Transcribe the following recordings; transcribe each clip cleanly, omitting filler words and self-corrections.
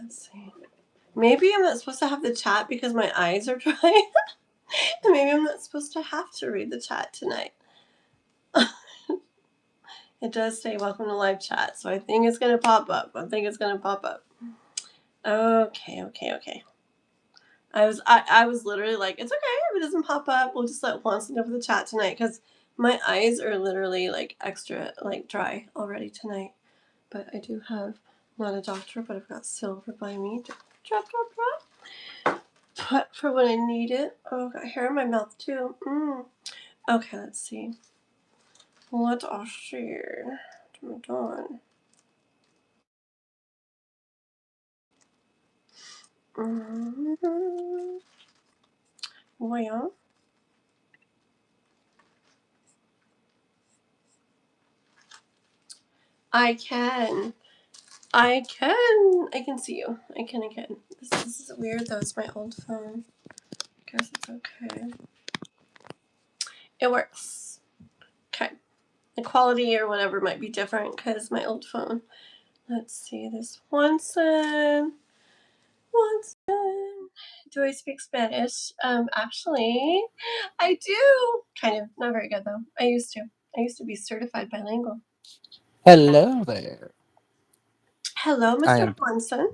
Let's see. Maybe I'm not supposed to have the chat because my eyes are dry. And maybe I'm not supposed to have to read the chat tonight. It does say welcome to live chat, so I think it's going to pop up. Okay. I was literally like, it's okay if it doesn't pop up. We'll just let Juantzin know for the chat tonight because my eyes are literally like extra like dry already tonight. But I do have, not a doctor, but I've got silver by me. Drop. Put for when I need it. Oh, I got hair in my mouth too. Okay, let's see. What us see. What am I doing? Well, I can see you. I can. This is weird though. It's my old phone. I guess it's okay. It works. Okay. The quality or whatever might be different because my old phone. Let's see this Juantzin. Do I speak Spanish? Actually, I do. Kind of. Not very good though. I used to be certified bilingual. Hello there. Hello, Mr. Juantzin.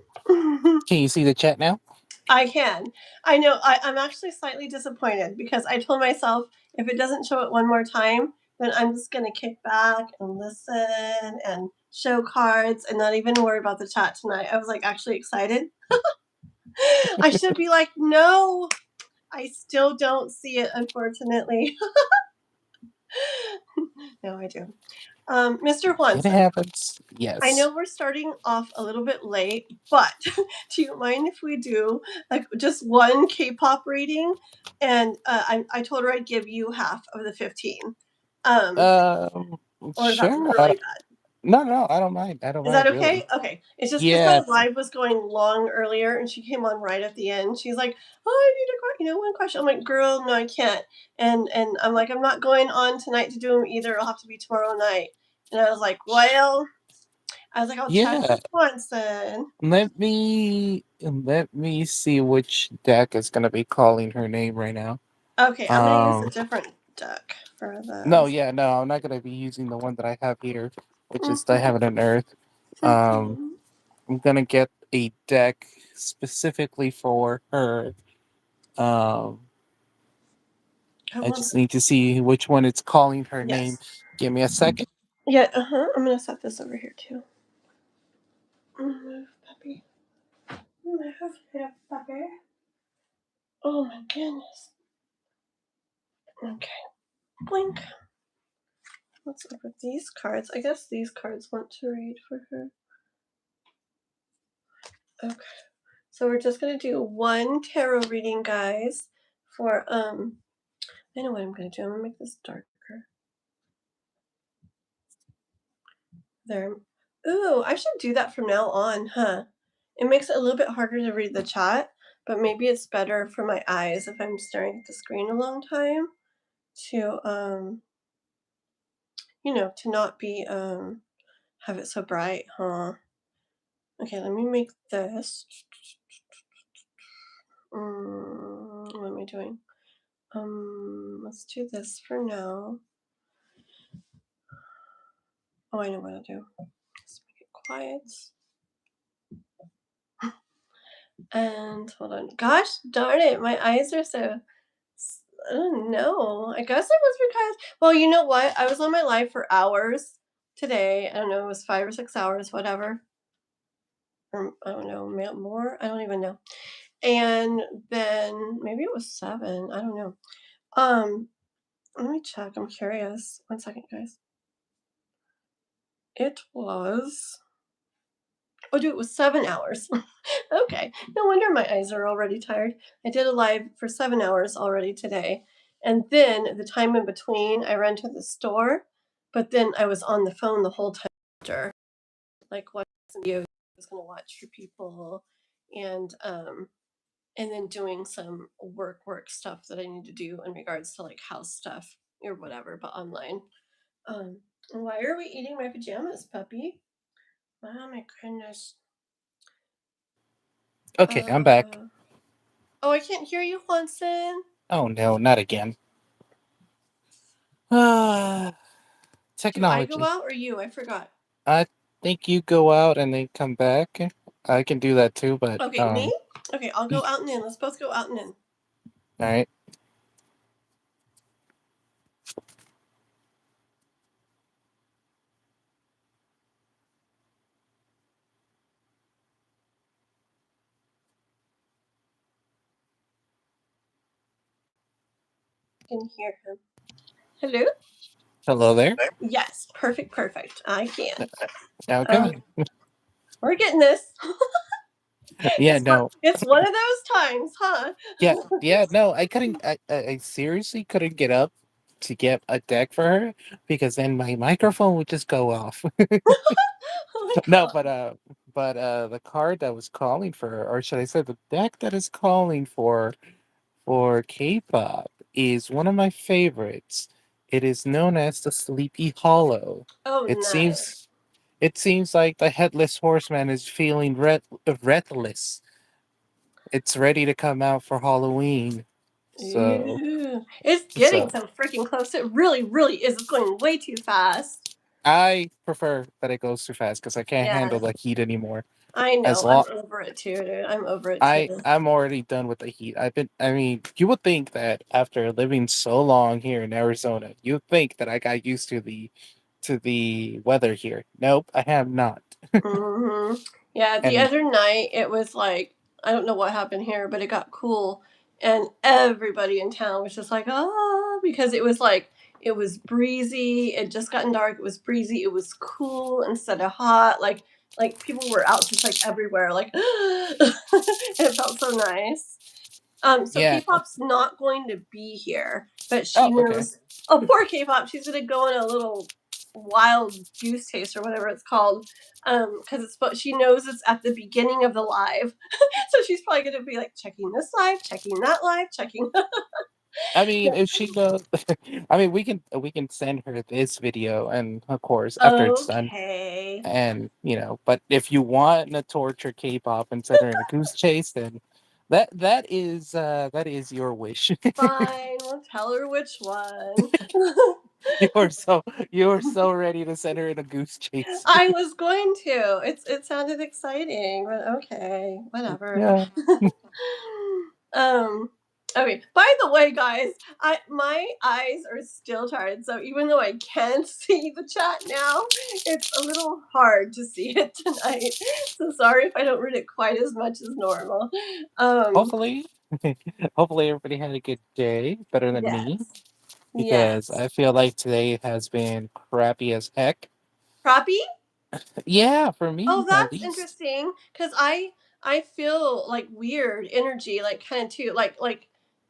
Can you see the chat now? I can. I know. I'm actually slightly disappointed because I told myself if it doesn't show it one more time, then I'm just going to kick back and listen and show cards and not even worry about the chat tonight. I was like actually excited. I should be like, no, I still don't see it, unfortunately. No, I do. Mr. Juantzin. It happens. Yes. I know we're starting off a little bit late, but do you mind if we do like just one K-pop reading? And I told her I'd give you half of the 15. Or is that Sure. really bad? No, I don't mind. Is that okay? Really. Okay. It's just because Yeah. my live was going long earlier and she came on right at the end. She's like, oh, I need one question. I'm like, girl, no, I can't. And I'm like, I'm not going on tonight to do them either. It'll have to be tomorrow night. And I was like, well, I'll check with Juantzin. Let me see which deck is gonna be calling her name right now. Okay, I'm gonna use a different deck for the. No, I'm not gonna be using the one that I have here, which is the Heaven Earth. I'm gonna get a deck specifically for her. I just need to see which one it's calling her name. Give me a second. Yeah, I'm gonna set this over here too. Move, puppy. Move, puppy. Oh my goodness. Okay. Blink. What's up with these cards? I guess these cards want to read for her. Okay. So we're just gonna do one tarot reading, guys. For I know what I'm gonna do. I'm gonna make this darker. There. Ooh, I should do that from now on, huh? It makes it a little bit harder to read the chat, but maybe it's better for my eyes if I'm staring at the screen a long time to to not be have it so bright, huh? Okay, let me make this. What am I doing? Let's do this for now. Oh, I know what I'll do. Let's make it quiet. And hold on. Gosh darn it, my eyes are so. I don't know. I guess it was because. Well, you know what? I was on my live for hours today. I don't know. It was 5 or 6 hours, whatever. Or I don't know, more. I don't even know. And then maybe it was 7. I don't know. Let me check. I'm curious. 1 second, guys. It was. Oh, dude, it was 7 hours. Okay. No wonder my eyes are already tired. I did a live for 7 hours already today. And then the time in between, I ran to the store, but then I was on the phone the whole time after. Like watching videos I was going to watch for people and then doing some work stuff that I need to do in regards to like house stuff or whatever, but online. Why are we eating my pajamas, puppy? Oh my goodness. Okay, I'm back. Uh, oh, I can't hear you, Juantzin. Oh no, not again. Ah, Do I go technology. out or you? I forgot. I think you go out and then come back. I can do that too, but Okay, me? Okay, I'll y- go out and in. Let's both go out and in. all right. I can hear him. Hello? Hello there. Yes, perfect, perfect. I can. Okay. Um, we're getting this. Yeah, no. It's one of those times, huh? Yeah, yeah, no. I couldn't. I seriously couldn't get up to get a deck for her because then my microphone would just go off. Oh my No, god. the card that was calling for her, or should I say the deck that is calling for K-pop is one of my favorites. It is known as the Sleepy Hollow. Oh, It nice. seems it seems like the headless horseman is feeling breathless. It's ready to come out for Halloween. So Ooh. It's getting so so freaking close. It really, really is. It's going way too fast. I prefer that it goes too fast because I can't handle Yeah, the heat anymore. I As know. I'm long over it too, dude. I'm over it too. I'm already done with the heat. I mean, you would think that after living so long here in Arizona, you'd think that I got used to the weather here. Nope, I have not. Hmm. Yeah, the And other night it was like, I don't know what happened here, but it got cool, and everybody in town was just like, ah, because it was like, it was breezy. It just gotten dark. It was breezy. It was cool instead of hot. Like people were out just like everywhere. Like it felt so nice. So yeah, K-pop's not going to be here, but she oh, okay. knows. Oh, poor K-pop. She's gonna go on a little wild goose chase or whatever it's called. Because she knows it's at the beginning of the live, so she's probably gonna be like checking this live, checking that live, checking. I mean, if she goes, I mean, we can send her this video, and of course, after it's done, Okay, and but if you want to torture K-pop and send her in a goose chase, then that is your wish. fine. We'll tell her which one. You're so you're so ready to send her in a goose chase. I was going to. It sounded exciting, but okay, whatever. Yeah. um okay. By the way, guys, I my eyes are still tired, so even though I can see the chat now, it's a little hard to see it tonight. So sorry if I don't read it quite as much as normal. Um Hopefully, hopefully everybody had a good day, better than me, yes. because Yes. I feel like today has been crappy as heck. Crappy? Yeah, for Oh, me at that's least. interesting because I feel like weird energy, like kind of too, like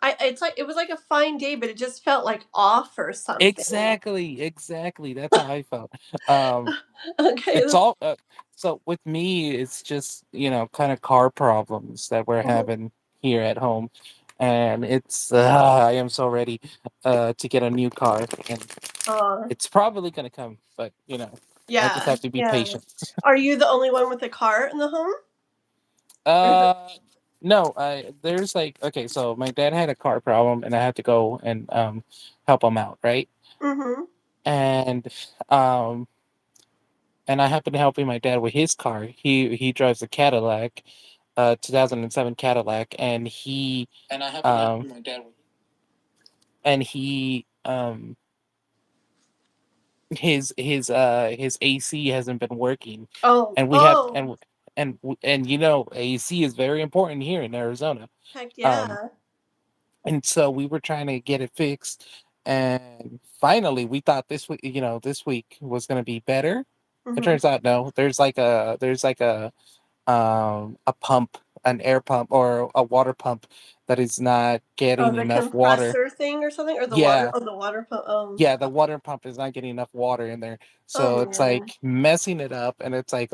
I it's like it was like a fine day, but it just felt like off or something. Exactly, exactly. That's how I felt. Um, Okay. it's all so with me. It's just kind of car problems that we're Mhm. having here at home, and it's I am so ready to get a new car, and Uh, it's probably gonna come, but I just yeah, have to be yeah. patient. Are you the only one with a car in the home? Or is it? Uh, no, there's like okay, so my dad had a car problem, and I had to go and help him out, right? Mm-hmm. And um and I happened to helping my dad with his car. He drives a Cadillac, 2007 Cadillac, and um he his AC hasn't been working, Oh, and we have oh, and AC is very important here in Arizona. heck Um, yeah. and so we were trying to get it fixed, and finally we thought this week was going to be better. It Mm-hmm. turns out no. There's like a pump, an air pump or a water pump that is not Oh, getting the enough water. compressor thing or something, or the water? Yeah, Oh, the water pump. yeah, the water pump is not getting enough water in there. Oh So it's man, like messing it up, and it's like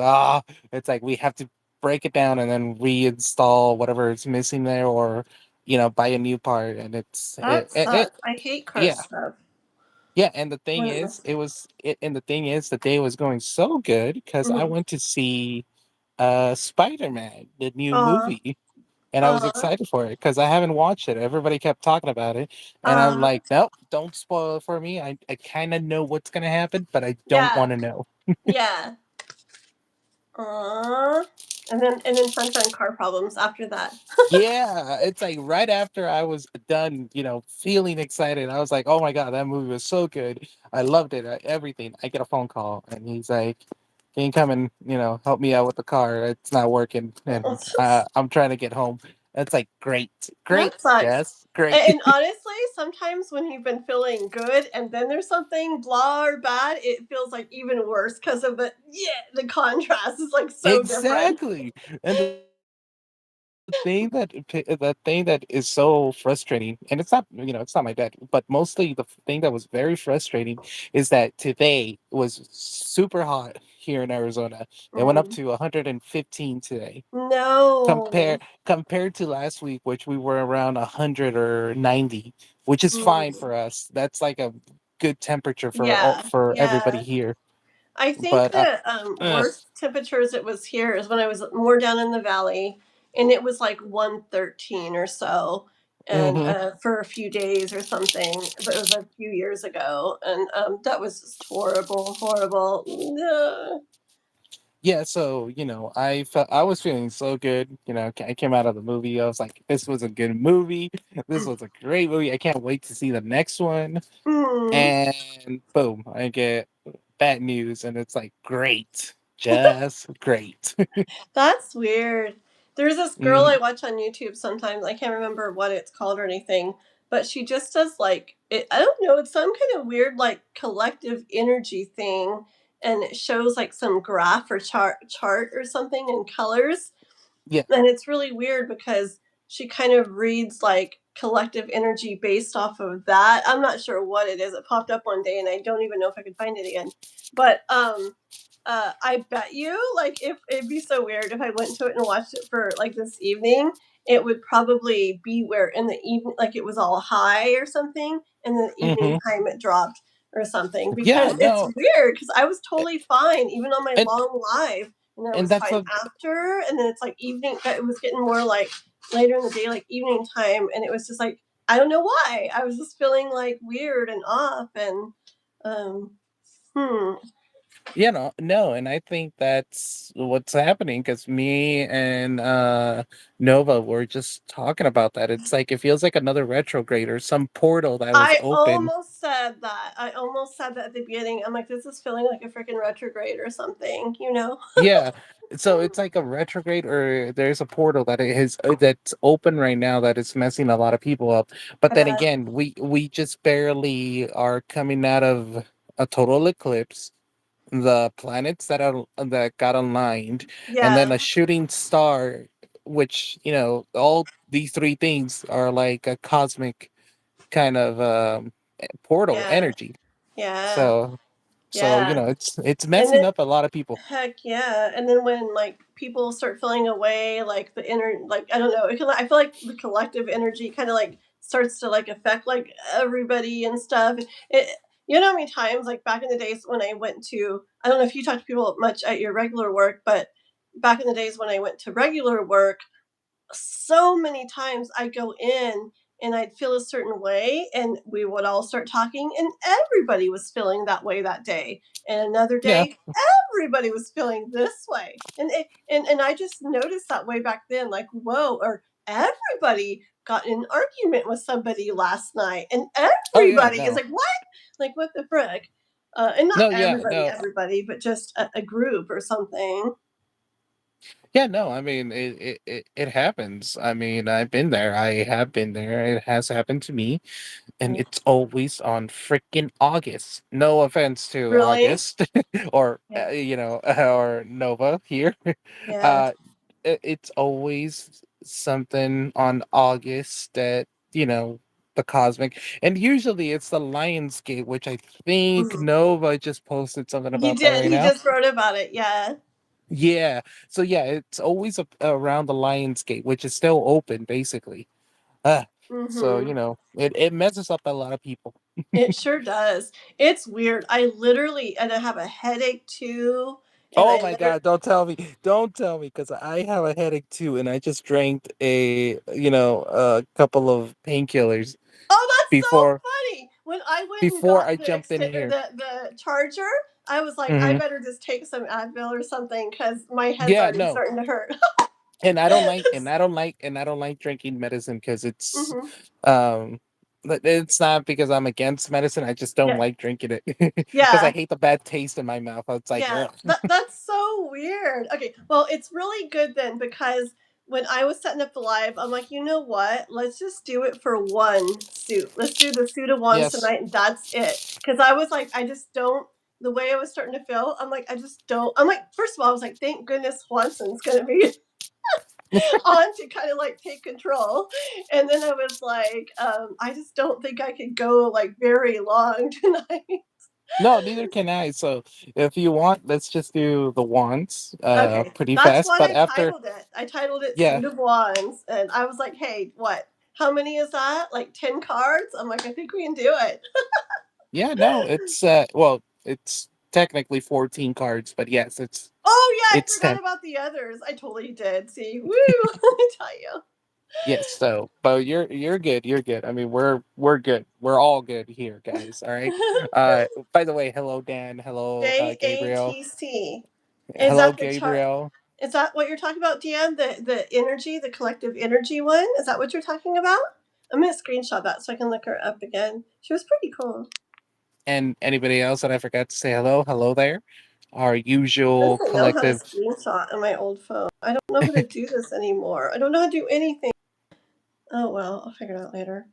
it's like we have to break it down and then reinstall whatever is missing there, or buy a new part. And that sucks. I hate car yeah, stuff. yeah. And the thing When it is, messes. and the thing is, the day was going so good because I Mhm. went to see Spider-Man, the new Uh, movie. And I was uh, excited for it because I haven't watched it. Everybody kept talking about it, and I'm uh, like, nope, don't spoil it for me. I kind of know what's gonna happen, but I don't yeah, want to know. yeah. Uh, and then Sunshine Car Problems after that. Yeah, it's like right after I was done, feeling excited, I was like, oh my God, that movie was so good. I loved it, everything. I get a phone call, and he's like, can you come and, help me out with the car? It's not working, and I'm trying to get home. It's like, great, great, That sucks. Jess, great. And honestly, sometimes when you've been feeling good and then there's something blah or bad, it feels like even worse because of the contrast is like so different. Exactly. And the thing that is so frustrating, and it's not my dad, but mostly the thing that was very frustrating is that today was super hot here in Arizona. It went up Mm. to 115 today. No. Compared to last week, which we were around 100 or 90, which is fine Mm. for us. That's like a good temperature Yeah, for everybody yeah. here. I think But the ugh, worst temperatures it was here is when I was more down in the valley, and it was like 113 or so, and mhm. for a few days or something. But it was a few years ago, and that was just horrible, horrible. No. Yeah, so I was feeling so good. I came out of the movie. I was like, "This was a good movie. This was a great movie. I can't wait to see the next one." Mm. And boom, I get bad news, and it's like, "Great, just great." That's weird. There's this girl I Mhm. watch on YouTube sometimes. I can't remember what it's called or anything, but she just does like it, I don't know, it's some kind of weird like collective energy thing, and it shows like some graph or chart or something in colors, Yeah. and it's really weird because she kind of reads like collective energy based off of that. I'm not sure what it is. It popped up one day and I don't even know if I could find it again. But I bet you like if it'd be so weird if I went to it and watched it for like this evening, it would probably be where in the evening like it was all high or something, and then the evening Hmm. time it dropped or something Yeah. because it's No. weird because I was totally fine even on my And long live, and then I and was that's fine a after, and then it's like evening. It was getting more like later in the day, like evening time, and it was just like I don't know why I was just feeling like weird and off, and um, hmm, no, and I think that's what's happening because me and Nova were just talking about that. It's like it feels like another retrograde or some portal that was I open. almost said that. I almost said that at the beginning. I'm like, this is feeling like a freaking retrograde or something, you know? Yeah. So it's like a retrograde or there's a portal that it is that's open right now that is messing a lot of people up. But I then bet. again, we just barely are coming out of a total eclipse, the planets that got aligned, and then Yeah, a shooting star, which all these three things are like a cosmic kind of portal yeah, energy. yeah, So yeah. it's And messing then up a lot of people. heck yeah. And then when like people start feeling away, like the inner, like I don't know, I feel like the collective energy kind of like starts to like affect like everybody and stuff. You know how many times like back in the days when I went to, I don't know if you talk to people much at your regular work, but back in the days when I went to regular work, so many times I go in and I'd feel a certain way and we would all start talking and everybody was feeling that way that day. And another Yeah. day, everybody was feeling this way. And I just noticed that way back then, like, whoa, or everybody got in an argument with somebody last night. And Oh yeah. everybody is No. like, what? Like what the frick? And not No. Yeah. everybody, No. everybody, but just a group or something. Yeah. No. I mean, it happens. I mean, I've been there. I have been there. It has happened to me, and Mm. it's always on freaking August. No offense to Really? August or Yeah. or Nova here. Yeah. Uh, it's always something on August that the cosmic, and usually it's the Lionsgate, which I think Mhm. Nova just posted something He about that did. right He now. just wrote about it. Yeah. Yeah, so yeah, it's always around the Lionsgate, which is still open basically. Uh, so Mhm. it messes up a lot of people. It sure does. It's weird. I literally and I have a headache too, and Oh I my literally. god, don't tell me, because I have a headache too, and I just drank a couple of painkillers Oh, that's before so funny. When I went and before got I the jumped in here. the charger, I was like, I Hmm. better just take some Advil or something because my head's Yeah, already no, starting to hurt. and I don't like drinking medicine because Hmm. um it's not because I'm against medicine. I just don't Yeah, like drinking it because I yeah. hate the bad taste in my mouth. It's like, Yeah, ugh. that's so weird. Okay, well, it's really good then because when I was setting up the live, I'm like, you know what? Let's just do it for one suit. Let's do the suit of wands Yes. tonight, and that's it. Because I was like, I just don't. The way I was starting to feel, I'm like, I just don't. I'm like, first of all, I was like, thank goodness Juantzin gonna be on to kind of like take control, and then I was like, I just don't think I could go like very long tonight. No, neither can I. So if you want, let's just do the wands Okay, pretty that's fast. what But I after, titled it. I titled it yeah, Suit of Wands, and I was like, "Hey, what? How many is that? Like 10 cards?" I'm like, "I think we can do it." yeah, no, it's technically 14 cards, but yes, Oh yeah, I it's forgot 10. about the others. I totally did. See, woo! I tell you. Yes, so but you're good. You're good. I mean, we're good. We're all good here, guys. All right. By the way, hello Dan. Hello Gabriel. JATC. Is Hello that the chart? Gabriel. Is that what you're talking about, Deanne? The energy, the collective energy one? Is that what you're talking about? I'm gonna screenshot that so I can look her up again. She was pretty cool. And anybody else that I forgot to say hello, hello there. Our I usual don't know how to collective. screenshot on my old phone. I don't know how to do this anymore. I don't know how to do anything. Oh well, I'll figure it out later.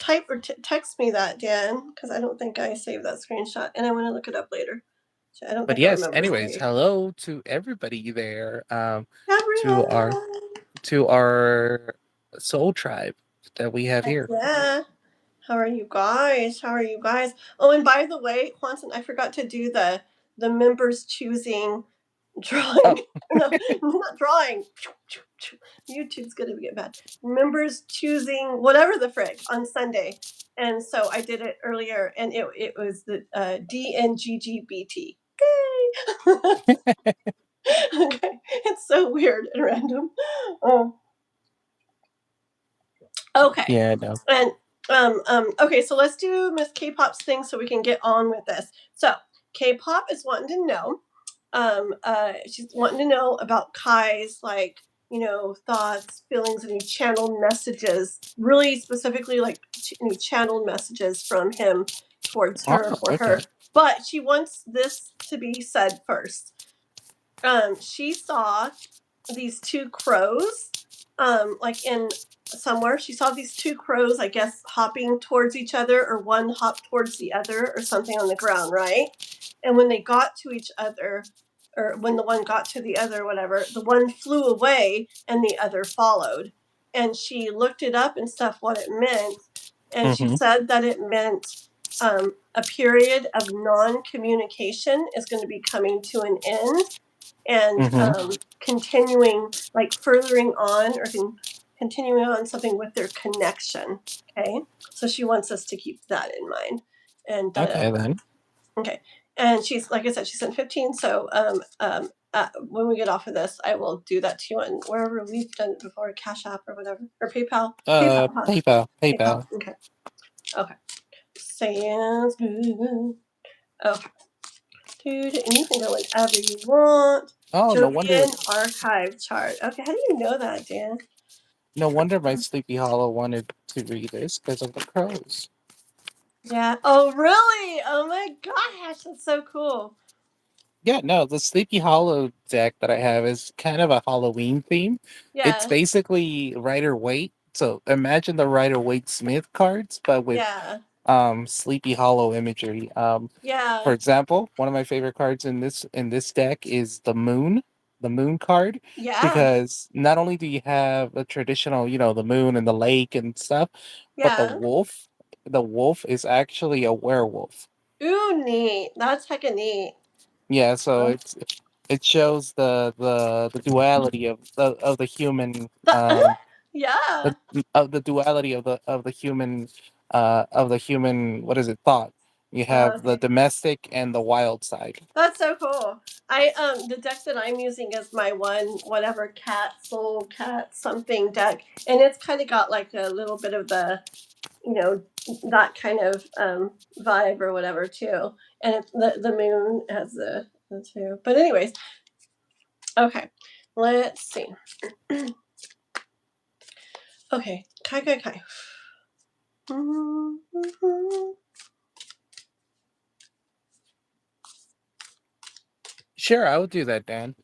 Type or text me that, Dan, because I don't think I saved that screenshot, and I want to look it up later. So I don't But think I yes, remember anyways, saving. hello to everybody there. To our Gabrielle. to our soul tribe that we have Heck here. yeah. How are you guys? How are you guys? Oh, and by the way, Juantzin, I forgot to do the members choosing Oh, drawing. No, not drawing. YouTube's gonna get bad. Members choosing whatever the frick on Sunday, and so I did it earlier, and it was the DNGGBT. Okay. Okay, it's so weird and random. Oh, okay, yeah, no. and okay, so let's do Miss K-pop's thing so we can get on with this. So K-pop is wanting to know she's wanting to know about Kai's like thoughts, feelings, any channeled messages, really specifically like any channeled messages from him towards Oh, her for okay. her. But she wants this to be said first. She saw these two crows, like in somewhere. She saw these two crows, I guess, hopping towards each other, or one hopped towards the other, or something on the ground, right? And when they got to each other, or when the one got to the other, whatever, the one flew away and the other followed. And she looked it up and stuff what it meant. And she Mm-hmm. said that it meant a period of non communication is going to be coming to an end and Mm-hmm. continuing, like furthering on or continuing on something with their connection. Okay. So she wants us to keep that in mind. And Okay then. okay. And she's, like I said, she sent 15. So when we get off of this, I will do that to you on wherever we've done it before, Cash App or whatever, or PayPal. PayPal, huh? PayPal, PayPal. PayPal. Okay. Okay. Sounds good. Okay. Dude, and you can go whenever you want. Oh, no wonder. Jovian archive chart. Okay, how do you know that, Dan? No wonder my Sleepy Hollow wanted to read this because of the crows. Yeah. Oh, really? Oh my gosh, that's so cool. Yeah, no, the Sleepy Hollow deck that I have is kind of a Halloween theme. It's Yeah. basically Rider Waite. So imagine the Rider Waite Smith cards, but with Yeah. Sleepy Hollow imagery. For Yeah. example, one of my favorite cards in this deck is the Moon card, Yeah. because not only do you have the traditional, the moon and the lake and stuff, but Yeah. the wolf is actually a werewolf. Ooh, neat. That's hecka neat. Yeah, so Uh, it shows the duality of the human yeah. the of the duality of the human what is it, thought, You have the Okay. domestic and the wild side. That's so cool. The deck that I'm using is my one whatever cat soul cat something deck, and it's kind of got like a little bit of the, you know, that kind of vibe or whatever too. And the moon has the two. But anyways, okay, let's see. Okay, Kai. Sure, I will do that, Dan.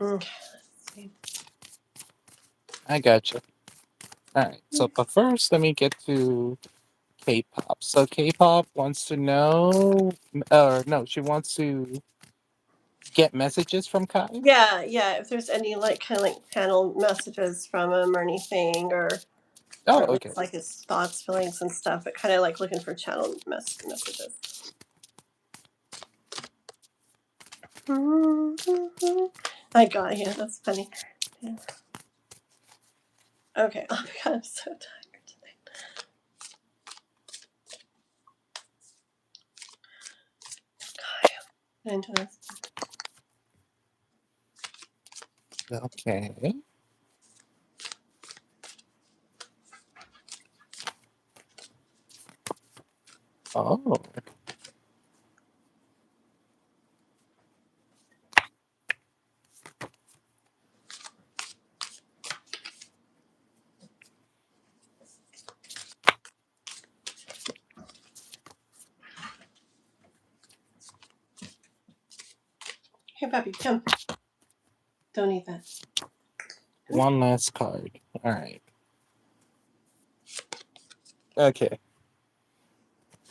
Okay, let's see. I gotcha. All right. So, but first, let me get to K-pop. So, K-pop wants to know, or no, she wants to get messages from Kai. Yeah. If there's any like kind of like panel messages from him or anything, or Oh, at okay. least like his thoughts, feelings, and stuff, but kind of like looking for channel messages. My God, yeah, that's funny. Yeah. Okay. Oh my God, I'm so tired today. Get into this. Okay. Oh. Here, puppy, come. Don't eat that. One last card. All right. Okay.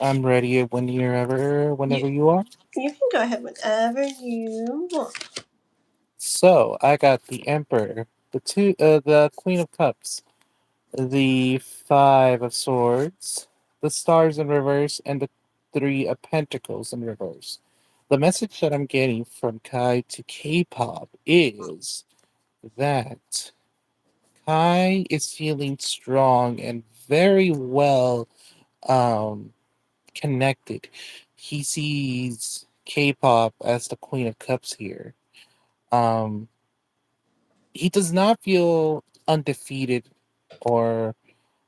I'm ready whenever you are. You can go ahead whenever you want. So I got the Emperor, the Queen of Cups, the Five of Swords, the Stars in reverse, and the Three of Pentacles in reverse. The message that I'm getting from Kai to K-pop is that Kai is feeling strong and very well um, connected. He sees K-pop as the Queen of Cups here. Um, he does not feel undefeated, or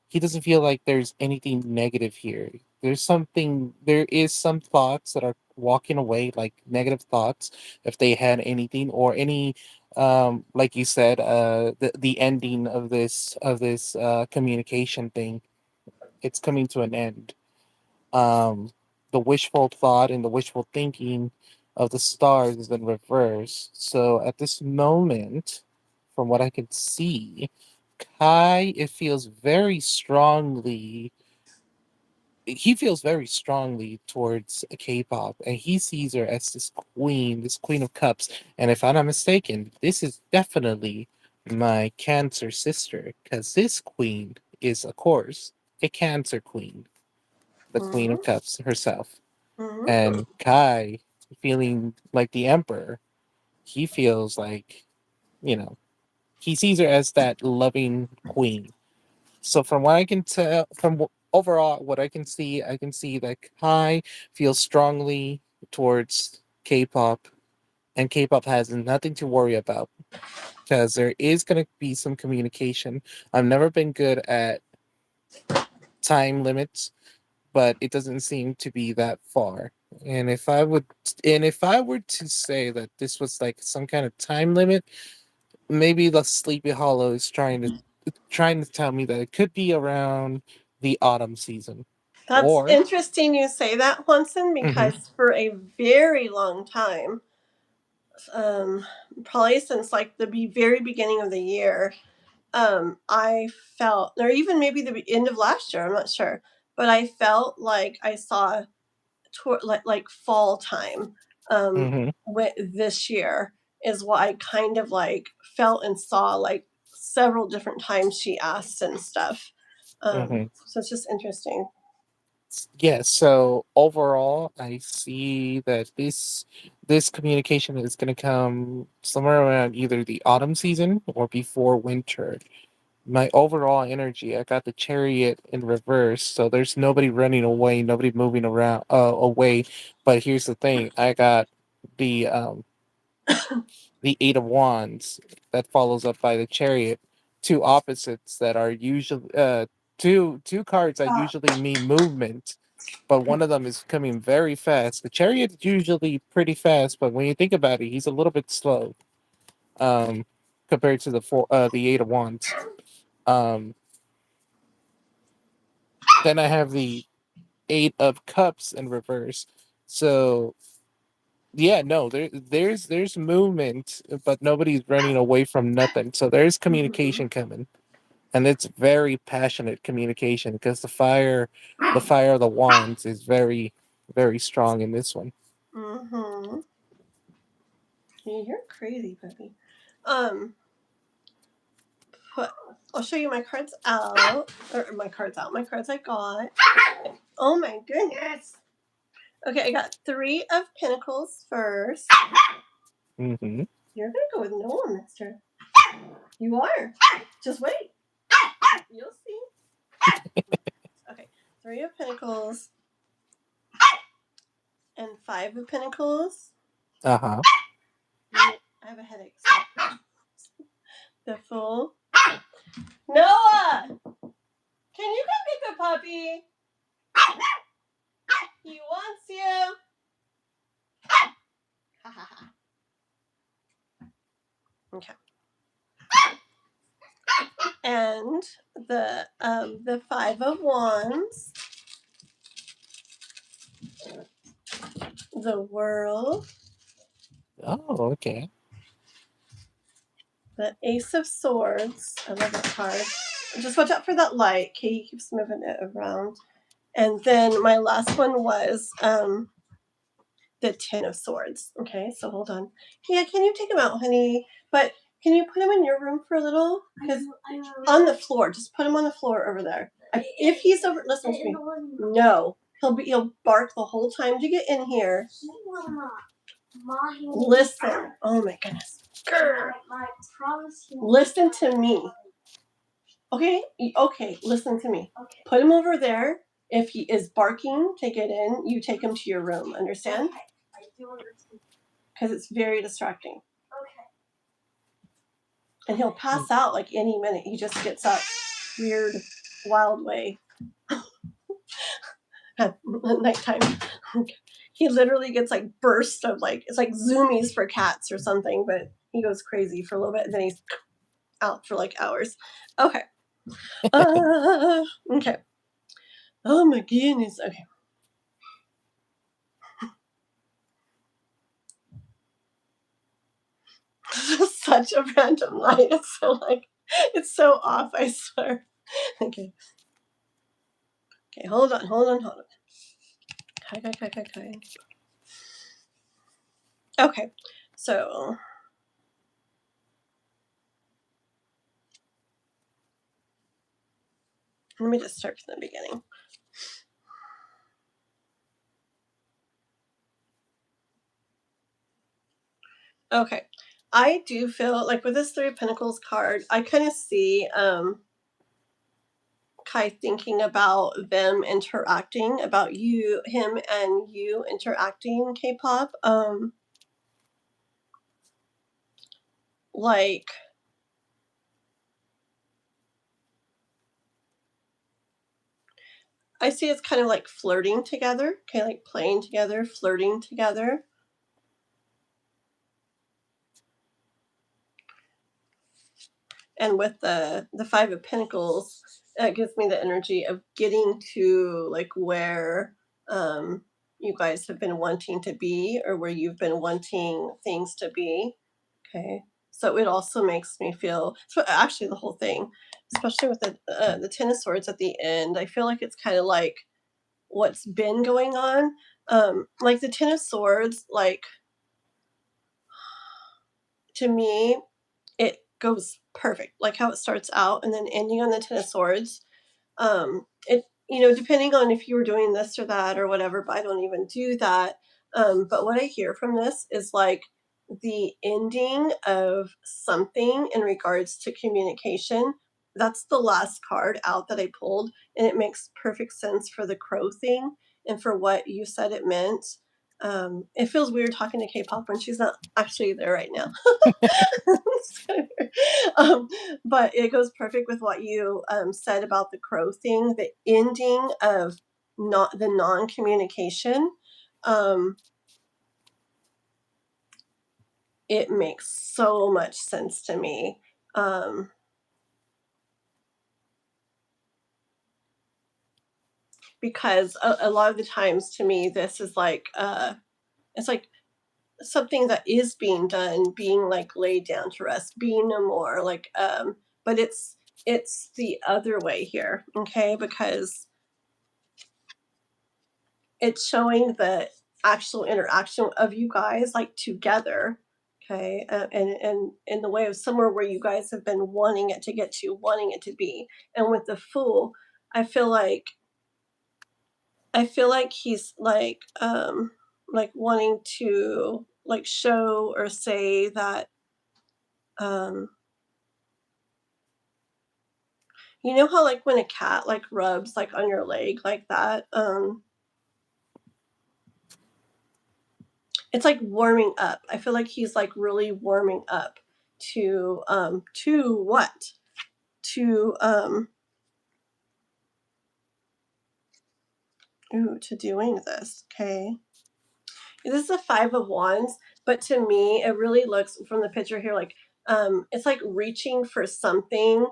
he doesn't feel like there's anything negative here. There is some thoughts that are walking away, like negative thoughts, if they had anything, or any, like you said, the ending of this communication thing, it's coming to an end. um, the wishful thought and the wishful thinking of the stars is in reverse. So at this moment, from what I can see, Kai it feels very strongly. He feels very strongly towards K-pop, and he sees her as this queen of cups. And if I'm not mistaken, this is definitely my Cancer sister, because this queen is, of course, a Cancer queen, the Queen Mm-hmm. of Cups herself. Mm-hmm. And Kai, feeling like the Emperor, he feels like, you know, he sees her as that loving queen. So from what I can tell, overall what I can see that Kai feels strongly towards K-pop, and K-pop has nothing to worry about because there is going to be some communication. I've never been good at time limits, but it doesn't seem to be that far. And if I were to say that this was like some kind of time limit, maybe the Sleepy Hollow is trying to tell me that it could be around the autumn season. That's Or interesting you say that, Juantzin, mhm, because for a very long time, um, probably since like the very beginning of the year, I felt, or even maybe the end of last year, I'm not sure, but I felt like I saw like fall time mhm, this year is what I kind of like felt and saw like several different times she asked and stuff. mhm. So it's just interesting. Yeah, so overall, I see that this communication is going to come somewhere around either the autumn season or before winter. My overall energy, I got the chariot in reverse, so there's nobody running away, nobody moving around away. But here's the thing, I got the um the Eight of Wands that follows up by the Chariot, two opposites that are usually two cards that Stop. usually mean movement, but one of them is coming very fast. The Chariot is usually pretty fast, but when you think about it, he's a little bit slow um, compared to the Eight of Wands. Um, then I have the Eight of Cups in reverse. So yeah, no, there's movement, but nobody's running away from nothing. So there's Mhm. communication coming, and it's very passionate communication because the fire of the wands is very, very strong in this one. Mhm. Yeah, you're crazy, puppy. Um, put. I'll show you my cards out, or my cards out. My cards I got. Oh my goodness. Okay, I got Three of Pentacles first. Hmm. You're gonna go with no one, Mister. You are. Just wait. You'll see. Okay, Three of Pentacles and Five of Pentacles. Uh huh. I have a headache. Stop. The Fool. Noah, can you come get the puppy? He wants you. Okay. And the Five of Wands, the World, Oh, okay. the Ace of Swords. I love that card. Just watch out for that light. Katie keeps moving it around. And then my last one was the Ten of Swords. Okay, so hold on. Yeah, can you take him out, honey? But can you put him in your room for a little? Because on the floor, just put him on the floor over there. If he's over, listen to me. No, he'll bark the whole time to get in here. Listen. Oh my goodness. Grr. Listen to me. Okay, okay. Listen to me. Put him over there. If he is barking to get in, you take him to your room. Understand? I do understand. Because it's very distracting. Okay. And he'll pass out like any minute. He just gets up weird, wild way at nighttime. He literally gets like bursts of like, it's like zoomies for cats or something, but he goes crazy for a little bit and then he's out for like hours. Okay. Okay. Oh my goodness. Okay. This is such a random light. It's so like, it's so off, I swear. Okay. Okay, hold on. Okay. Okay, so let me just start from the beginning. Okay, I do feel like with this Three of Pentacles card, I kind of see Kai thinking about them interacting, about him and you interacting, K-pop. Like I see it's kind of like flirting together, okay, like playing together, flirting together. And with the Five of Pentacles, it gives me the energy of getting to like where you guys have been wanting to be or where you've been wanting things to be. Okay, so it also makes me feel, so actually the whole thing, especially with the Ten of Swords at the end, I feel like it's kind of like what's been going on. Like the Ten of Swords, like to me it goes perfect, like how it starts out and then ending on the Ten of Swords. It you know, depending on if you were doing this or that or whatever, but I don't even do that. But what I hear from this is like the ending of something in regards to communication. That's the last card out that I pulled, and it makes perfect sense for the crow thing and for what you said it meant. It feels weird talking to K-pop when she's not actually there right now. um, but it goes perfect with what you said about the crow thing, the ending of not the non-communication. Um, it makes so much sense to me. Um, because a lot of the times to me, this is like, it's like something that is being done, being like laid down to rest, being no more, like, but it's the other way here, okay? Because it's showing the actual interaction of you guys like together, okay? And in the way of somewhere where you guys have been wanting it to get to, wanting it to be. And with the fool, I feel like he's like wanting to like show or say that um you know how like when a cat like rubs like on your leg like that, it's like warming up. I feel like he's like really warming up to what? To ooh, to doing this. Okay. This is a 5 of Wands, but to me it really looks from the picture here like it's like reaching for something,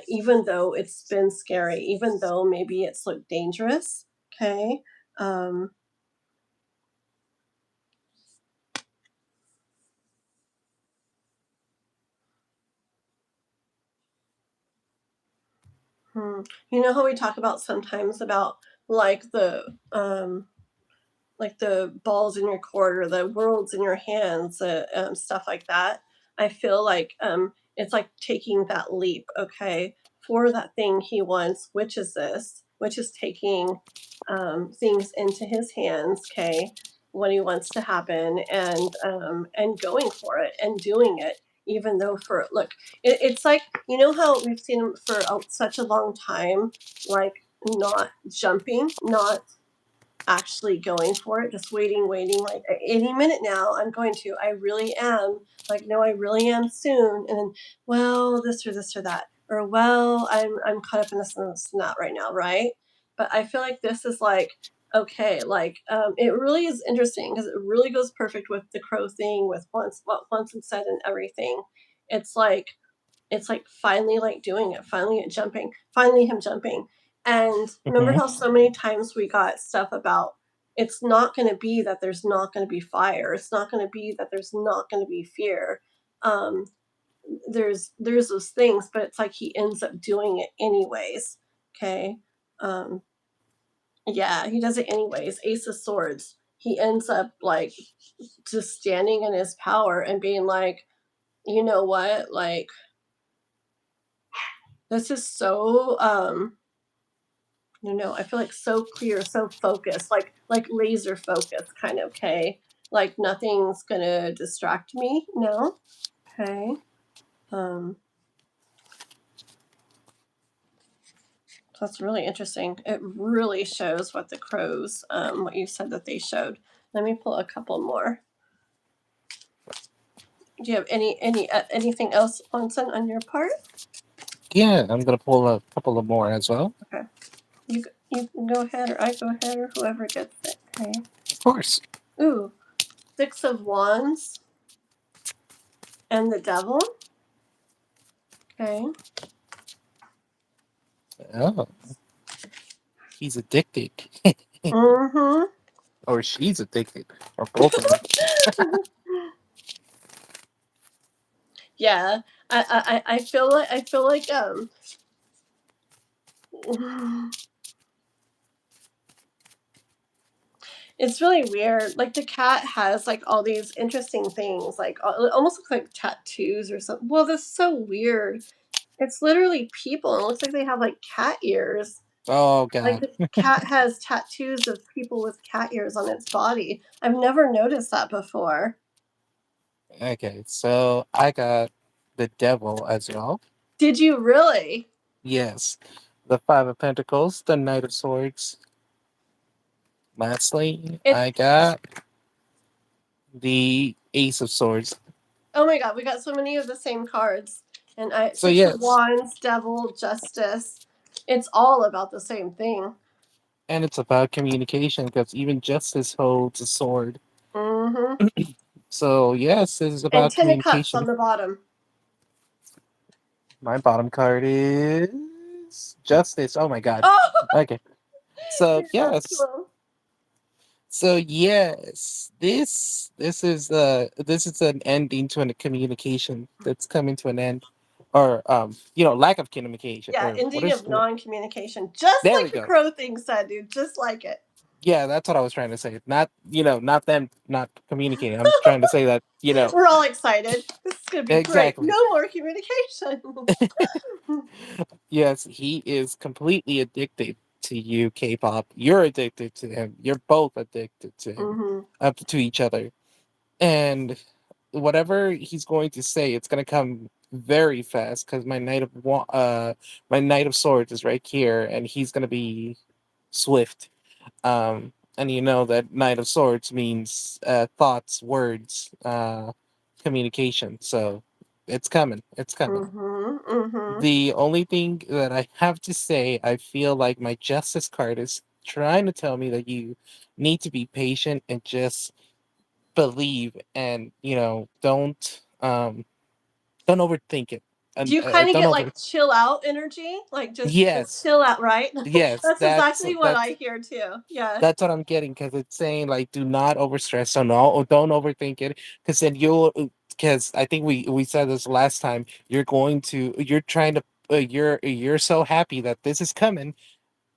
even though it's been scary, even though maybe it's looked dangerous. Okay. Um hmm. You know how we talk about sometimes about like the balls in your court or the worlds in your hands, stuff like that. I feel like it's like taking that leap, okay, for that thing he wants, which is this, which is taking things into his hands, okay, what he wants to happen, and going for it and doing it, even though for look, it's like you know how we've seen him for such a long time, like not jumping, not actually going for it, just waiting, waiting, like any minute now, I'm going to, I really am, like, no, I really am soon. And then, well, this or that, or well, I'm caught up in this and this and that right now, right? But I feel like this is like, okay, like it really is interesting because it really goes perfect with the crow thing, with once what Once said and everything. It's like finally like doing it, finally it jumping, finally him jumping. And remember Hmm. how so many times we got stuff about it's not going to be that there's not going to be fire. It's not going to be that there's not going to be fear. Um, there's those things, but it's like he ends up doing it anyways. Okay. Um, yeah, he does it anyways. Ace of Swords. He ends up like just standing in his power and being like, you know what, like this is so no, I feel like so clear, so focused, like laser focused kind of, okay? Like nothing's gonna distract me. No. Okay. Um that's really interesting. It really shows what the crows what you said that they showed. Let me pull a couple more. Do you have anything else, Onsen, on your part? Yeah, I'm gonna pull a couple of more as well. Okay. You can go ahead, or I go ahead, or whoever gets it. Okay. Of course. Ooh, 6 of Wands and the Devil. Okay. Oh, he's addicted, Mm-hmm. or she's addicted, or both of them. Yeah, I feel like it's really weird. Like the cat has like all these interesting things, like it almost looks like tattoos or something. Well, that's so weird. It's literally people. It looks like they have like cat ears. Oh Like God. the cat has tattoos of people with cat ears on its body. I've never noticed that before. Okay, so I got the devil as well. Did you really? Yes, the Five of Pentacles, the Knight of Swords. Lastly, It's I got the Ace of Swords. oh my god, we got so many of the same cards. And I So Six of yes, Wands, Devil, Justice. It's all about the same thing. and it's about communication because even Justice holds a sword. Mm-hmm. So yes, this is And about Ten of Cups on communication. the bottom. My bottom card is Justice. Oh my God. Oh, Okay. So you're so yes, cool. this is an ending to a communication that's coming to an end, or lack of communication, Yeah, or what ending is of non-communication. Just there we like the go. crow thing said, dude. Just like it. Yeah, that's what I was trying to say. Not not them not communicating. I'm trying to say that We're all excited. This is gonna be great. exactly. No more communication. Yes, he is completely addicted to you, K-pop. You're addicted to him. You're both addicted to him, Mm-hmm. up to each other, and whatever he's going to say, it's going to come very fast because my Knight of Swords is right here, and he's going to be swift. And you know that Knight of Swords means thoughts, words, communication. So it's coming. It's coming. Mm-hmm. Mm-hmm. The only thing that I have to say, I feel like my Justice card is trying to tell me that you need to be patient and just believe, and don't overthink it, Do and you kind of don't get over. like chill out energy? Like just Yes, chill out, right? yes, That's exactly what I hear too. Yeah. that's what I'm getting, because it's saying like do not overstress, so no, don't overthink it, because then because I think we said this last time, you're trying to you're so happy that this is coming,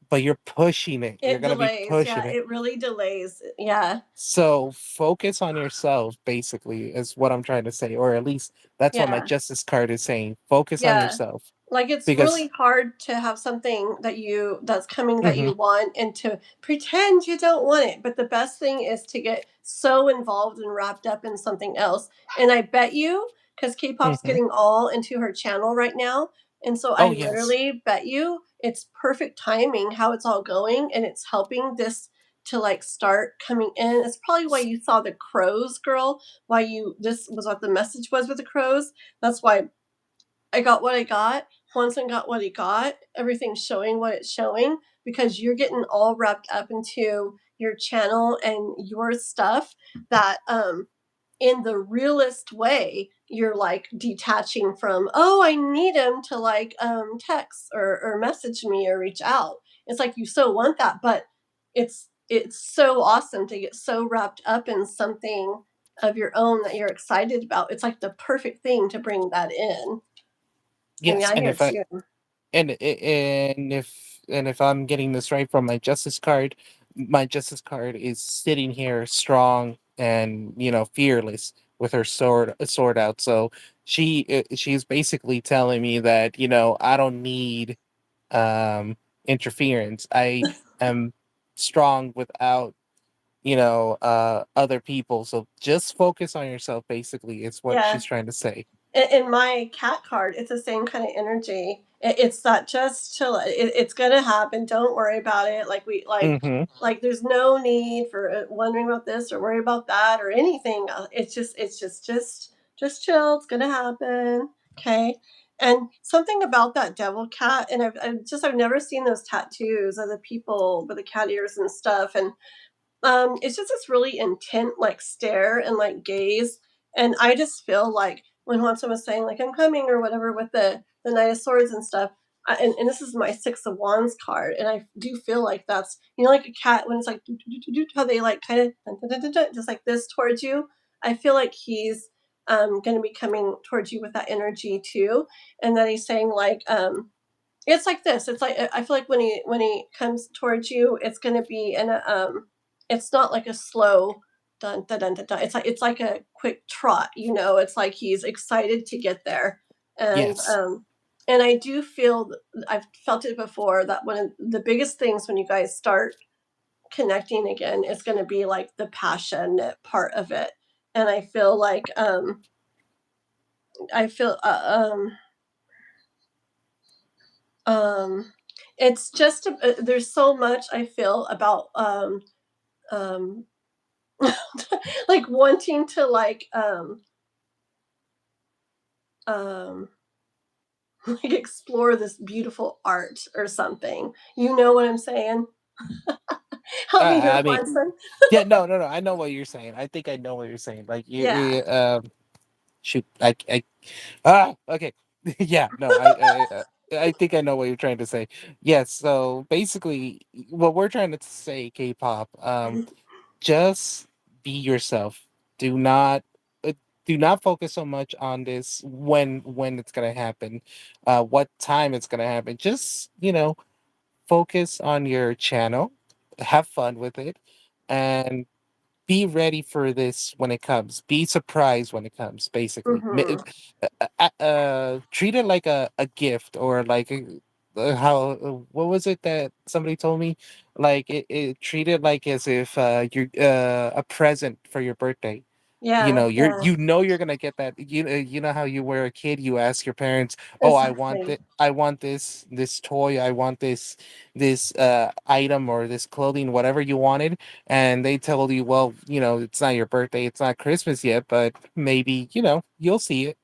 but you're pushing it, you're It gonna be delays. Yeah, pushing it. it really delays. Yeah. So focus on yourself, basically, is what I'm trying to say, or at least that's what my Yeah. Justice card is saying. Focus on Yeah. yourself, Like it's because really hard to have something that's coming that hmm you want and to pretend you don't want it. But the best thing is to get so involved and wrapped up in something else. And I bet you, because K-pop's hmm getting all into her channel right now, and so I oh yes, literally bet you it's perfect timing how it's all going, and it's helping this to like start coming in. It's probably why you saw the crows, girl. Why you this was what the message was with the crows. That's why I got what I got. Juantzin got what he got. Everything's showing what it's showing because you're getting all wrapped up into your channel and your stuff that in the realist way you're like detaching from, oh, I need him to like text or message me or reach out. It's like you so want that, but it's so awesome to get so wrapped up in something of your own that you're excited about. It's like the perfect thing to bring that in. I mean, yes, I hear too. and if I'm getting this right from my Justice card is sitting here strong and fearless with her sword out. So she's basically telling me that I don't need interference. I am strong without other people. So just focus on yourself. Basically, is what Yeah. she's trying to say. In my cat card, it's the same kind of energy. It's that just chill. It's gonna happen. Don't worry about it. Mm-hmm. Like there's no need for wondering about this or worry about that or anything. It's just chill. It's gonna happen. Okay. And something about that devil cat, and I've never seen those tattoos of the people with the cat ears and stuff, and it's just this really intent like stare and like gaze. And I just feel like when Hanson was saying like I'm coming or whatever with the Knight of Swords and stuff, and this is my Six of Wands card, and I do feel like that's like a cat when it's like how they like kind of just like this towards you. I feel like he's going to be coming towards you with that energy too, and that he's saying like it's like this. It's like I feel like when he comes towards you, it's gonna be in a it's not like a slow dun dun dun dun dun. It's like a quick trot. It's like he's excited to get there, and Yes. And I do feel, I've felt it before, that one of the biggest things when you guys start connecting again is going to be like the passionate part of it. And I feel like I feel it's just there's so much I feel about um like wanting to um like explore this beautiful art or something. You know what I'm saying? Help me here, I mean, Juantzin. yeah, no, no, no. I know what you're saying. I think I know what you're saying. Like Yeah. shoot, okay, yeah, no, I think I know what you're trying to say. Yes, so basically, what we're trying to say, K-pop, just be yourself. Do not. Uh, do not focus so much on this when it's gonna happen, what time it's gonna happen. Just focus on your channel, have fun with it, and be ready for this when it comes. Be surprised when it comes. Basically, Mm-hmm. treat it like a gift or like how what was it that somebody told me? Like treat it like as if you're a present for your birthday. Yeah, yeah, You're gonna get that. You know how you were a kid, you ask your parents, oh, exactly. I want this toy, I want this item or this clothing, whatever you wanted, and they told you, well, it's not your birthday, it's not Christmas yet, but maybe you'll see it.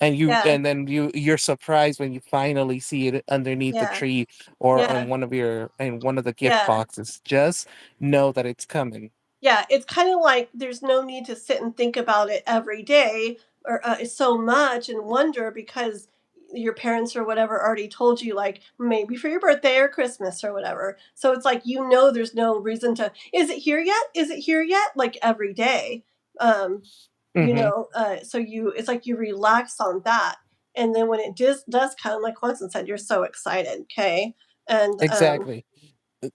Yeah, And then you're surprised when you finally see it underneath the yeah, tree or yeah, on one of the gift yeah. boxes. Just know that it's coming. Yeah, it's kind of like there's no need to sit and think about it every day or so much and wonder because your parents or whatever already told you, like maybe for your birthday or Christmas or whatever. So it's like there's no reason to. Is it here yet? Is it here yet? Like every day, um, Hmm. So it's like you relax on that, and then when it does come, like Quentin said, you're so excited. Okay, and Exactly.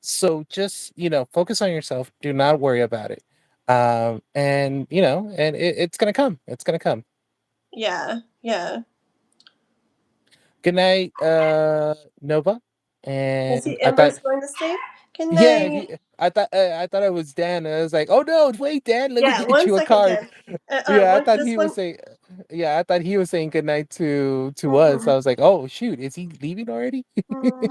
So just focus on yourself, do not worry about it, and it's gonna come, it's gonna come. yeah, yeah. Good night, Nova. Is And he I thought, Ember's going to sleep? Good yeah, night. I thought it was Dan. I was like, oh no, wait, Dan, let me Yeah, get one you a second, card. Dan. Yeah, I One thought this he was one. saying, yeah, I thought he was saying good night to us. I Mm-hmm. was like, oh shoot, is he leaving already? Mm-hmm.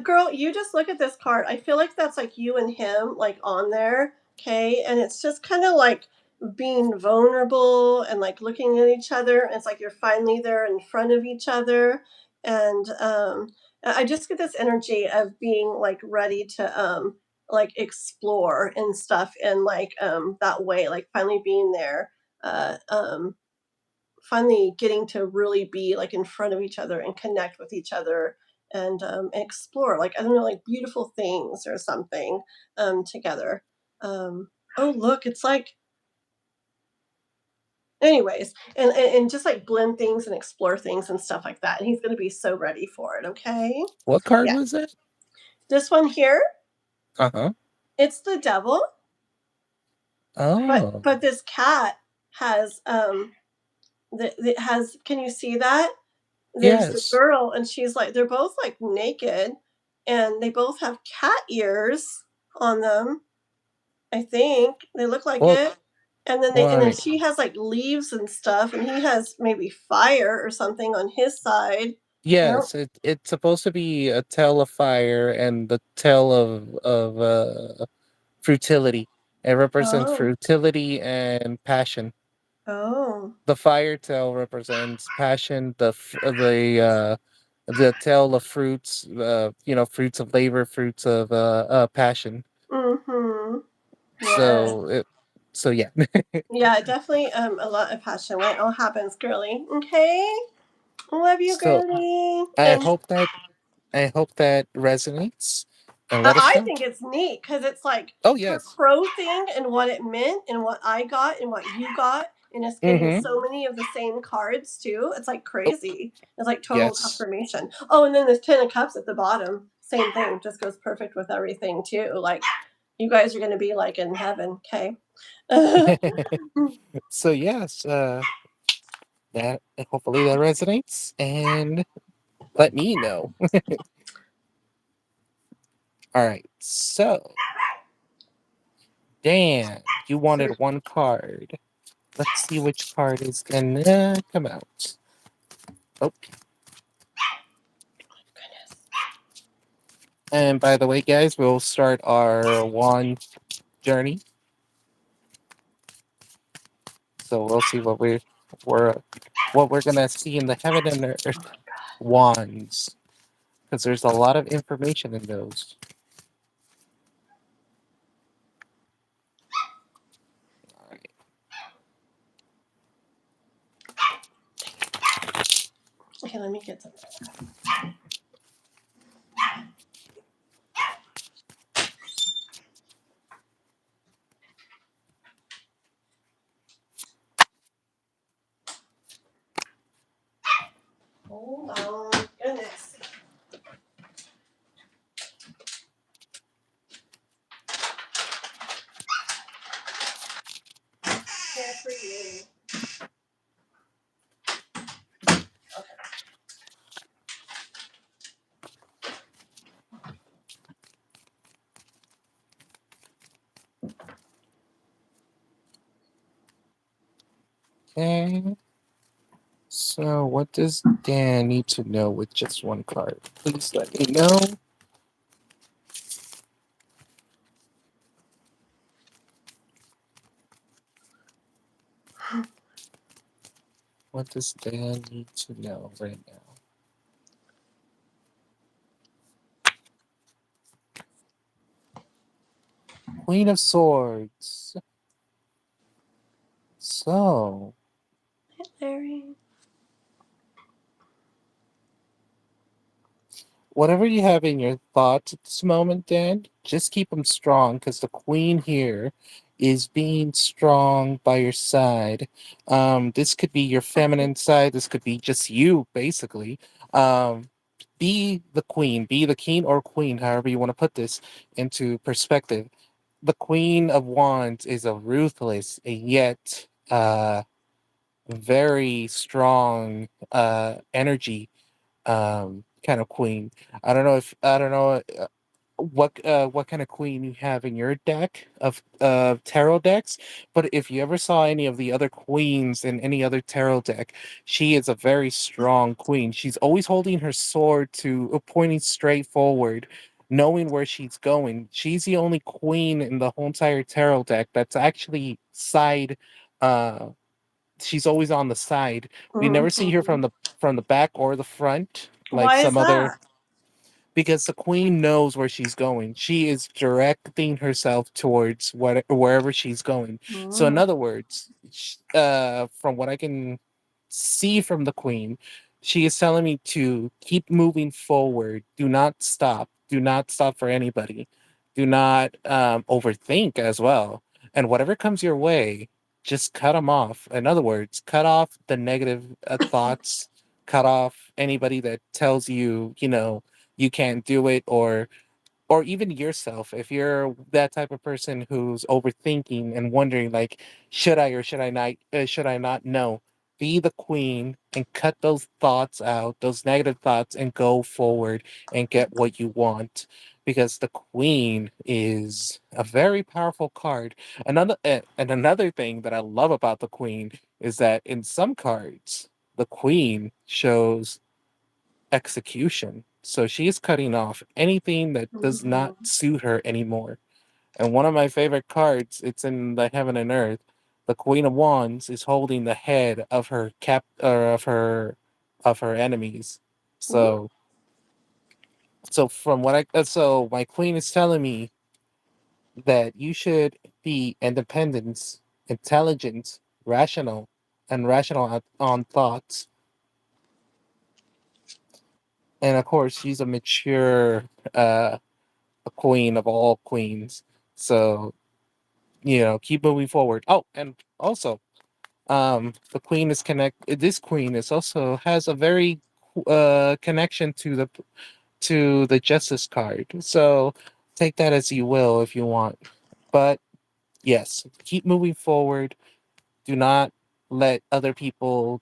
Girl, you just look at this card. I feel like that's like you and him, like on there, okay? And it's just kind of like being vulnerable and like looking at each other. And it's like you're finally there in front of each other. And I just get this energy of being like ready to like explore and stuff and like that way, like finally being there. Uh, um, Finally getting to really be like in front of each other and connect with each other and explore like I don't know like beautiful things or something together. Oh look, it's like anyways and just like blend things and explore things and stuff like that. And he's going to be so ready for it. Okay. What card Yeah. was that? This one here, Uh-huh. it's the devil, but Oh, this cat has it has, can you see that? There's the yes. girl and she's like they're both like naked and they both have cat ears on them. I think they look like Well, it. And then well, I mean, she has like leaves and stuff and he has maybe fire or something on his side. Nope. yes, it's supposed to be a tale of fire and the tale of fertility. It represents Oh. fertility and passion. Oh. The fire tale represents passion. The tale of fruits, fruits of labor, fruits of passion. Mm-hmm. Yeah. So so yeah. Yeah, definitely a lot of passion when it all happens, girly. Okay. Love you, So girly. I And hope that I hope that resonates, and let us I know. think it's neat because it's like Oh her yes. crow thing and what it meant and what I got and what you got, and it's getting Mm-hmm. so many of the same cards too. It's like Oh crazy. It's like total yes. confirmation. Oh, and then this Ten of Cups at the bottom, same thing, just goes perfect with everything too. Like you guys are going to be like in heaven. Okay. So yes, that hopefully that resonates, and let me know. All right, so Dan, you Sir. wanted one card. Let's see which card is gonna come out. Oh, Goodness. and by the way, guys, we'll start our wand journey. So we'll see we're what we're gonna see in the heaven and earth wands, because there's a lot of information in those. All right. Okay, let me get some. Hold on. Goodness. Here for you. Okay. So what does Dan need to know with just one card? Please let me know. What does Dan need to know right now? Queen of Swords. So, Larry. whatever you have in your thoughts at this moment, Dan, just keep them strong because the Queen here is being strong by your side. This could be your feminine side. This could be just you, basically. Be the Queen, be the king or queen, however you want to put this into perspective. The Queen of Wands is a ruthless and yet very strong energy kind of queen. I don't know what kind of queen you have in your deck of tarot decks, but if you ever saw any of the other queens in any other tarot deck, she is a very strong queen. She's always holding her sword to pointing straight forward, knowing where she's going. She's the only queen in the whole entire tarot deck that's actually side she's always on the side. We never see her Mm-hmm. from the back or the front like Why is some other, that? because the queen knows where she's going. She is directing herself towards wherever she's going. So in Mm. other words, from what I can see from the queen, she is telling me to keep moving forward. Do not stop. Do not stop for anybody. Do not overthink as well. And whatever comes your way, just cut them off. In other words, cut off the negative thoughts. Cut off anybody that tells you, you can't do it, or even yourself, if you're that type of person who's overthinking and wondering like, should I or should I not know, be the queen and cut those thoughts out, those negative thoughts, and go forward and get what you want, because the queen is a very powerful card. Another thing that I love about the queen is that in some cards the queen shows execution. So she is cutting off anything that does not Mm-hmm. suit her anymore. And one of my favorite cards, it's in the Heaven and Earth. The Queen of Wands is holding the head of her or of her enemies. Mm. So from what I so my queen is telling me that you should be independent, intelligent, rational, and rational on thoughts. And of course, she's a mature a queen of all queens. So, keep moving forward. Oh, and also, the queen is this queen is also has a very connection to the justice card. So take that as you will if you want. But yes, keep moving forward. Do not let other people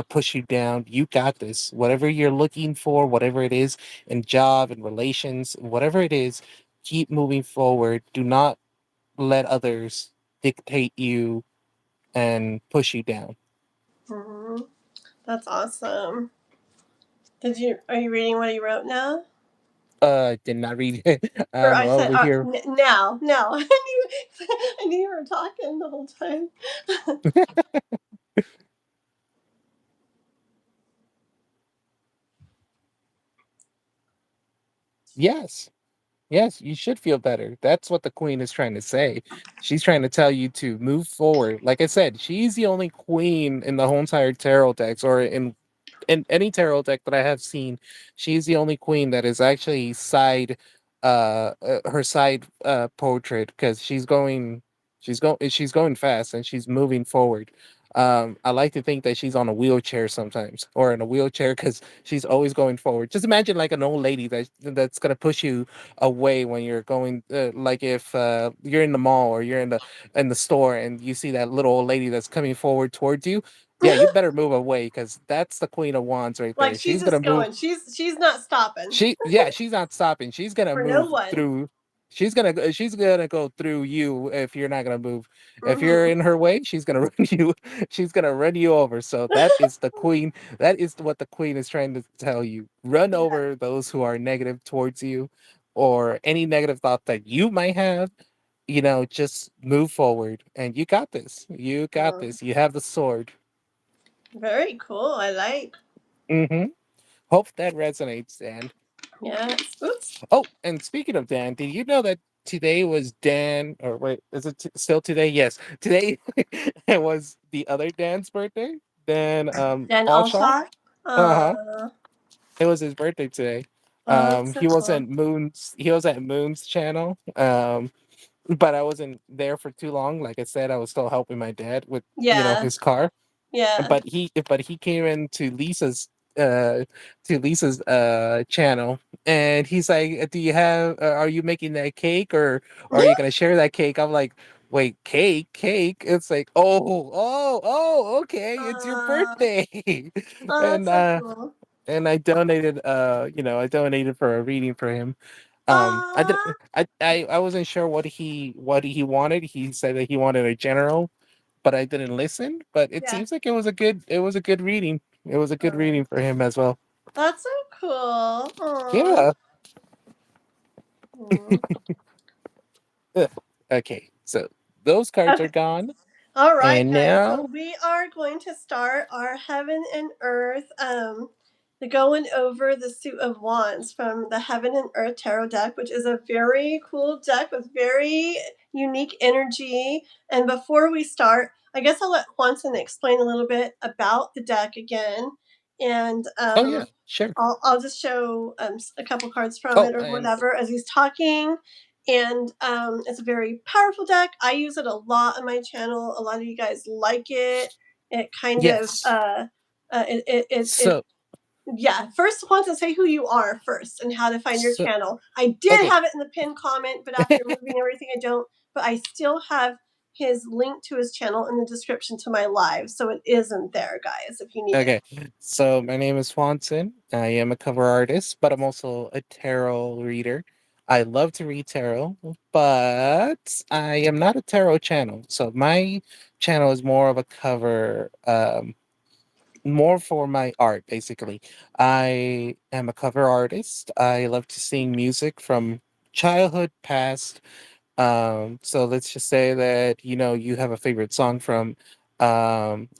push you down. You got this. Whatever you're looking for, whatever it is in job and relations, whatever it is, keep moving forward. Do not let others dictate you and push you down. Hmm. That's awesome. Are you reading what he wrote now? Did not read it. Or I'm I said over here. now. I knew you were talking the whole time. Yes. Yes, you should feel better. That's what the queen is trying to say. She's trying to tell you to move forward. Like I said, she's the only queen in the whole entire tarot decks, or in any tarot deck that I have seen. She's the only queen that is actually her side portrait, because she's going fast and she's moving forward. I like to think that she's on a wheelchair sometimes, or in a wheelchair, because she's always going forward. Just imagine like an old lady that's gonna push you away when you're going, like if you're in the mall or you're in the store and you see that little old lady that's coming forward towards you. Yeah, you better move away, because that's the Queen of Wands right Like there. she's She's gonna just move. going. She's not stopping She's not stopping. She's gonna for no move one. through. She's gonna go through you if you're not gonna move. If you're Hmm. in her way, she's gonna run you. She's gonna run you over. So that is the queen. That is what the queen is trying to tell you. Run Yeah. over those who are negative towards you, or any negative thought that you might have. Just move forward, and you got this. You got Mm. this. You have the sword. Very cool. I like. Mm-hmm. Hope that resonates, Dan. Yes. Oops. Oh, and speaking of Dan, did you know that today was Dan? Or wait, is it still today? Yes, today it was the other Dan's birthday. Dan Then Allshaw. Alsha. Uh huh. Uh, It was his birthday today. oh, that's so He was cool. at Moon's. He was at Moon's channel. But I wasn't there for too long. Like I said, I was still helping my dad with Yeah. his car. Yeah. But he came into Lisa's channel, and he's like, "Do you have? Are you making that cake, or are you gonna share that cake?" I'm like, "Wait, cake? It's like, oh, okay, it's your uh, birthday." oh, that's and so uh cool. and I donated for a reading for him. I did. Aw. I wasn't sure what he wanted. He said that he wanted a general, but I didn't listen. But it Yeah. seems like it was a good reading. It was a good Oh, reading for him as well. that's so cool. Aw. Yeah. Mm. Ugh. Okay. So those cards are Okay. gone, All right, and guys. So now, we are going to start our Heaven and Earth, the going over the Suit of Wands from the Heaven and Earth Tarot deck, which is a very cool deck with very unique energy. And before we start, I guess I'll let Juantzin explain a little bit about the deck again, and oh yeah, sure. I'll just show a couple cards from Oh, it or and whatever as he's talking. And it's a very powerful deck. I use it a lot on my channel. A lot of you guys like it. It kind of yes. it So yeah. First, I want to say who you are first and how to find your so channel. I did okay. have it in the pinned comment, but after moving everything, I don't. But I still have his link to his channel in the description to my live, so it isn't there, guys. If you need it. Okay, so my name is Swanson. I am a cover artist, but I'm also a tarot reader. I love to read tarot, but I am not a tarot channel. So my channel is more of a cover, more for my art, basically. I am a cover artist. I love to sing music from childhood past. So let's just say that you have a favorite song from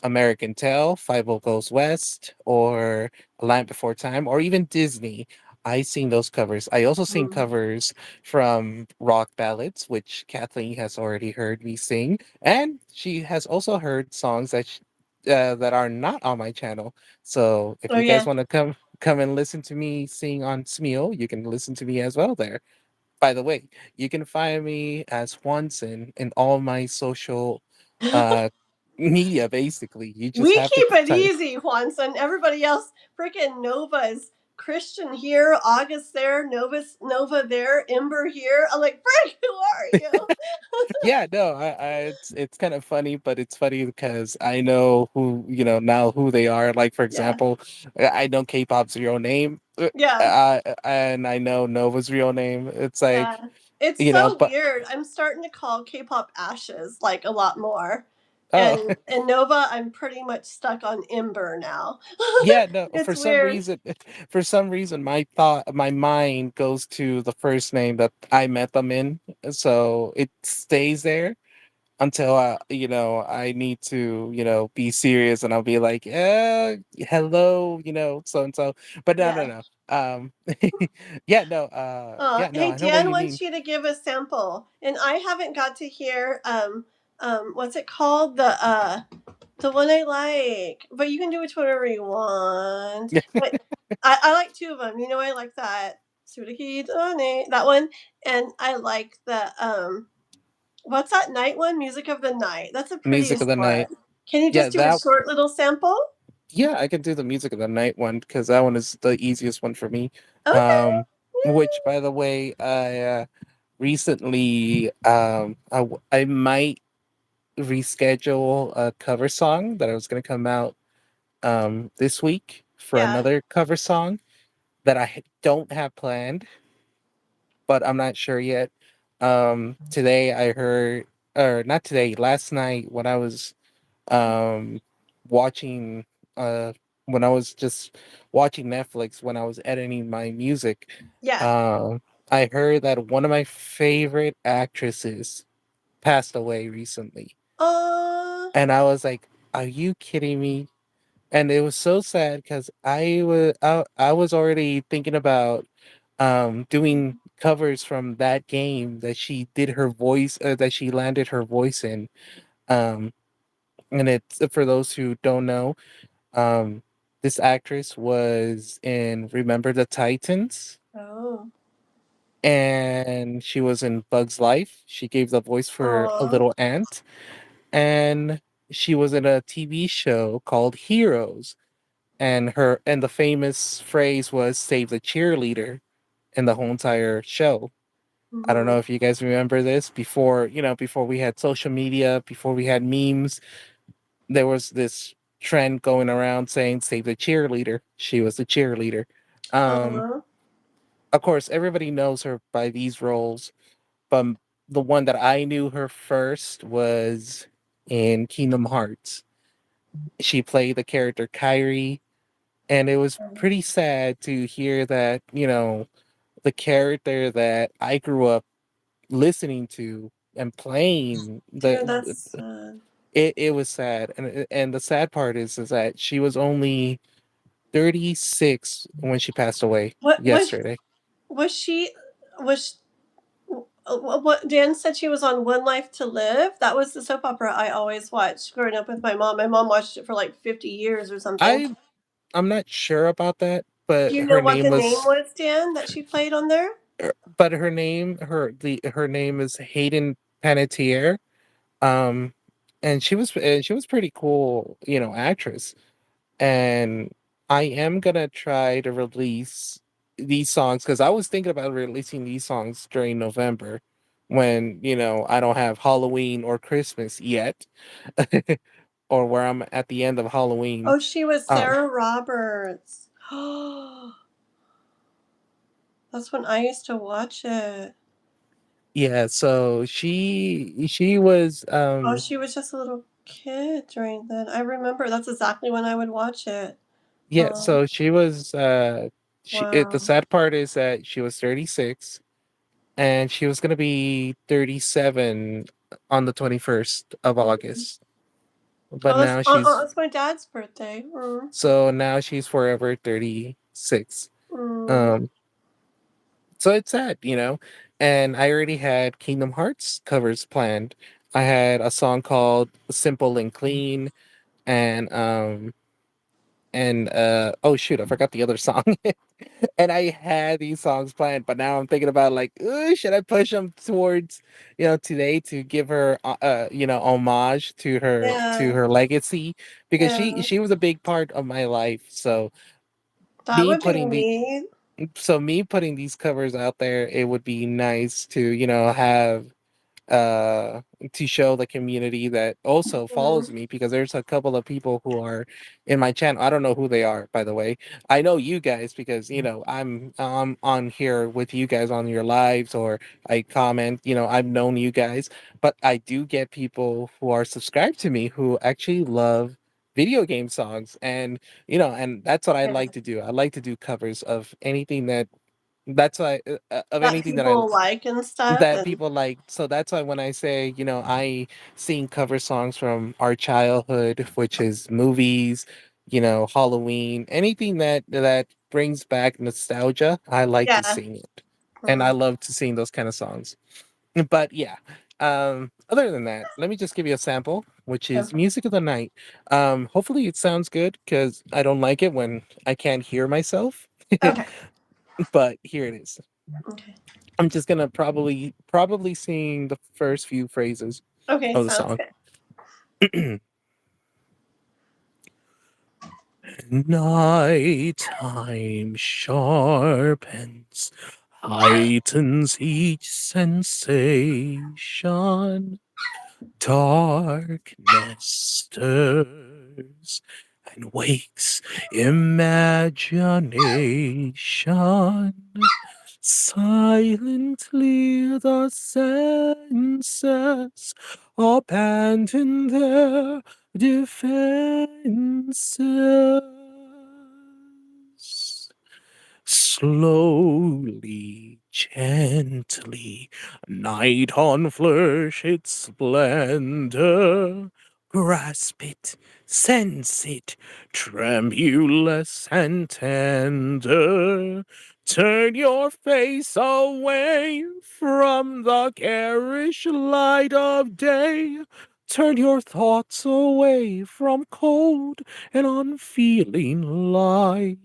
American Tail, Five O Goes West, or A Land Before Time, or even Disney. I sing those covers. I also sing Mm. covers from rock ballads, which Kathleen has already heard me sing, and she has also heard songs that are not on my channel. So if Oh you guys yeah. want to come and listen to me sing on Smeel, you can listen to me as well there. By the way, you can find me as Juantzin in all my social uh media. Basically, you just We have to keep it type. easy, Juanson. Everybody else, freaking Nova's Christian here, August there, Nova there, Ember here. I'm like, Frank, who are you? Yeah, no, it's kind of funny, but it's funny because I know who now who they are. Like for Yeah, example, I know K-pop's real name, yeah, and I know Nova's real name. It's yeah. like It's so but weird. I'm starting to call K-pop Ashes like a lot more, oh and Nova, I'm pretty much stuck on Ember now. yeah, no, It's weird. for some reason, my mind goes to the first name that I met them in, so it stays there until I need to, be serious, and I'll be like, hello, so and so. But no, no, Yeah. no. Yeah, no, Hey, I know what Dan you mean. wants you to give a sample, and I haven't got to hear what's it called? The one I like, but you can do whichever you want. But I like two of them. You know, I like that Surikidone, that one, and I like the what's that night one? Music of the Night. That's the Music of prettiest the one. night. Can you Yeah, just do a that short little sample? yeah, I can do the music of the night one because that one is the easiest one for me. Okay. Um, which by the way, I recently I might reschedule a cover song that I was going to come out this week for Yeah. another cover song that I don't have planned, but I'm not sure yet. Today I heard, or not today, last night when I was um watching uh when I was just watching Netflix when I was editing my music, Yeah. um I heard that one of my favorite actresses passed away recently. Uh, And I was like, are you kidding me? And it was so sad because I was already thinking about doing covers from that game that she did her voice that she landed her voice in. um and it's for those who don't know, um this actress was in Remember the Titans, oh. and she was in Bug's Life. She gave the voice for a Aw. little ant, and she was in a TV show called Heroes, and the famous phrase was "save the cheerleader" in the whole entire show. I don't Mm-hmm. know if you guys remember this before we had social media, before we had memes. There was this trend going around saying "save the cheerleader." She was the cheerleader. Um, Uh-huh. of course, everybody knows her by these roles, but the one that I knew her first was in Kingdom Hearts. She played the character Kyrie, and it was pretty sad to hear that the character that I grew up listening to and playing Dear, that's sad. it was sad, and the sad part is that she was only 36 when she passed away What yesterday. was she was what Dan said she was on One Life to Live? That was the soap opera I always watched growing up with my mom. My mom watched it for like 50 years or something. I I'm not sure about that, Do but you know what the name was, Dan, that she played on there? her name is Hayden Panettiere. Um, and she was pretty cool, actress. And I am gonna try to release these songs because I was thinking about releasing these songs during November when I don't have Halloween or Christmas yet, or where I'm at the end of Halloween. Oh, she was Um, Sarah Roberts. Oh, that's when I used to watch it. yeah, so she was Oh, she was just a little kid during then. I remember that's exactly when I would watch it. yeah, Oh, so she was the wow. sad part is that she was 36, and she was going to be 37 on the 21st of August. But Oh, now she's that's my dad's birthday. so now she's forever 36. Mm. Um so it's sad, And I already had Kingdom Hearts covers planned. I had a song called Simple and Clean, and oh shoot, I forgot the other song. And I had these songs planned, but now I'm thinking about like, should I push them towards, today to give her, homage to Yeah, her legacy because she yeah. she was a big part of my life. So That me would be putting the neat. so me putting these covers out there, it would be nice to, have uh to show the community that also Mhm. follows me, because there's a couple of people who are in my channel. I don't know who they are, by the way. I know you guys because I'm on here with you guys on your lives, or I comment. I've known you guys, but I do get people who are subscribed to me who actually love video game songs, and that's what I Yeah. like to do. I like to do covers of anything that's why of That anything that I people like and stuff, that and people like. So that's why when I say, I sing cover songs from our childhood, which is movies, Halloween, anything that brings back nostalgia, I like to yeah. sing it. And I Mm. love to sing those kind of songs. But yeah, other than that, let me just give you a sample, which is Okay. Music of the Night. Hopefully it sounds good, because I don't like it when I can't hear myself. Okay. But here it is. Okay. I'm just gonna probably sing the first few phrases Okay. of the Sounds song. good. Nighttime sharpens, heightens each sensation. Darkness stirs and wakes imagination. Silently the senses abandon their defenses. Slowly, gently, night unfurls its splendor. Grasp it, sense it, tremulous and tender. Turn your face away from the garish light of day. Turn your thoughts away from cold and unfeeling light,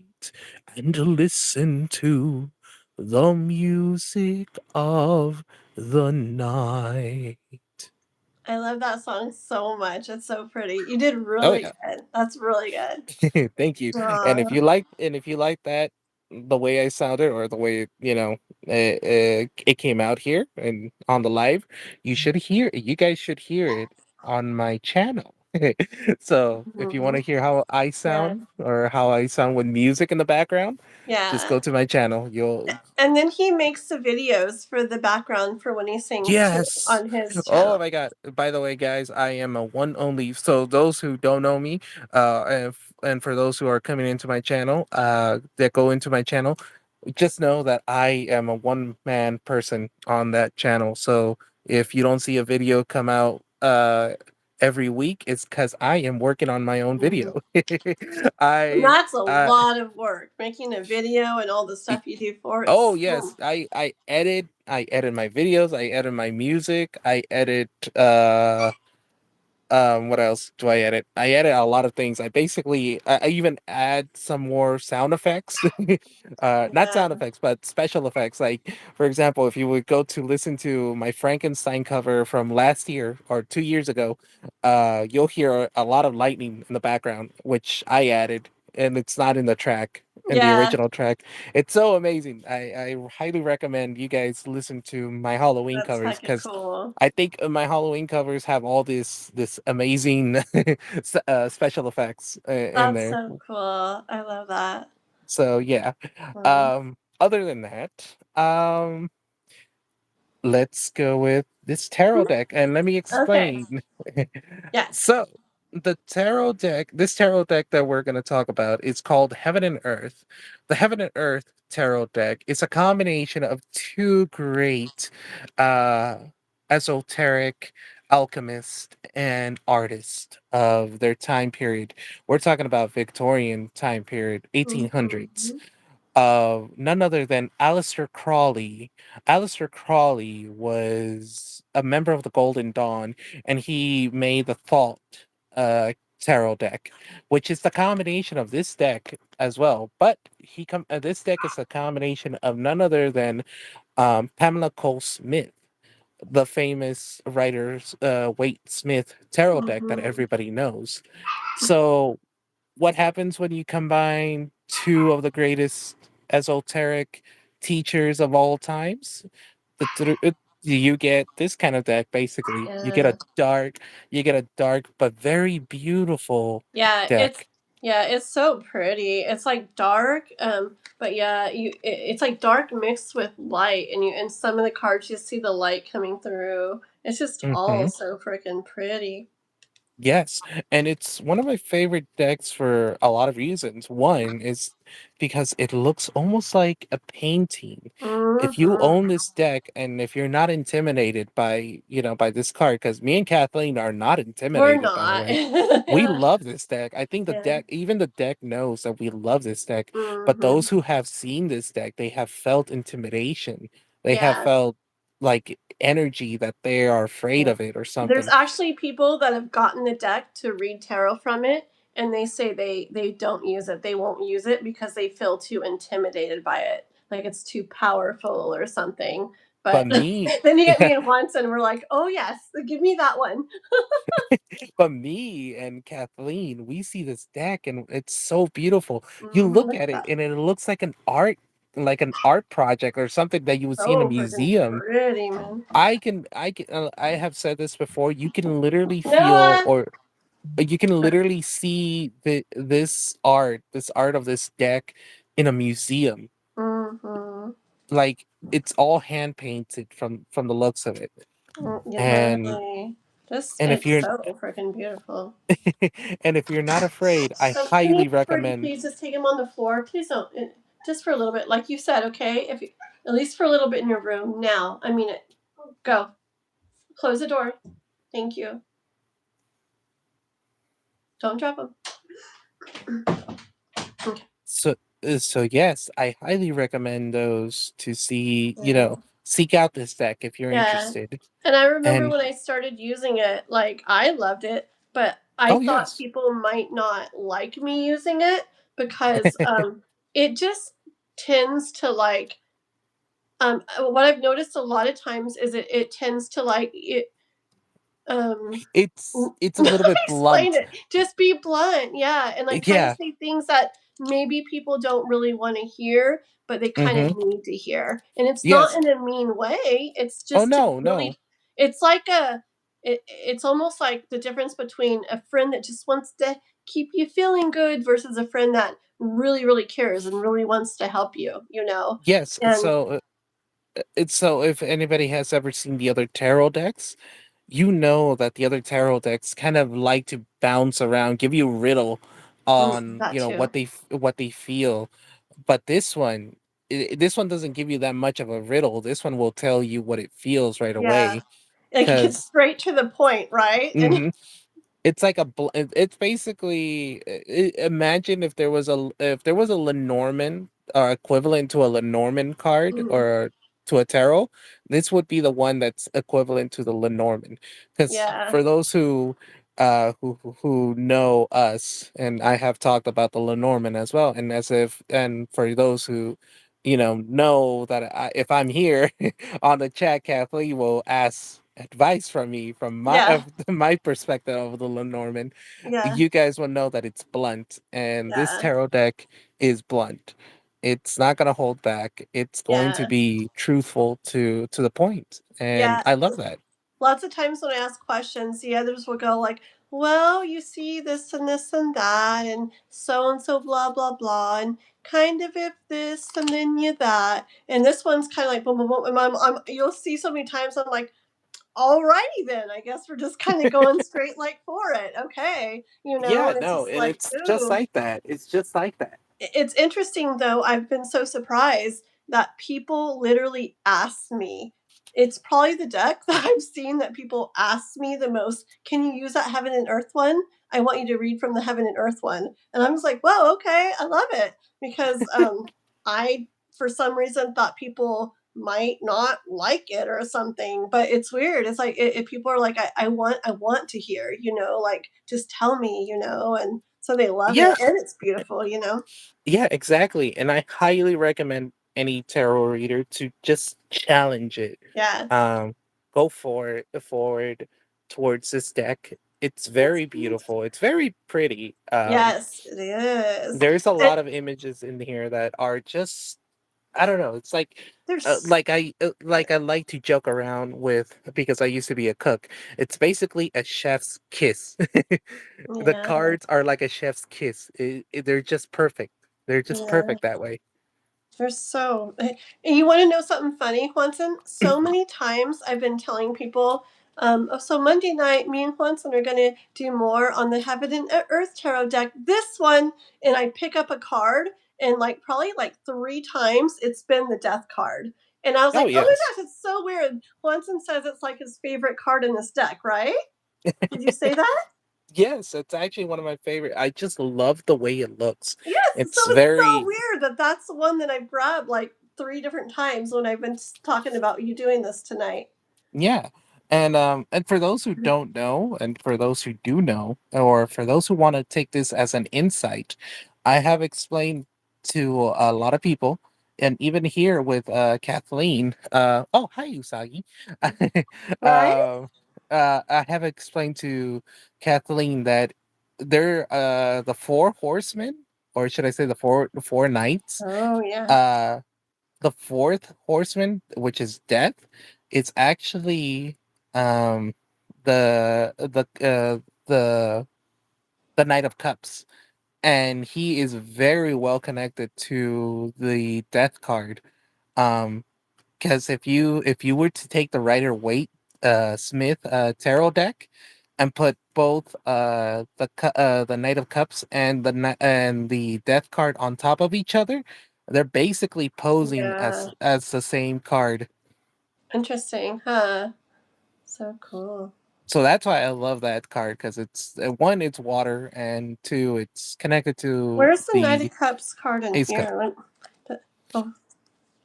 and listen to the music of the night. I love that song so much. It's so pretty. You did Oh really yeah. good. That's really good. Thank you. Aw. And if you like that, the way I sounded, or the way it came out here and on the live, you guys should hear it on my channel. So if you want Mhm. to hear how I Yeah. sound, or how I sound with music in the background, just Yeah. go to my channel. You'll And then he makes the videos for the background for when he sings too Yes. on his Oh channel. my God. By the way, guys, I am a one only. So those who don't know me, and for those who are coming into my channel, that go into my channel, just know that I am a one man person on that channel. So if you don't see a video come out every week, it's because I am working on my own Mhm. video. And I that's a lot of work, making a video and all the stuff you do for it. Oh yes, I edit my videos, I edit my music, I edit what else do I edit? I edit a lot of things. I even add some more sound effects. Not sound Yeah. effects, but special effects. Like, for example, if you would go to listen to my Frankenstein cover from last year or 2 years ago, you'll hear a lot of lightning in the background, which I added, and it's not in the track, in the Yeah. original track. It's so amazing. I highly recommend you guys listen to my Halloween That's covers, hecka because cool. I think my Halloween covers have all this amazing special effects in That's there. so cool. I love that. So yeah. Mm. Other than that, let's go with this tarot Mhm. deck, and let me Okay. explain. Yes. So, this tarot deck that we're going to talk about is called Heaven and Earth. The Heaven and Earth tarot deck is a combination of two great uh, esoteric alchemists and artists of their time period. We're talking about Victorian time period, 1800s, Mhm. of none other than Aleister Crowley. Aleister Crowley was a member of the Golden Dawn, and he made the Thought uh, tarot deck, which is the combination of this deck as well. But this deck is a combination of none other than Pamela Cole Smith, the famous writer's Waite Smith tarot deck that Mhm. everybody knows. So what happens when you combine two of the greatest esoteric teachers of all times. You get this kind of deck basically. Yeah. You get a dark but very beautiful Yeah, deck. it's so pretty. It's like dark, but yeah, it's like dark mixed with light, and you in some of the cards you see the light coming through. It's just all Hmm. so freaking pretty. Yes, and it's one of my favorite decks for a lot of reasons. One is because it looks almost like a painting. If you Mm-hmm. own this deck and if you're not intimidated by, by this card, because me and Kathleen are not We're intimidated, by the not. way. We Yeah. love this deck. I think Yeah. even the deck knows that we love this deck. But Mm-hmm. those who have seen this deck, they have felt intimidation. They have Yeah. felt like energy that they are afraid Yeah. of it or There's something. actually people that have gotten the deck to read tarot from it, and they say they don't use it. They won't use it because they feel too intimidated by it, like it's too powerful or something. But But me, then you get me and Juantzin, and we're like, oh yes, give me that one. But me and Kathleen, we see this deck and it's so beautiful. You Mm-hmm. look Look at at it that. and it looks like an art project or something that you would see in a So freaking museum. pretty, man. I have said this before. You can literally feel Noah. or you can literally see this art of this deck in a museum. Mm-hmm. Like it's all hand painted from the looks of it. Yeah, And literally, just and if it's you're so freaking beautiful. and if you're not afraid, I So can you, highly pretty recommend. please just take him on the floor? Please don't. Just for a little bit, like you said, okay? If you, at least for a little bit in your room now. I mean it. Go. Close the door. Thank you. Don't drop him. Okay. So yes, I highly recommend those to see, Yeah. seek out this deck if you're Yeah. interested. And I remember And when I started using it, like I loved it, but I oh thought yes. people might not like me using it because it just tends to like what I've noticed a lot of times is it tends to like it um It's a little bit explain blunt. it. Just be blunt, yeah, and like kind of Yeah. say things that maybe people don't really want to hear, but they kind of Mm-hmm. need to hear. And it's not Yes. in a mean way. It's Oh just to no, no. really. It's like it's almost like the difference between a friend that just wants to keep you feeling good versus a friend that really really cares and really wants to help you. You know, Yes. and It's so if anybody has ever seen the other tarot decks, you know that the other tarot decks kind of like to bounce around, give you a riddle on, that too. what they feel. But this one doesn't give you that much of a riddle. This one will tell you what it feels right Yeah, away. like it gets Because straight to the point, right? And it's like it's basically imagine if there was a Lenormand equivalent to a Lenormand card mm, or to a tarot, this would be the one that's equivalent to the Lenormand. Because yeah, for those who know us, and I have talked about the Lenormand as well, and for those who know that if I'm here on the chat, Kathleen will ask advice from me from my yeah, my perspective of the Lenormand. yeah, You guys will know that it's blunt, and this yeah, tarot deck is blunt. It's not going to hold back. It's going to yeah, be truthful to the point, and yeah. I love that. Lots of times when I ask questions, the others will go like, "Well, you see this and that, and so blah blah blah, and kind of if this and then you that." And this one's kind of like boom boom boom. And you'll see so many times I'm like, "Alrighty then, I guess we're just kind of going straight like for it, okay?" Yeah, And it's no, just and like, it's just ooh. like that. It's just like that. It's interesting though. I've been so surprised that people literally ask me. It's probably the deck that I've seen that people ask me the most. Can you use that Heaven and Earth one? I want you to read from the Heaven and Earth one. And I'm just like, whoa, okay, I love it because I, for some reason, thought people might not like it or something. But it's weird. It's like if people are like, I want to hear, like just tell me, and so they love it Yeah, and it's beautiful. yeah, exactly. And I highly recommend any tarot reader to just challenge it. Yeah. Um, go forward towards this deck It's That's very neat. beautiful. It's very pretty. Yes, it is. There's a And lot of images in here that are just I don't know. It's there's like I like to joke around with because I used to be a cook. It's basically a chef's kiss. The yeah, cards are like a chef's kiss. They're just perfect. They're just yeah. perfect that way. There's so, and you want to know something funny, Juanson? So many times I've been telling people, oh, so Monday night, me and Juanson are going to do more on the Heaven and Earth Tarot deck. This one, and I pick up a card, and like probably like 3 times it's been the Death card. And I was Oh like, oh my yes. gosh, it's so weird. Juanson says it's like his favorite card in this deck, right? Did you say that? Yes, it's actually one of my favorite. I just love the way it looks. Yes. So It's it's so very weird that that's the one that I've grabbed like 3 different times when I've been talking about you doing this tonight. Yeah. And for those who don't know, and for those who do know, or for those who want to take this as an insight, I have explained to a lot of people, and even here with Kathleen. Oh, hi, Usagi. Right? uh, I have explained to Kathleen that they're the four horsemen, or should I say the four knights. Oh yeah. Uh, the fourth horseman, which is death, it's actually um the the uh the the Knight of Cups. And he is very well connected to the death card. Um because if you were to take the Rider Waite Smith tarot deck and put both the Knight of Cups and and the Death card on top of each other, they're basically posing Yeah. as the same card. Interesting, huh? So cool. So that's why I love that card because it's one, it's water, and two, it's connected to Where's the Knight of the Cups card in Ace Cup. here? Oh,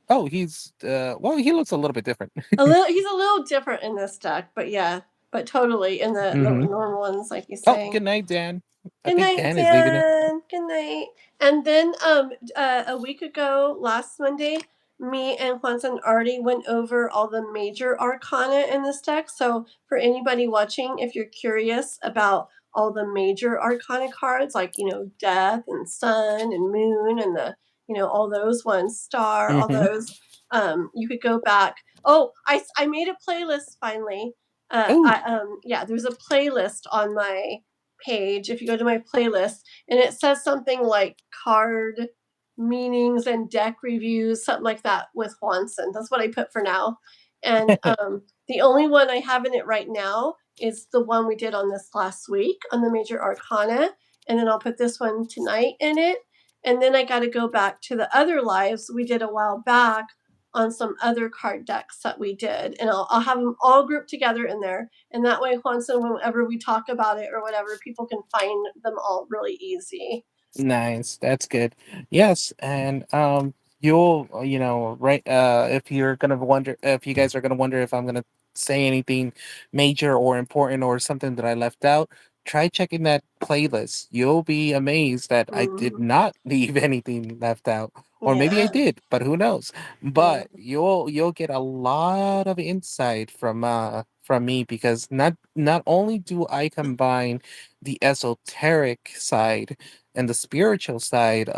Oh, he's well, he looks a little bit different. a little. He's a little different in this deck, but yeah, but totally in the Hmm. normal ones, like you Oh, say. good night, Dan. I Good think night, Dan is leaving it. Dan. Good night. And then a week ago, last Monday, me and Juanson already went over all the major arcana in this deck. So for anybody watching, if you're curious about all the major arcana cards, like Death and Sun and Moon and the all those ones, Star, all Hmm. those, you could go back. Oh, I made a playlist finally. Oh, Yeah, there's a playlist on my page if you go to my playlist, and it says something like card meanings and deck reviews, something like that, with Juanson. That's what I put for now. And the only one I have in it right now is the one we did on this last week on the major arcana, and then I'll put this one tonight in it. And then I got to go back to the other lives we did a while back on some other card decks that we did, and I'll have them all grouped together in there, and that way, Juanson, whenever we talk about it or whatever, people can find them all really easy. nice. That's good. Yes, and you'll right if you're gonna wonder if you guys are gonna wonder if I'm gonna say anything major or important or something that I left out, try checking that playlist. You'll be amazed that I did Mm, not leave anything left out. Or maybe I yeah, did, but who knows? yeah. But you'll get a lot of insight from me because not only do I combine the esoteric side and the spiritual side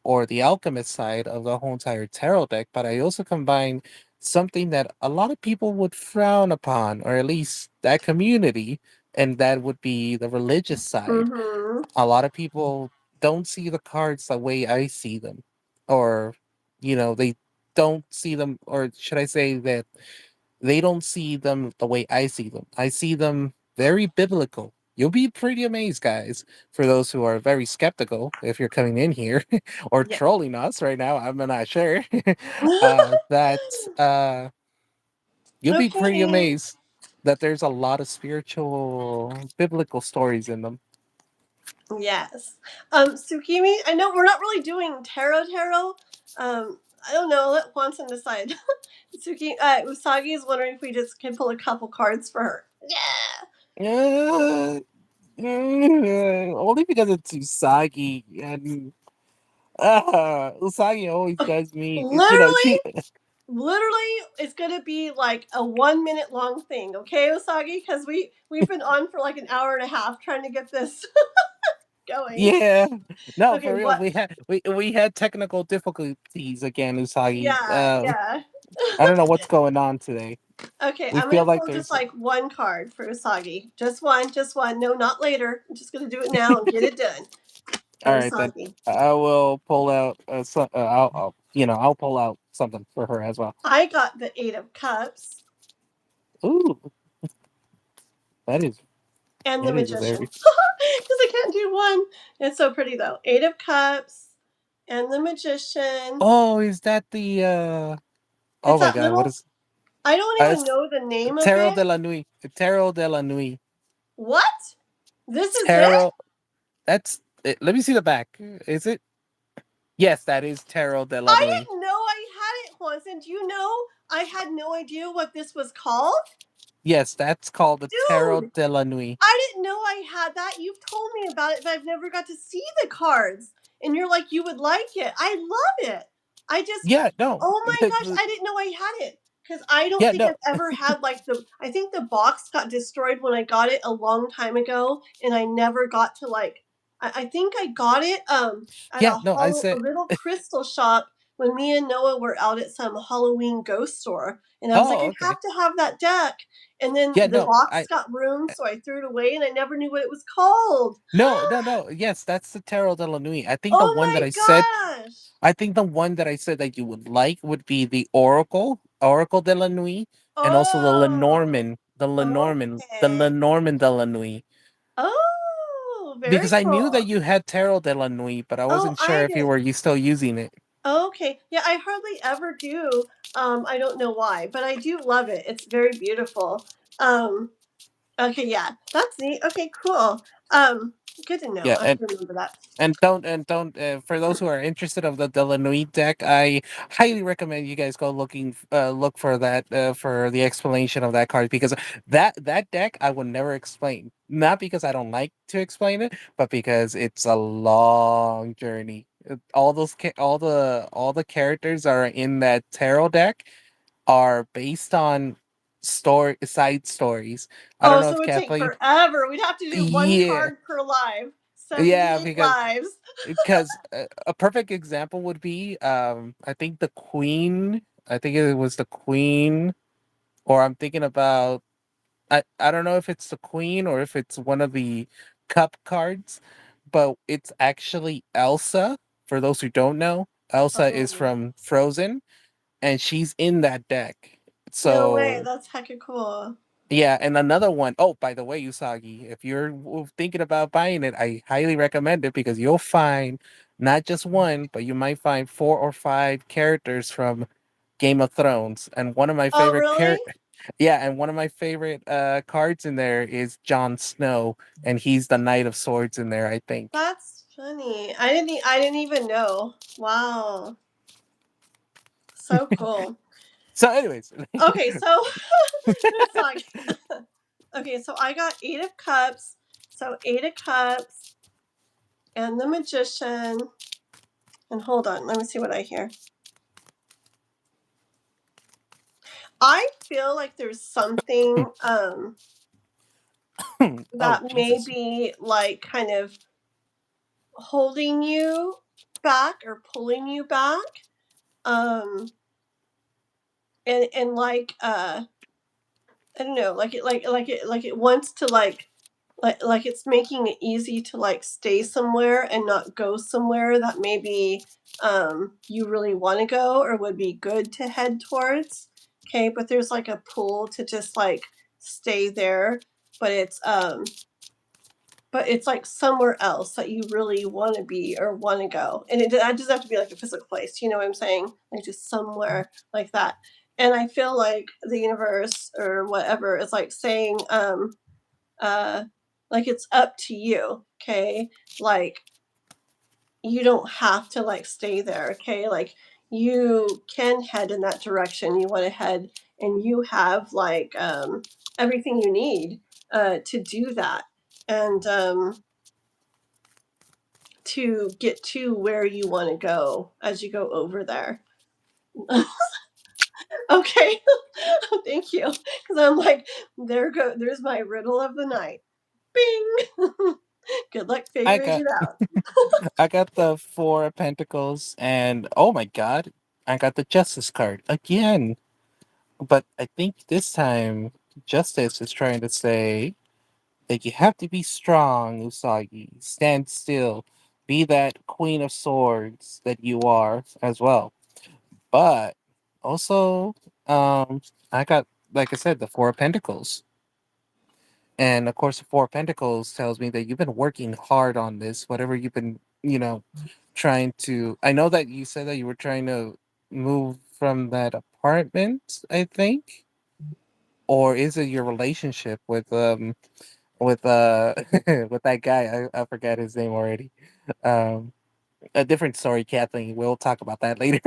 or the alchemist side of the whole entire tarot deck, but I also combine something that a lot of people would frown upon, or at least that community, and that would be the religious side. Mm-hmm. A lot of people don't see the cards the way I see them, or they don't see them, or should I say that they don't see them the way I see them. I see them very biblical. You'll be pretty amazed, guys, for those who are very skeptical if you're coming in here or Yeah. trolling us right now. I'm not sure. That you'll be pretty Okay. amazed that there's a lot of spiritual biblical stories in them. Yes. Tsukimi, I know we're not really doing tarot. I don't know. Let Juanson decide. Usagi is wondering if we just can pull a couple cards for her. Yeah. Uh, only because it's Usagi and Usagi always Okay. does me. Literally, literally it's gonna be like a 1 minute long thing, okay, Usagi? Because we've been on for like an hour and a half trying to get this going. Yeah. No, Okay, for real. what? We had technical difficulties again, Usagi. Yeah, yeah. I don't know what's going on today. Okay, We I'm gonna feel like pull just there's like one card for Usagi. Just one, just one. No, not later. I'm just gonna do it now and get it done all for right then. Usagi. I will pull out I'll pull out something for her as well. I got the Eight of Cups Ooh, that is and the that is Magician very. because I can't do one. It's so pretty though. Eight of Cups and the Magician. Oh, is that the It's oh my that god, what little. is I don't even it's know the name of Tarot it. de la Nuit. Tarot de la Nuit. What? This is it? Tarot that's let me see the back. Is it? Yes, that is Tarot de la I Nuit. didn't know I had it, Juantzin. Do you know I had no idea what this was called? Yes, that's called the Tarot Dude, de la Nuit. I didn't know I had that. You've told me about it, but I've never got to see the cards. And you're like, you would like it. I love it. I just, Yeah, no. oh my gosh, I didn't know I had it. Because I don't Yeah, think no. I've ever had like I think the box got destroyed when I got it a long time ago. And I never got to like, I think I got it at Yeah, no, I a said little crystal shop when me and Noah were out at some Halloween ghost store. And I was like, oh, I okay. have to have that deck. And then Yeah, the no. box I got ruined, so I threw it away, and I never knew what it was called. No, no, no. Yes, that's the Tarot de la Nuit. Oh my gosh! I think the one that I said that you would like would be the Oracle de la Nuit, and also Oh, The okay. Lenormand de la Nuit. Oh, very Because I knew that cool. you had Tarot de la Nuit, but I Oh, wasn't sure I if did. you still using it. Okay. Yeah, I hardly ever do. I don't know why, but I do love it. It's very beautiful. Um, okay, yeah. That's neat. Okay, cool. Good to know. Yeah, I have to remember that. don't for those who are interested of the Delanui deck, I highly recommend you guys go look for that for the explanation of that card, because that deck I would never explain, not because I don't like to explain it, but because it's a long journey. All the characters are in that tarot deck are based on side stories. I don't Oh, know so if it would take Kathleen. forever. We'd have to do one Yeah, card per live. yeah, 78 because lives. a perfect example would be I think the queen, I think it was the queen, or I'm thinking about, I don't know if it's the queen or if it's one of the cup cards, but it's actually Elsa. For those who don't know, Elsa is Oh, from Frozen, and she's in that deck. no way. So That's hecka cool. yeah, and another one. Oh, by the way, Usagi, if you're thinking about buying it, I highly recommend it, because you'll find not just one, but you might find 4 or 5 characters from Game of Thrones. And one of my Oh, favorite really? yeah, and one of my favorite cards in there is Jon Snow, and he's the Knight of Swords in there, I think. That's funny. I didn't even know. Wow. So cool. So, anyways, Okay, so it's like okay, so I got 8 of cups. So 8 of cups and the magician. And hold on, let me see what I hear. I feel like there's something oh that may Jesus. be like kind of holding you back or pulling you back. Um and like I don't know, like it wants to like it's making it easy to like stay somewhere and not go somewhere that maybe you really want to go or would be good to head towards. Okay, but there's like a pull to just like stay there, but it's like somewhere else that you really want to be or want to go. And it that doesn't have to be like a physical place. You know what I'm saying? Like just somewhere like that. And I feel like the universe or whatever is like saying, uh, like it's up to you. Okay. Like you don't have to like stay there. Okay. Like you can head in that direction you want to head, and you have like everything you need to do that. And to get to where you want to go as you go over there. Okay. Thank you. Because I'm like, there's my riddle of the night. Bing. Good luck I figuring got it out. I got the Four of Pentacles, and oh my god, I got the Justice card again. But I think this time Justice is trying to say that you have to be strong, Usagi. Stand still. Be that Queen of Swords that you are as well. But also, I got, like I said, the Four of Pentacles. And of course, the Four of Pentacles tells me that you've been working hard on this, whatever you've been, trying to. I know that you said that you were trying to move from that apartment, I think. Or is it your relationship with with that guy? I forgot his name already. Um a different story, Kathleen. We'll talk about that later.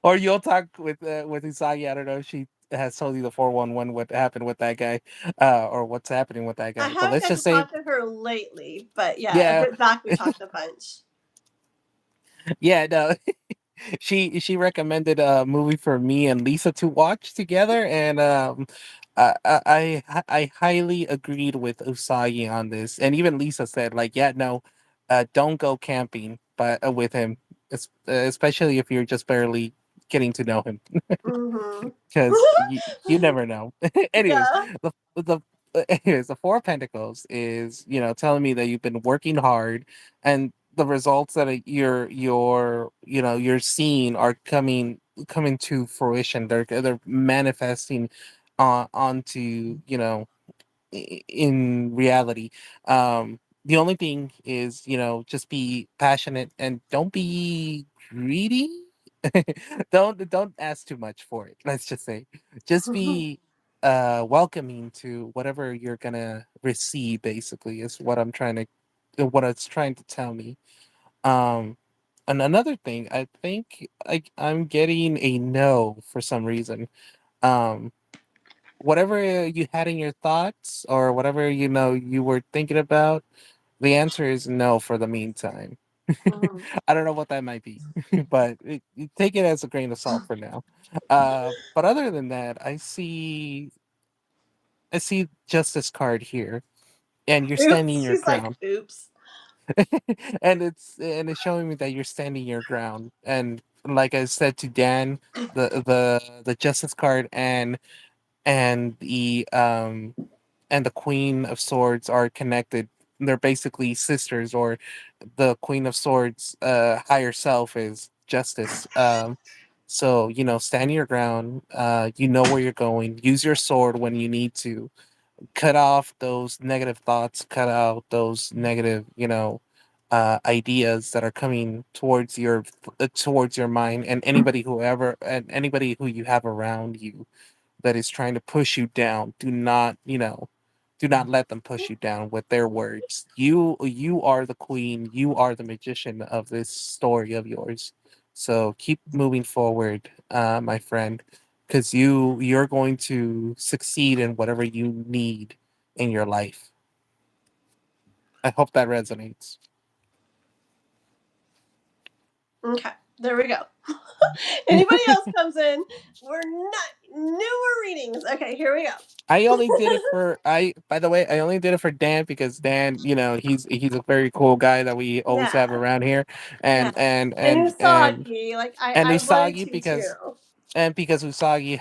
Or you'll talk with Usagi. I don't know if she has told you the 411 what happened with that guy, or what's happening with that I guy. But haven't let's got to just say, talk to her lately, but yeah, a yeah, bit back we talked a bunch. yeah, no. She recommended a movie for me and Lisa to watch together, and I highly agreed with Usagi on this, and even Lisa said like, yeah, no, don't go camping, but with him, especially if you're just barely getting to know him, Mm-hmm. because you never know. Anyways, Yeah. the anyways, the Four of Pentacles is telling me that you've been working hard, and the results that you're seeing are coming to fruition. They're manifesting onto in reality. The only thing is, just be passionate and don't be greedy. Don't ask too much for it. Let's just say, just be welcoming to whatever you're gonna receive. Basically, is what it's trying to tell me. Um, and another thing, I think I'm getting a no for some reason. Um, whatever you had in your thoughts or whatever you were thinking about, the answer is no for the meantime. Mhm. I don't know what that might be, but you take it as a grain of salt for now. But other than that, I see Justice card here, and you're standing Oops. your She's like, ground, oops. and it's showing me that you're standing your ground, and like I said to Dan, the Justice card and the Queen of Swords are connected. They're basically sisters, or the Queen of Swords higher self is Justice. So stand your ground. You know where you're going. Use your sword when you need to. Cut off those negative thoughts. Cut out those negative ideas that are coming towards your mind, and anybody who you have around you that is trying to push you down. Do not let them push you down with their words. You are the queen, you are the magician of this story of yours. So keep moving forward, my friend, because you're going to succeed in whatever you need in your life. I hope that resonates. Okay. There we go. Anybody else comes in, we're not newer readings. Okay, here we go. I only did it for I by the way, I only did it for Dan because Dan, he's a very cool guy that we always have Yeah. around here. Yeah. And and And and and Usagi, like and I wanted Usagi to too. because Usagi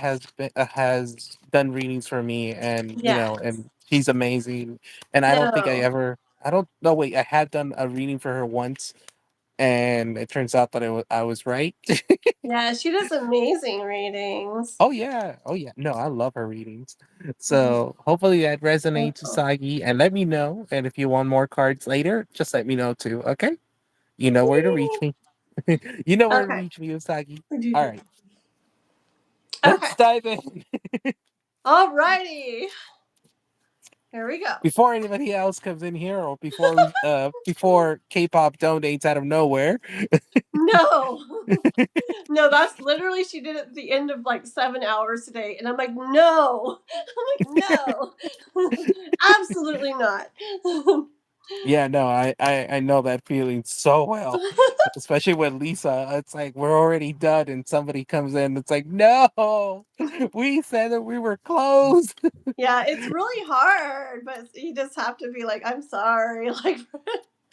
has done readings for me, and Yes. and she's amazing. And I don't think No. I don't know, wait, I had done a reading for her once, and it turns out that I was right. Yeah, she does amazing readings. Oh yeah. Oh yeah. No, I love her readings. So hopefully that resonates, Oh. Usagi. And let me know. And if you want more cards later, just let me know too. Okay? You know where to reach me. You know where to Okay. reach me, Usagi. I do All too. right. Okay. Let's dive in. Alrighty. Here we go. Before anybody else comes in here, or before K-pop donates out of nowhere. No. No, that's literally she did it at the end of like 7 hours today. And I'm like, no. I'm like, no. Absolutely not. Yeah, no, I know that feeling so well. Especially with Lisa. It's like we're already done and somebody comes in, it's like, no, we said that we were closed. Yeah, it's really hard, but you just have to be like, I'm sorry, like,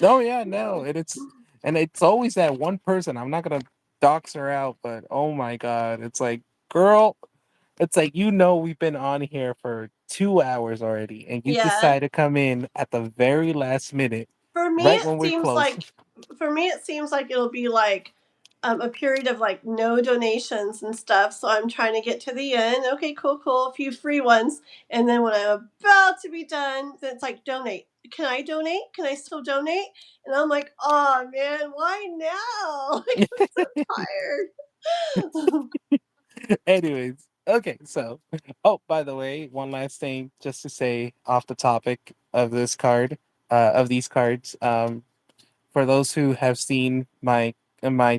Oh yeah, no. no. And it's always that one person. I'm not gonna dox her out, but oh my god, it's like, girl, it's like, we've been on here for 2 hours already, and you Yeah. decide to come in at the very last minute, For me, right it when we're seems close. like for me it seems like it'll be like a period of like no donations and stuff. So I'm trying to get to the end. Okay, cool, cool. A few free ones, and then when I'm about to be done, then it's like donate. Can I donate? Can I still donate? And I'm like, oh man, why now? Like I'm so tired. Anyways, okay, so, oh, by the way, one last thing just to say off the topic of this card, of these cards. For those who have seen my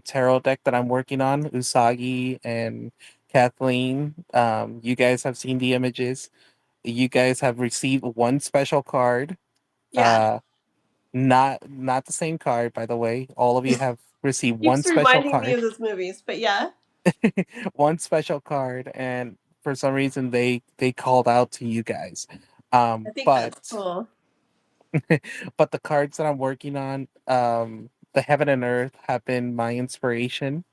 tarot deck that I'm working on, Usagi and Kathleen, you guys have seen the images. You guys have received one special card. Yeah, Uh, not the same card, by the way. All of you have received one keeps special reminding me card. of those movies, but yeah, One special card, and for some reason they called out to you guys. I think that's But cool. but the cards that I'm working on, the Heaven and Earth, have been my inspiration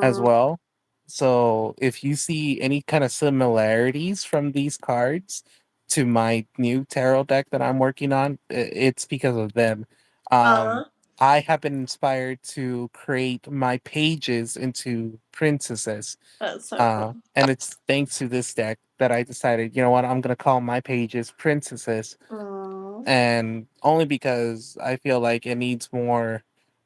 as Mm. well. So if you see any kind of similarities from these cards to my new tarot deck that I'm working on, it's because of them. Um, Uh, I have been inspired to create my pages into princesses. that's so cool. And it's thanks to this deck that I decided, you know what, I'm gonna call my pages princesses, Mm. and only because I feel like it needs more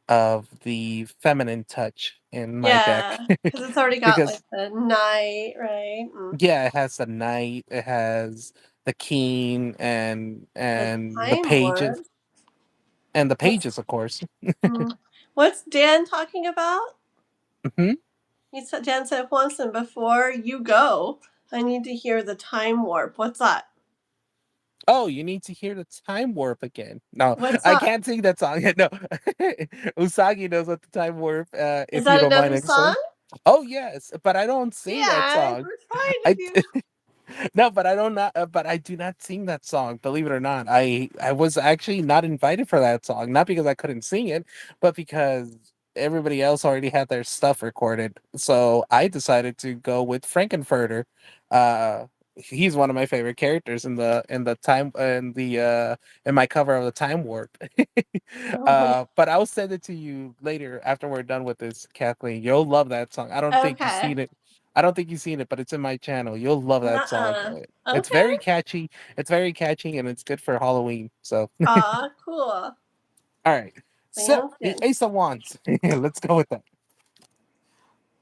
of the feminine touch in my deck. Yeah, because it's already got like Because the night, right? Mm. yeah, it has the knight, it has the king, The and the time pages, warp. What's of course. mm. What's Dan talking about? Hmm. He said Dan said Juantzin, before you go, I need to hear the time warp. What's that? Oh, you need to hear the time warp again. No, What's I that? can't sing that song. No, Usagi knows what the time warp. Is If you that don't mind another song? explaining. Oh yes, but I don't sing that Yeah, song. we're trying to I do. No, but I don't not. But I do not sing that song. Believe it or not, I was actually not invited for that song. Not because I couldn't sing it, but because everybody else already had their stuff recorded. So I decided to go with Frankenfurter. He's one of my favorite characters in the time in my cover of the Time Warp. But I'll send it to you later after we're done with this, Kathleen. You'll love that song. I don't think you've Okay. seen it. I don't think you've seen it, but it's in my channel. You'll love that song. Nuh-uh. It's Okay. very catchy. It's very catchy, and it's good for Halloween. So, Aw, cool. all right. So, Sounds the good. Ace of Wands. Let's go with that.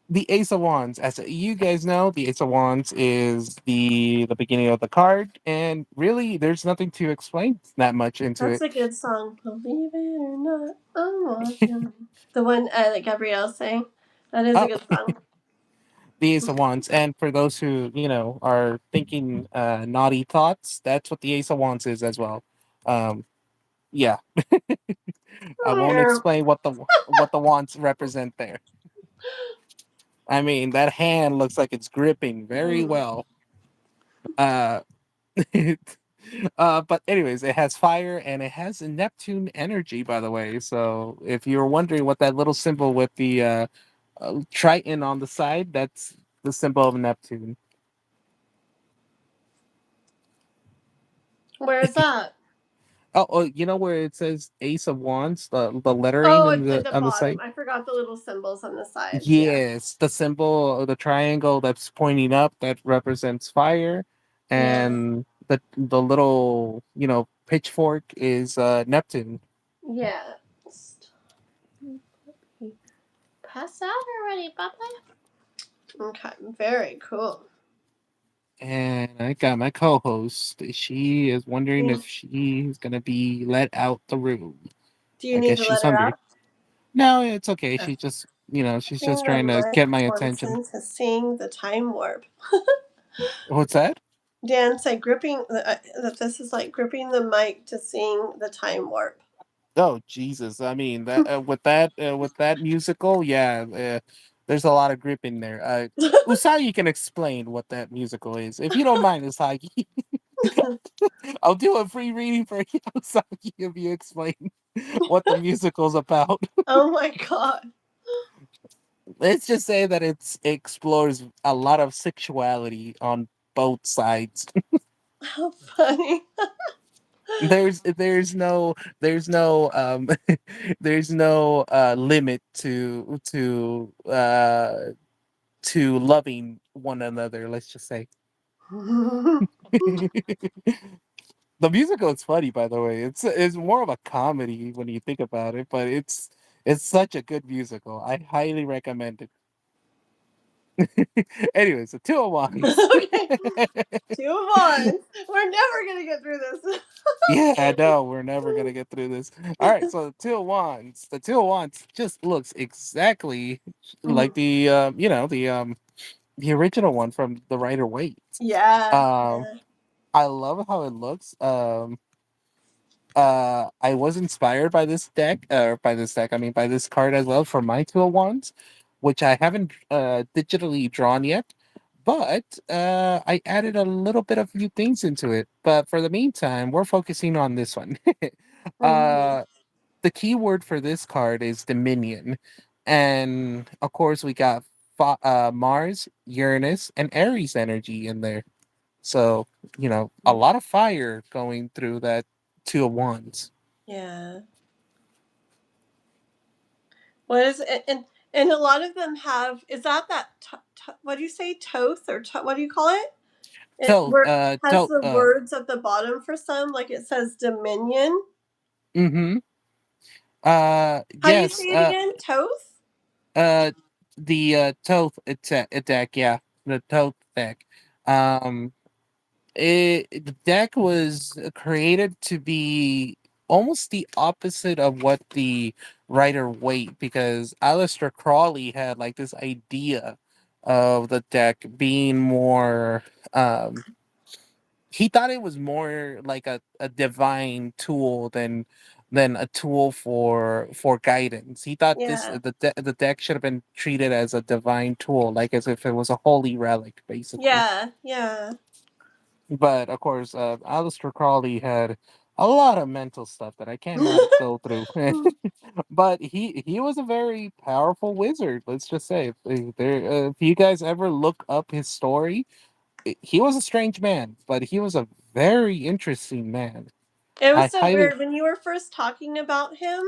The Ace of Wands. As you guys know, the Ace of Wands is the beginning of the card, and really, there's nothing to explain that much into That's it. a good song. Believe it or not, I'm walking. The one that Gabrielle sang. That is a Oh, good song. the Ace of Wands. And for those who are thinking naughty thoughts, that's what the Ace of Wands is as well. Yeah, I won't explain what the wands represent there. I mean, that hand looks like it's gripping very Mm. well. Uh, but anyways, it has fire and it has a Neptune energy, by the way. So if you're wondering what that little symbol with the Triton on the side, that's the symbol of Neptune. Where's that? Oh, you know where it says Ace of Wands, the lettering Oh, in it's at the the on the bottom. side. I forgot the little symbols on the sides. Yeah. Yes, the symbol, the triangle that's pointing up, that represents fire, Yeah. and the little pitchfork is Neptune. Yeah. Pass out already, Papa. Okay. Very cool. And I got my co-host. She is wondering Mm. if she's gonna be let out the room. Do you I need guess to let she's her hungry. out? No, it's okay. Oh. She's just Using the trying to mic get my attention. Swanson to sing the time warp. What's that? Dan said gripping that this is like gripping the mic to sing the time warp. Oh Jesus! I mean that with that musical, yeah, there's a lot of grip in there. Usagi can explain what that musical is, if you don't mind, Usagi. I'll do a free reading for you, Usagi, if you explain what the musical's about. Oh my god. Let's just say that it explores a lot of sexuality on both sides. How funny. There's no there's no limit to loving one another, let's just say. The musical is funny, by the way. It's more of a comedy when you think about it, but it's such a good musical. I highly recommend it. Anyways, the two of wands. Okay. Two of wands. We're never gonna get through this. Yeah, I know we're never gonna get through this. All right, so the two of wands. The two of wands just looks exactly like Mhm. the original one from the Rider Waite. Yeah, Um, yeah. I love how it looks. I was inspired by this deck, I mean by this card as well for my two of wands, which I haven't digitally drawn yet, but I added a little bit of few things into it. But for the meantime, we're focusing on this one. Mhm. uh, the keyword for this card is Dominion, and of course we got Mars, Uranus, and Aries energy in there. So, a lot of fire going through that two of wands. Yeah. What is it? And a lot of them have. Is that what do you say? Toth or what do you call it? It So, where has so, the words at the bottom for some, like it says Dominion. mm-hmm. How do you Yes, say it again? Toth. uh, the Toth deck, yeah, the Toth deck. Um, the deck was created to be almost the opposite of what the writer Waite, because Aleister Crowley had like this idea of the deck being more um he thought it was more like a divine tool than a tool for guidance. He thought Yeah. the deck should have been treated as a divine tool, like as if it was a holy relic, basically. Yeah. Yeah. But of course, Aleister Crowley had a lot of mental stuff that I cannot go through. But he was a very powerful wizard. Let's just say, if you guys ever look up his story, he was a strange man, but he was a very interesting man. It I was so highly. weird when you were first talking about him,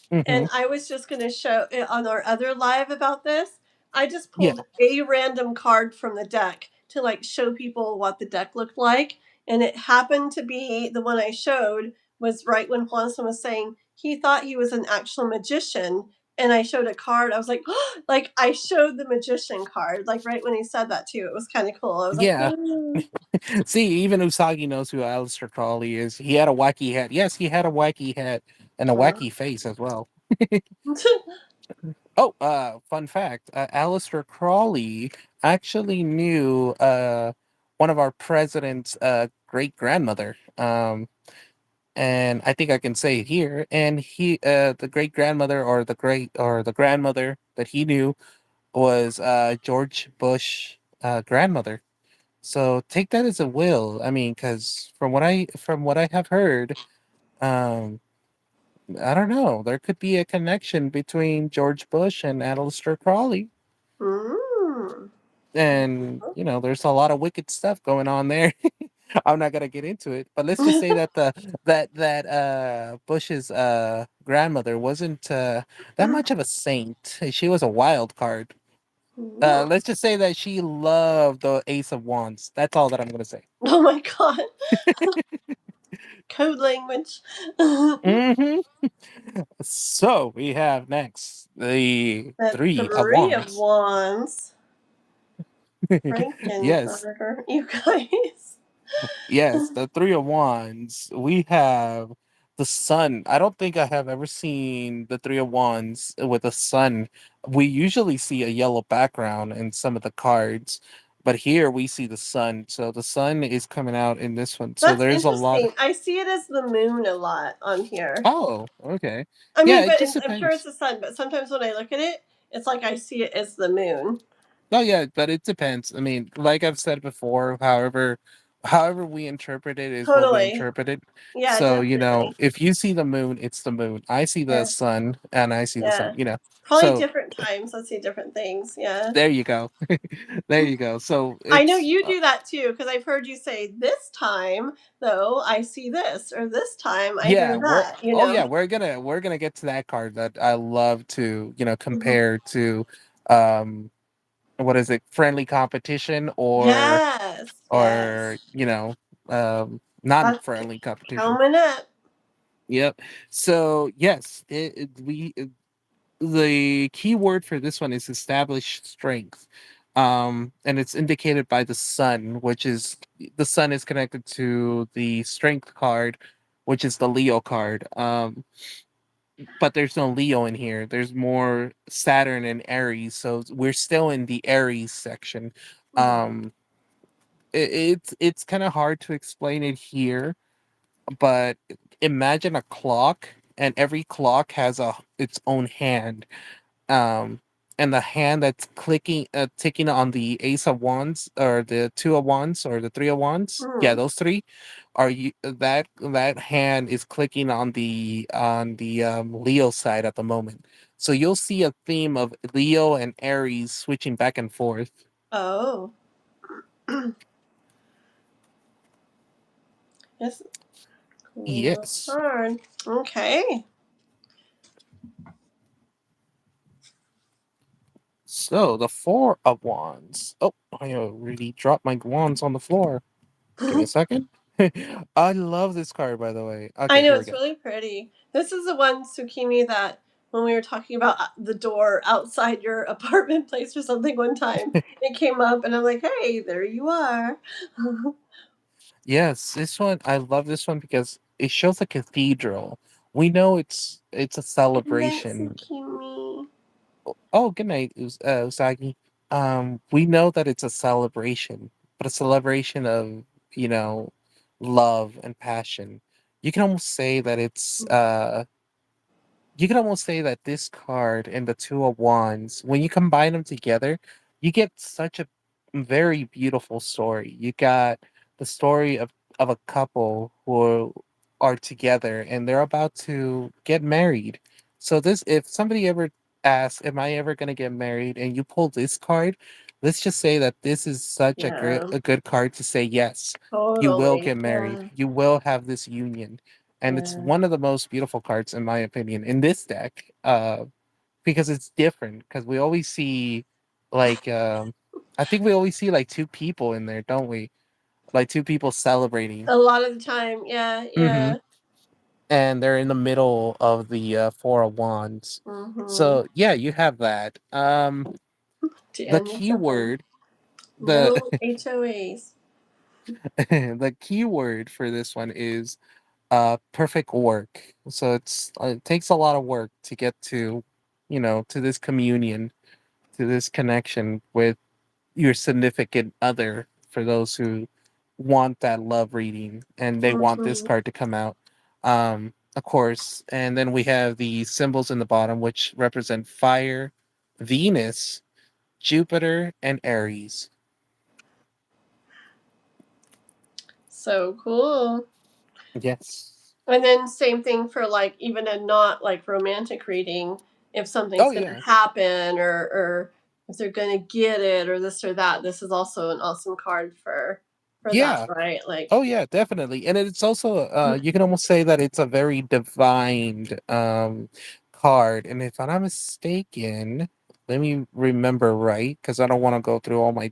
Hmm. and I was just going to show it on our other live about this. I just Yeah, pulled a random card from the deck to like show people what the deck looked like, and it happened to be the one I showed was right when Juanson was saying he thought he was an actual magician, and I showed a card. I was like, like I showed the magician card, like right when he said that too. It was kind of cool. I was like, yeah. See, even Usagi knows who Aleister Crowley is. He had a wacky hat. Yes, he had a wacky hat and a wacky face as well. Oh, fun fact: Aleister Crowley actually knew one of our president's great grandmother. And I think I can say it here. And the great grandmother or the grandmother that he knew was George Bush grandmother. So take that as a will. I mean, because from what I have heard, um, I don't know. There could be a connection between George Bush and Aleister Crowley, Mm. and there's a lot of wicked stuff going on there. I'm not gonna get into it, but let's just say that Bush's grandmother wasn't that much of a saint. She was a wild card. Ooh. Let's just say that she loved the Ace of Wands. That's all that I'm gonna say. Oh my god. Code language. The Hmm. So we have next the Three of Three of Wands. Wands. Yes, Frankenfurter. You guys. yes, the Three of Wands. We have the Sun. I don't think I have ever seen the Three of Wands with a sun. We usually see a yellow background in some of the cards, but here we see the sun. So the sun is coming out in this one. So That's there's a lot. interesting. I see it as the moon a lot on here. Oh, okay. I Yeah, mean, it but just I'm sure it's depends. the sun. But sometimes when I look at it, it's like I see it as the moon. Oh yeah, but it depends. I mean, like I've said before, however we interpret it is what we Totally. interpret it. Yeah, So, definitely. if you see the moon, it's the moon. I see the Yeah, sun and I see the sun, yeah. Probably So different times. Let's see different things. Yeah. there you go. There you go. So I know it's you do that too because I've heard you say this time though I see this or this time I yeah, hear that. oh yeah, we're gonna get to that card that I love to, Mhm. compare to um what is it, friendly competition Yes. or Yes. non That's friendly competition. coming up. Yep. So yes, the key word for this one is established strength. And it's indicated by the sun, which is the sun is connected to the strength card, which is the Leo card. But there's no Leo in here. There's more Saturn and Aries, so we're still in the Aries section. Mhm. Um, it's kind of hard to explain it here, but imagine a clock, and every clock has a its own hand. um and the hand that's ticking on the ace of wands or the two of wands or the three of wands, yeah, Mhm. those three are you that hand is clicking on the Leo side at the moment. So you'll see a theme of Leo and Aries switching back and forth. Oh. Yes. Cool. Yes. Hard. Okay. So the four of wands. Oh, I already dropped my wands on the floor. Give me a second. I love this card, by the way. I Okay, know here we it's go. really pretty. This is the one, Tsukimi, that when we were talking about the door outside your apartment place or something one time, it came up, and I'm like, "Hey, there you are." Yes, this one I love this one because it shows a cathedral. We know it's a Good night, celebration. Tsukimi. Oh, good night, Usagi. We know that it's a celebration, but a celebration of, you know, love and passion. You can almost say that you can almost say that this card and the two of wands, when you combine them together, you get such a very beautiful story. You got the story of a couple who are together and they're about to get married. So this, if somebody ever asks, am I ever going to get married, and you pull this card, let's just say that this is such Yeah, a good card to say yes, you will totally. get married, Yeah, you will have this union. And it's yeah. one of the most beautiful cards in my opinion in this deck, because it's different, because we always see like I think we always see like two people in there, don't we? Like two people celebrating. A lot of the time, yeah, Hmm. yeah. And they're in the middle of the four of wands. Mm-hmm. So yeah, you have that. To The end with something. keyword the No HOAs. the keyword for this one is perfect work. So it takes a lot of work to get to, to this communion, to this connection with your significant other, for those who want that love reading and they want this Mm-hmm. card to come out. Of course. And then we have the symbols in the bottom, which represent fire, Venus, Jupiter, and Aries. So cool. Yes. And then same thing for like even a not like romantic reading, if something's Oh gonna yeah. happen or if they're gonna get it or this or that, this is also an awesome card for that, Yeah. right? Like Oh yeah, definitely. And it's also you can almost say that it's a very divine card. And if I'm not mistaken, let me remember right, because I don't want to go through all my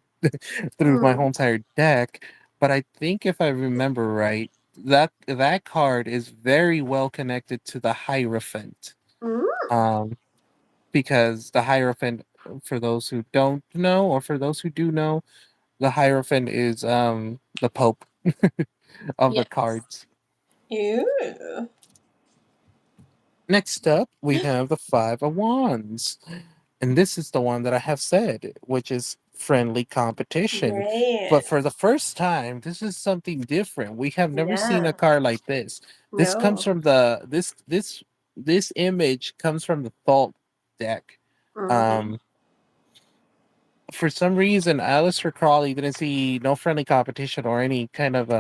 through my whole mm, entire deck. But I think if I remember right, that card is very well connected to the Hierophant. mm, Um, because the Hierophant, for those who don't know, or for those who do know, the Hierophant is the Pope of the yes. cards. Ew. Next up, we have the Five of Wands. And this is the one that I have said, which is friendly competition. Right. But for the first time, this is something different. We have never seen a Yeah. card like this. This comes No. from the this image comes from the Thalt deck. Mm-hmm. Um, for some reason, Alistair Crawley didn't see no friendly competition or any kind of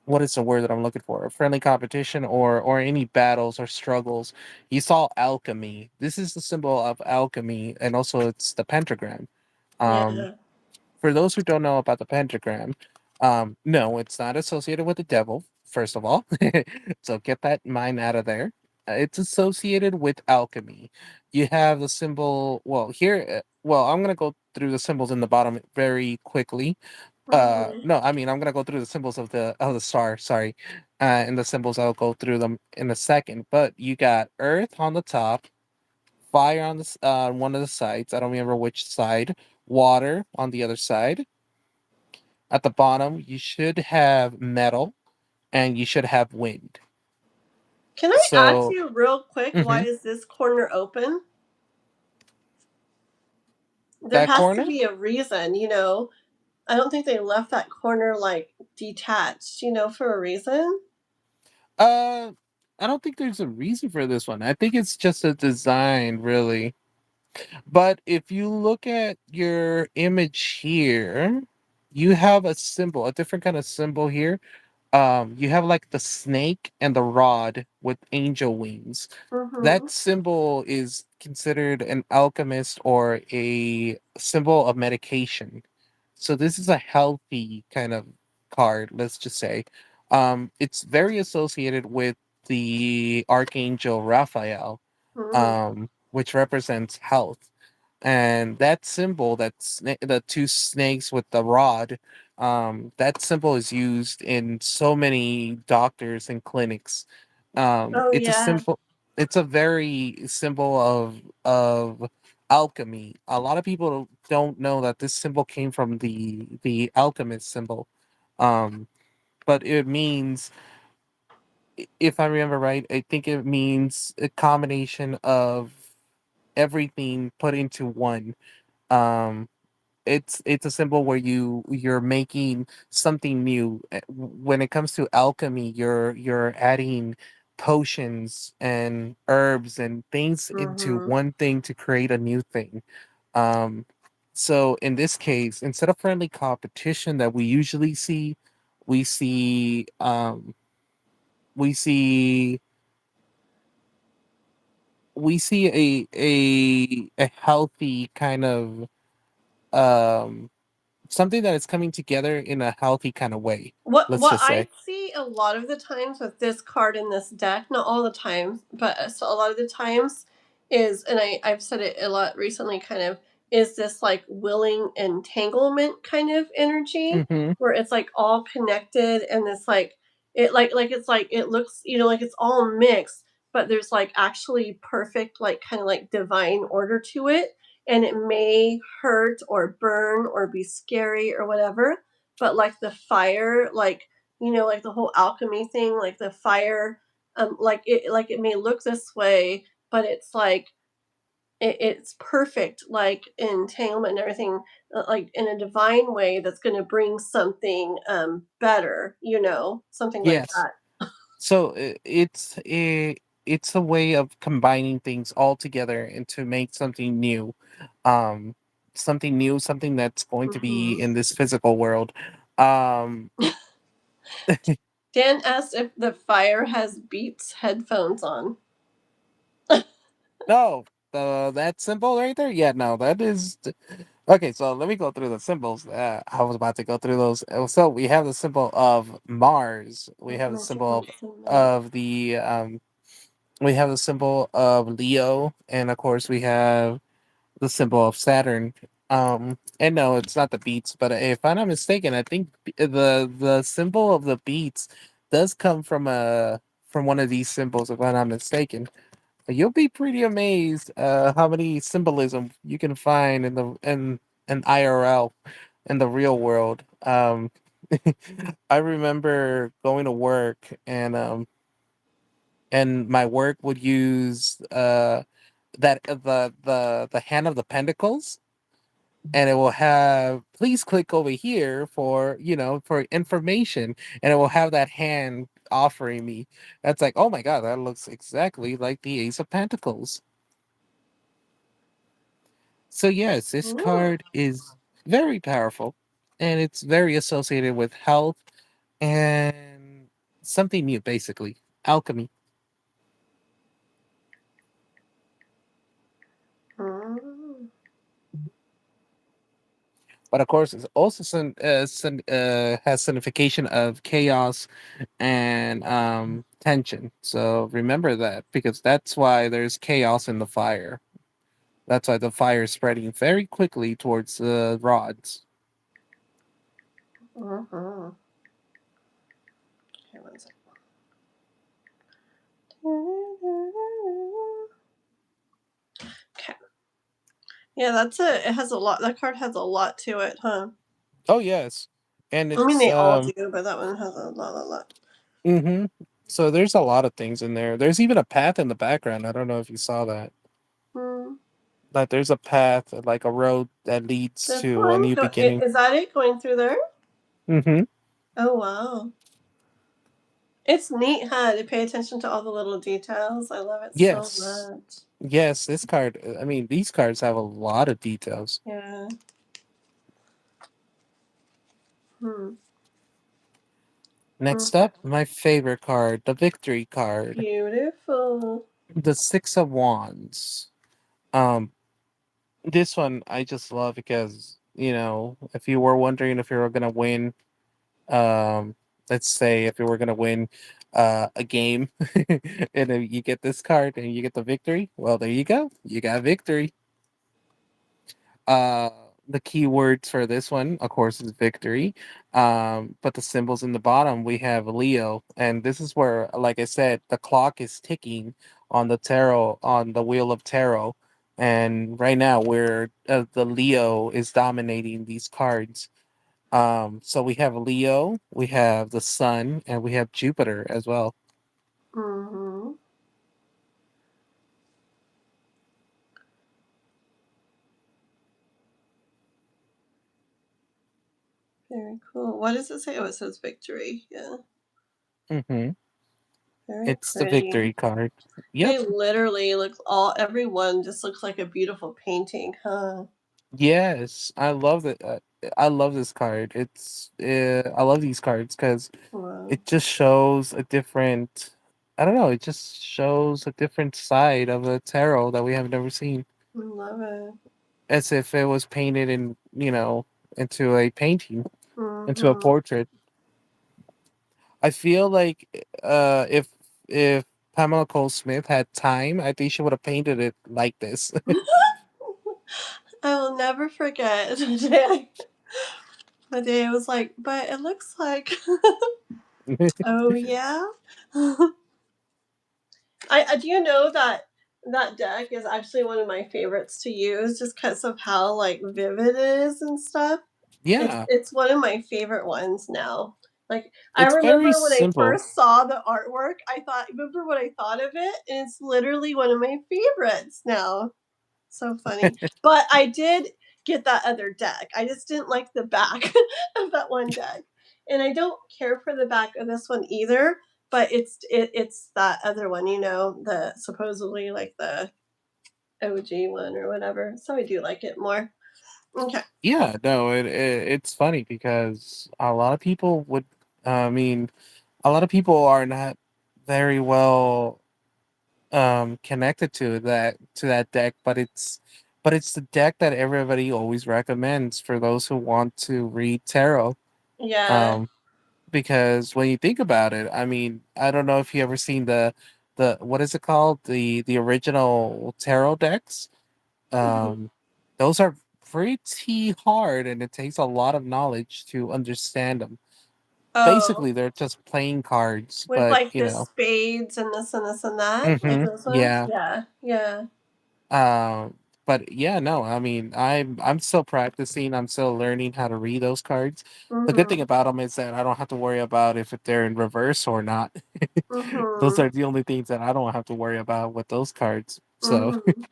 what is the word that I'm looking for? A friendly competition or any battles or struggles. He saw alchemy. This is the symbol of alchemy, and also it's the pentagram. Um, Yeah. for those who don't know about the pentagram, no, it's not associated with the devil, first of all. So get that mind out of there. It's associated with alchemy. You have the symbol, well, here, well, I'm going to go through the symbols in the bottom very quickly. Mm-hmm. No, I mean, I'm going to go through the symbols of the star, sorry. And the symbols, I'll go through them in a second. But you got earth on the top, fire on one of the sides. I don't remember which side. Water on the other side. At the bottom, you should have metal and you should have wind. Can I ask So, you real quick, why mhm, is this corner open? There that has to corner. be a reason, you know. I don't think they left that corner like detached, you know, for a reason. Uh, I don't think there's a reason for this one. I think it's just a design, really. But if you look at your image here, you have a symbol, a different kind of symbol here. You have like the snake and the rod with angel wings. Mm-hmm. That symbol is considered an alchemist or a symbol of medication. So this is a healthy kind of card, let's just say. It's very associated with the archangel Raphael, Mm-hmm. which represents health. And that symbol, the two snakes with the rod, that symbol is used in so many doctors and clinics. Oh It's a yeah. simple, it's a very symbol of alchemy. A lot of people don't know that this symbol came from the alchemist symbol. Um, but it means, if I remember right, I think it means a combination of everything put into one. Um, it's a symbol where you're making something new. When it comes to alchemy, you're adding potions and herbs and things into Mm-hmm. one thing to create a new thing. Um, so in this case, instead of friendly competition that we usually see, we see we see we see a healthy kind of um something that is coming together in a healthy kind of way. Let's What just I say. see a lot of the times with this card in this deck, not all the times, but so a lot of the times is, and I've said it a lot recently, kind of is this like willing entanglement kind of energy Hmm. where it's like all connected and this like it's like it looks, you know, like it's all mixed, but there's like actually perfect like kind of like divine order to it, and it may hurt or burn or be scary or whatever, but like the fire, like, you know, like the whole alchemy thing, like the fire, like it may look this way, but it's like it's perfect, like entanglement and everything, like in a divine way that's going to bring something better, you know, something like Yes. that. So it's a way of combining things all together and to make something new, um, something new, something that's going to be Hmm. in this physical world. Um, Dan asked if the fire has Beats headphones on. no, that symbol right there. Yeah, no, that is okay. So let me go through the symbols. I was about to go through those. So we have the symbol of Mars. We have the Magic symbol Mike's in Mars. of the we have the symbol of Leo, and of course we have the symbol of Saturn. And no, it's not the beats, but if I'm not mistaken, I think the symbol of the beats does come from one of these symbols, if I'm not mistaken. You'll be pretty amazed how many symbolism you can find in IRL, in the real world. I remember going to work, and my work would use that the hand of the pentacles. and it will have please click over here for for information, and it will have that hand offering me. That's like, oh my god, that looks exactly like the Ace of Pentacles. So yes, this Ooh. card is very powerful, and it's very associated with health and something new, basically alchemy. Mm. But of course, it's also has signification of chaos and tension. So remember that, because that's why there's chaos in the fire. That's why the fire is spreading very quickly towards the rods. Mhm. Okay, one second. Okay. Yeah, that's it. It has a lot. That card has a lot to it, huh? Oh yes, and I mean, it's they all do, but that one has a lot. hmm so there's a lot of things in there. There's even a path in the background. I don't know if you saw that. Mm. Like there's a path, like a road that leads This to a one, new beginning. is that it going through there? hmm Oh wow, it's neat, huh? To pay attention to all the little details. I love it so Yes. much. Yes, this card, I mean, these cards have a lot of details. Yeah. Hmm. Next Okay. up, my favorite card, the Victory card, Beautiful. the Six of Wands. Um, this one I just love because, if you were wondering if you were gonna win, um, let's say if you were gonna win a game, and then you get this card and you get the victory, well, there you go. You got victory. Uh, the keywords for this one, of course, is victory. But the symbols in the bottom, we have Leo, and this is where, like I said, the clock is ticking on the tarot, on the wheel of tarot, and right now we're the Leo is dominating these cards. So we have Leo, we have the Sun, and we have Jupiter as well. Mm-hmm. Very cool. What does it say? Oh, it says victory. Yeah. hmm Very It's the pretty. victory card. Yep. They literally look everyone just looks like a beautiful painting, huh? Yes, I love it. I love this card. I love these cards because Wow. it just shows a different. I don't know. It just shows a different side of a tarot that we have never seen, I love it. as if it was painted into a painting, into a Mm-hmm. portrait. I feel like if Pamela Cole Smith had time, I think she would have painted it like this. I will never forget the day I was like, but it looks like, oh yeah. I do you know that that deck is actually one of my favorites to use just because of how like vivid it is and stuff. It's Yeah, it's one of my favorite ones now. Like I it's very remember when I simple. first saw the artwork, remember what I thought of it, and it's literally one of my favorites now. So funny. But I did get that other deck. I just didn't like the back of that one deck. And I don't care for the back of this one either, but it's that other one, the supposedly like the OG one or whatever. So I do like it more. Okay. Yeah, no, it's funny because a lot of people would, I mean, a lot of people are not very well connected to that deck, but it's the deck that everybody always recommends for those who want to read tarot. Yeah. Um, because when you think about it, I mean, I don't know if you ever seen the what is it called, the original tarot decks. Mhm. Um, those are pretty hard, and it takes a lot of knowledge to understand them. Oh, Basically, they're just playing cards, with but like the spades and this and that, like those ones. yeah. Yeah. Yeah. Um, but yeah, no, I mean, I'm still practicing. I'm still learning how to read those cards. The good thing Mhm. about them is that I don't have to worry about if they're in reverse or not. Those Mhm. are the only things that I don't have to worry about with those cards. So Mhm.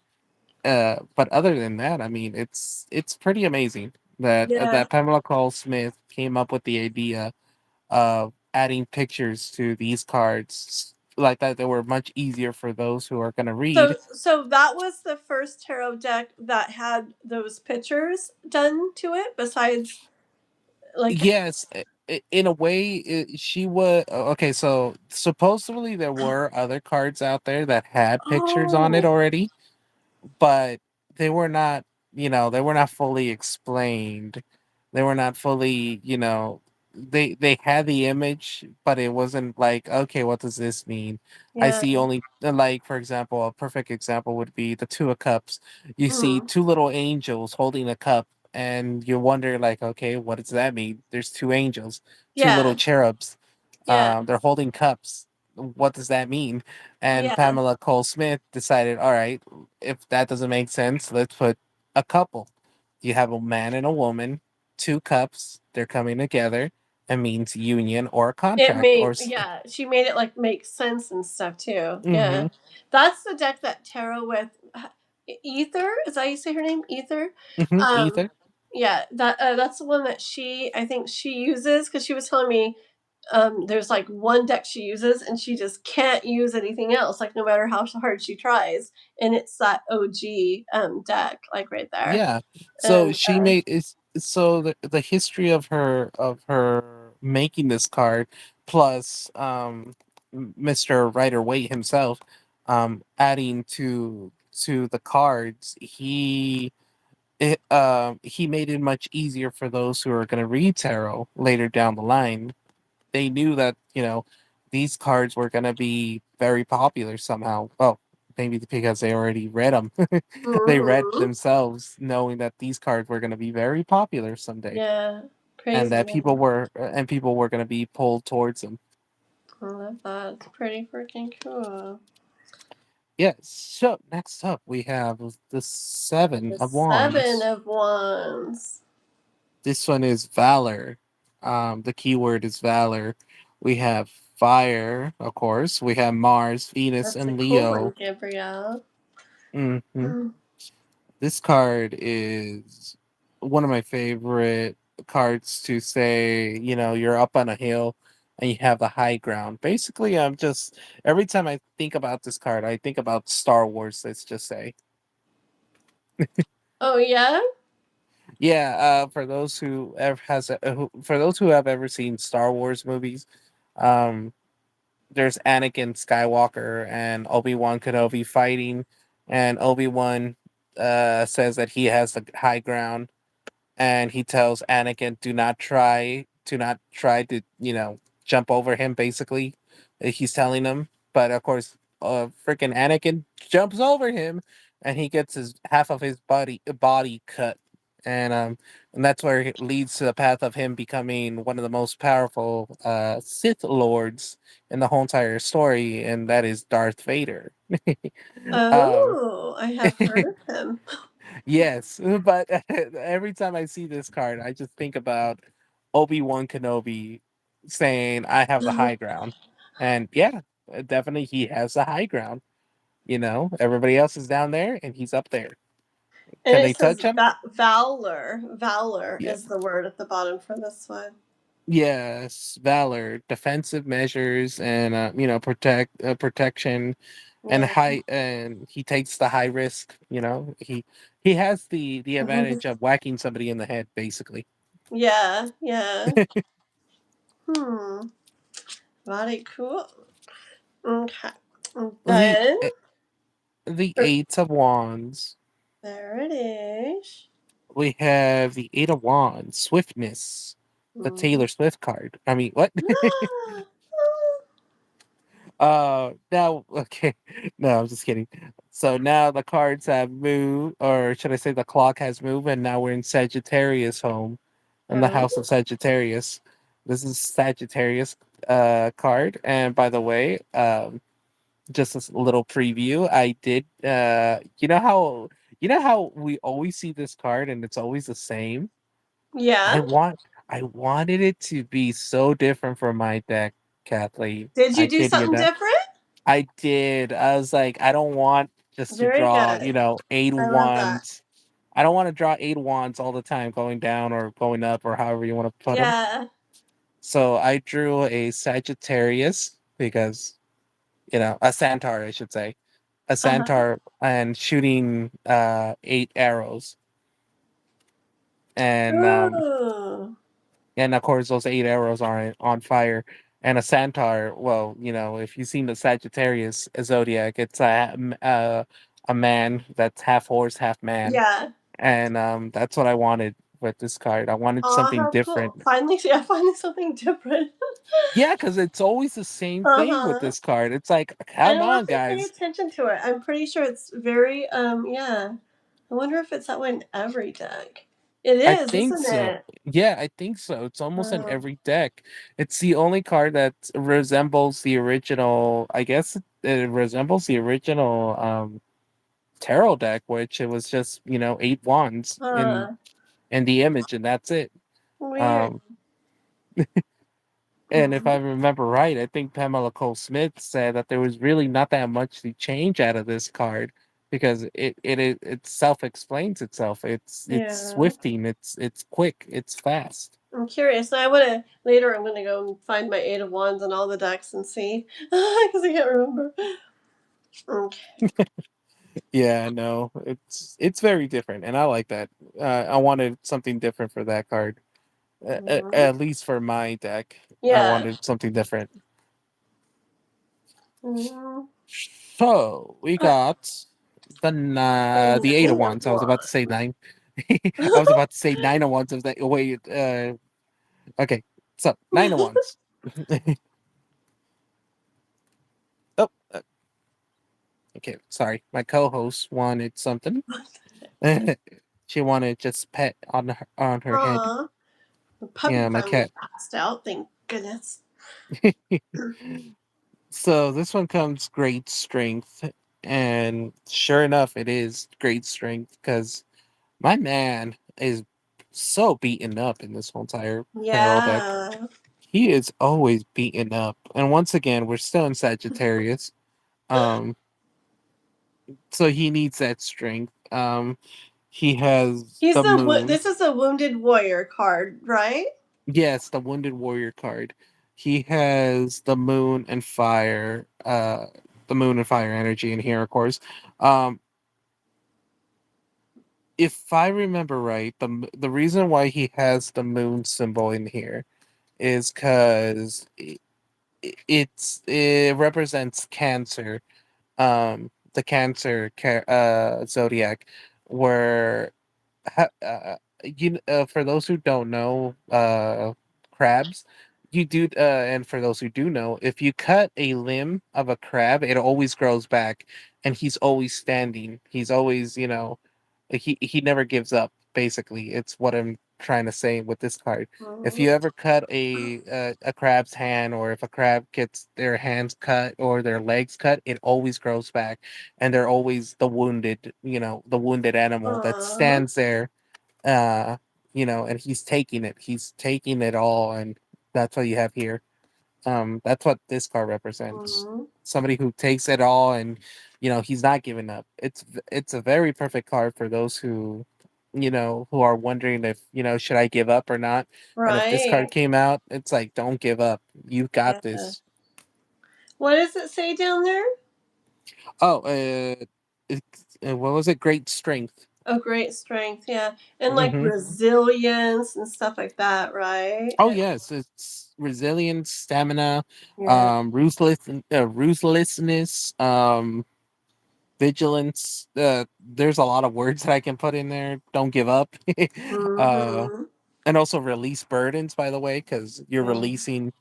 But other than that, I mean, it's pretty amazing that Yeah. that Pamela Cole Smith came up with the idea of adding pictures to these cards like that. They were much easier for those who are going to read. So that was the first tarot deck that had those pictures done to it. Besides, like, Yes, in a way, she was okay. So supposedly there were other cards out there that had pictures on it oh, already, but they were not, they were not fully explained. They were not fully, they had the image, but it wasn't like, okay, what does this mean? I yeah. see only, like, for example, a perfect example would be the Two of Cups. You see Mm, two little angels holding a cup, and you wonder, like, okay, what does that mean? There's two angels, two little yeah. cherubs. Yeah. They're holding cups. What does that mean? And Yeah. Pamela Cole Smith decided, all right, if that doesn't make sense, let's put a couple. You have a man and a woman, two cups, they're coming together. It means union or a It contract or. made, yeah, she made it like make sense and stuff too. Yeah. Mm-hmm, That's the deck that tarot with Ether, is that how you say her name? Ether? mm-hmm, Um either. yeah, that's the one that I think she uses, because she was telling me there's like one deck she uses and she just can't use anything else, like no matter how hard she tries, and it's that OG deck, like right there. Yeah. So And she made is so the history of her making this card plus Mr. Rider Waite himself adding to the cards, he made it much easier for those who are going to read tarot later down the line. They knew that, these cards were going to be very popular somehow. Well, maybe because they already read them. They read mhm. themselves knowing that these cards were going to be very popular someday, Yeah, and crazy. that people were going to be pulled towards them. I love that. It's pretty freaking cool. Yes. So next up we have the Seven The of Seven Wands. of Wands. This one is valor. The keyword is valor. We have fire, of course. We have Mars, Venus, That's a and cool one, Leo. Gabrielle. Hmm. Mm. This card is one of my favorite cards to say, you're up on a hill and you have the high ground. Basically, I'm just every time I think about this card, I think about Star Wars, let's just say. Oh yeah? Yeah, for those who ever for those who have ever seen Star Wars movies, um there's Anakin Skywalker and Obi-Wan Kenobi fighting, and Obi-Wan says that he has the high ground, and he tells Anakin, do not try to, jump over him." Basically, he's telling him, but of course, freaking Anakin jumps over him, and he gets his half of his body cut, and that's where it leads to the path of him becoming one of the most powerful Sith lords in the whole entire story, and that is Darth Vader. um, Oh, I have heard of him. Yes, but every time I see this card, I just think about Obi-Wan Kenobi saying, "I have the high ground." And yeah, definitely he has the high ground. Everybody else is down there and he's up there. And Can it they says touch him? valor. Valor Yeah. is the word at the bottom for this one. Yes, valor, defensive measures, and protection, and Yeah. high, and he takes the high risk. He has the advantage of whacking somebody in the head, basically. Yeah, yeah. Hmm. Very cool. Okay. And the then the er, Eight of Wands. there it is. We have the Eight of Wands, swiftness, the Hmm. Taylor Swift card. I mean, what? Now, okay, no, I'm just kidding. So now the cards have moved, or should I say, the clock has moved, and now we're in Sagittarius home, in the house of Oh, Sagittarius. This is Sagittarius card, and by the way, just a little preview. I did. You know how we always see this card and it's always the same. yeah. I want. I wanted it to be so different from my deck, Kathleen. Did I you do kid you something not. different? I did. I was like, I don't want just to Very draw, good. eight I love that. wands. I don't want to draw eight wands all the time, going down or going up or however you want to put them. Yeah. So I drew a Sagittarius because, a Centaur, I should say, a Uh-huh. Centaur and shooting eight arrows, and Ooh. of course those eight arrows are on fire. And a Centaur, well, if you've seen the Sagittarius zodiac, it's a man that's half horse, half man, Yeah. and that's what I wanted with this card. I wanted Oh, something how cool. different. Finally, yeah, finally something different. Yeah, because it's always the same thing with Uh-huh. this card. It's like, And come I'll on, have to pay guys. attention to it. I'm pretty sure it's very, yeah. I wonder if it's that way in every deck. It I is, think isn't so. it? Yeah, I think so. It's almost in Oh, every deck. It's the only card that resembles the original. I guess it resembles the original tarot deck, which it was just eight wands in huh. the image, and that's it. Weird. Um, and if I Mhm. remember right, I think Pamela Cole Smith said that there was really not that much to change out of this card because it self explains itself. It's Yeah. swifting. It's quick. It's fast. I'm curious. I want to, later, I'm going to go and find my Eight of Wands on all the decks and see. Because I can't remember. Okay. Yeah, no, it's very different, and I like that. I wanted something different for that card, Mhm. at least for my deck. I Yeah. wanted something different. Mhm. So we got the eight of Eight of wands. I was about to say Wands. nine. I was about to say nine of wands. Of that. Wait, okay. So nine of wands. Oh, okay. Sorry, my co-host wanted something. She wanted just pet on her head. Aw. The puppy Yeah, my finally cat. passed out. Thank goodness. So this one comes great strength, and sure enough, it is great strength because my man is so beaten up in this whole entire tarot deck. Yeah. He is always beaten up, and once again, we're still in Sagittarius. Um, so he needs that strength. He has He's the the moon. this is a wounded warrior card, right? Yes, the wounded warrior card. He has the moon and fire energy in here, of course. Um, if I remember right, the reason why he has the moon symbol in here is because it represents Cancer, the zodiac, where for those who don't know, crabs, and for those who do know, if you cut a limb of a crab, it always grows back, and he's always standing. He's always, he never gives up. Basically, it's what I'm trying to say with this card. If you Mhm. ever cut a crab's hand, or if a crab gets their hands cut or their legs cut, it always grows back, and they're always the wounded animal that Aw. stands there, uh, and he's taking it all, and that's what you have here. That's what this card represents. Mhm. Somebody who takes it all, and he's not giving up. It's a very perfect card for those who are wondering if should I give up or not. And if this Right. card came out, it's like, don't give up. You've got Yeah. this. What does it say down there? Oh, what was it? Great strength. Oh, great strength. Yeah. And like Hmm. resilience and stuff like that, right? Oh yes, it's resilience, stamina, Yeah. ruthlessness, vigilance. There's a lot of words that I can put in there. Don't give up. uh, Mhm. and also release burdens, by the way, because you're Yeah. releasing.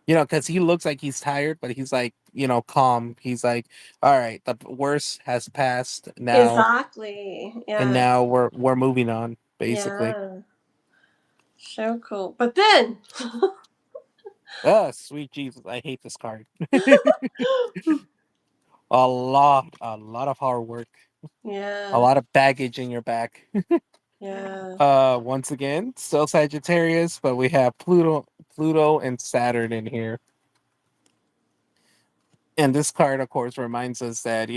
Because he looks like he's tired, but he's like, calm. He's like, all right, the worst has passed now, Exactly. and Yeah. now we're moving on, basically. Yeah. So cool. But then Oh, sweet Jesus, I hate this card. A lot of hard work, a yeah. lot of baggage in your back. Yeah. Once again, still Sagittarius, but we have Pluto and Saturn in here. And this card, of course, reminds us that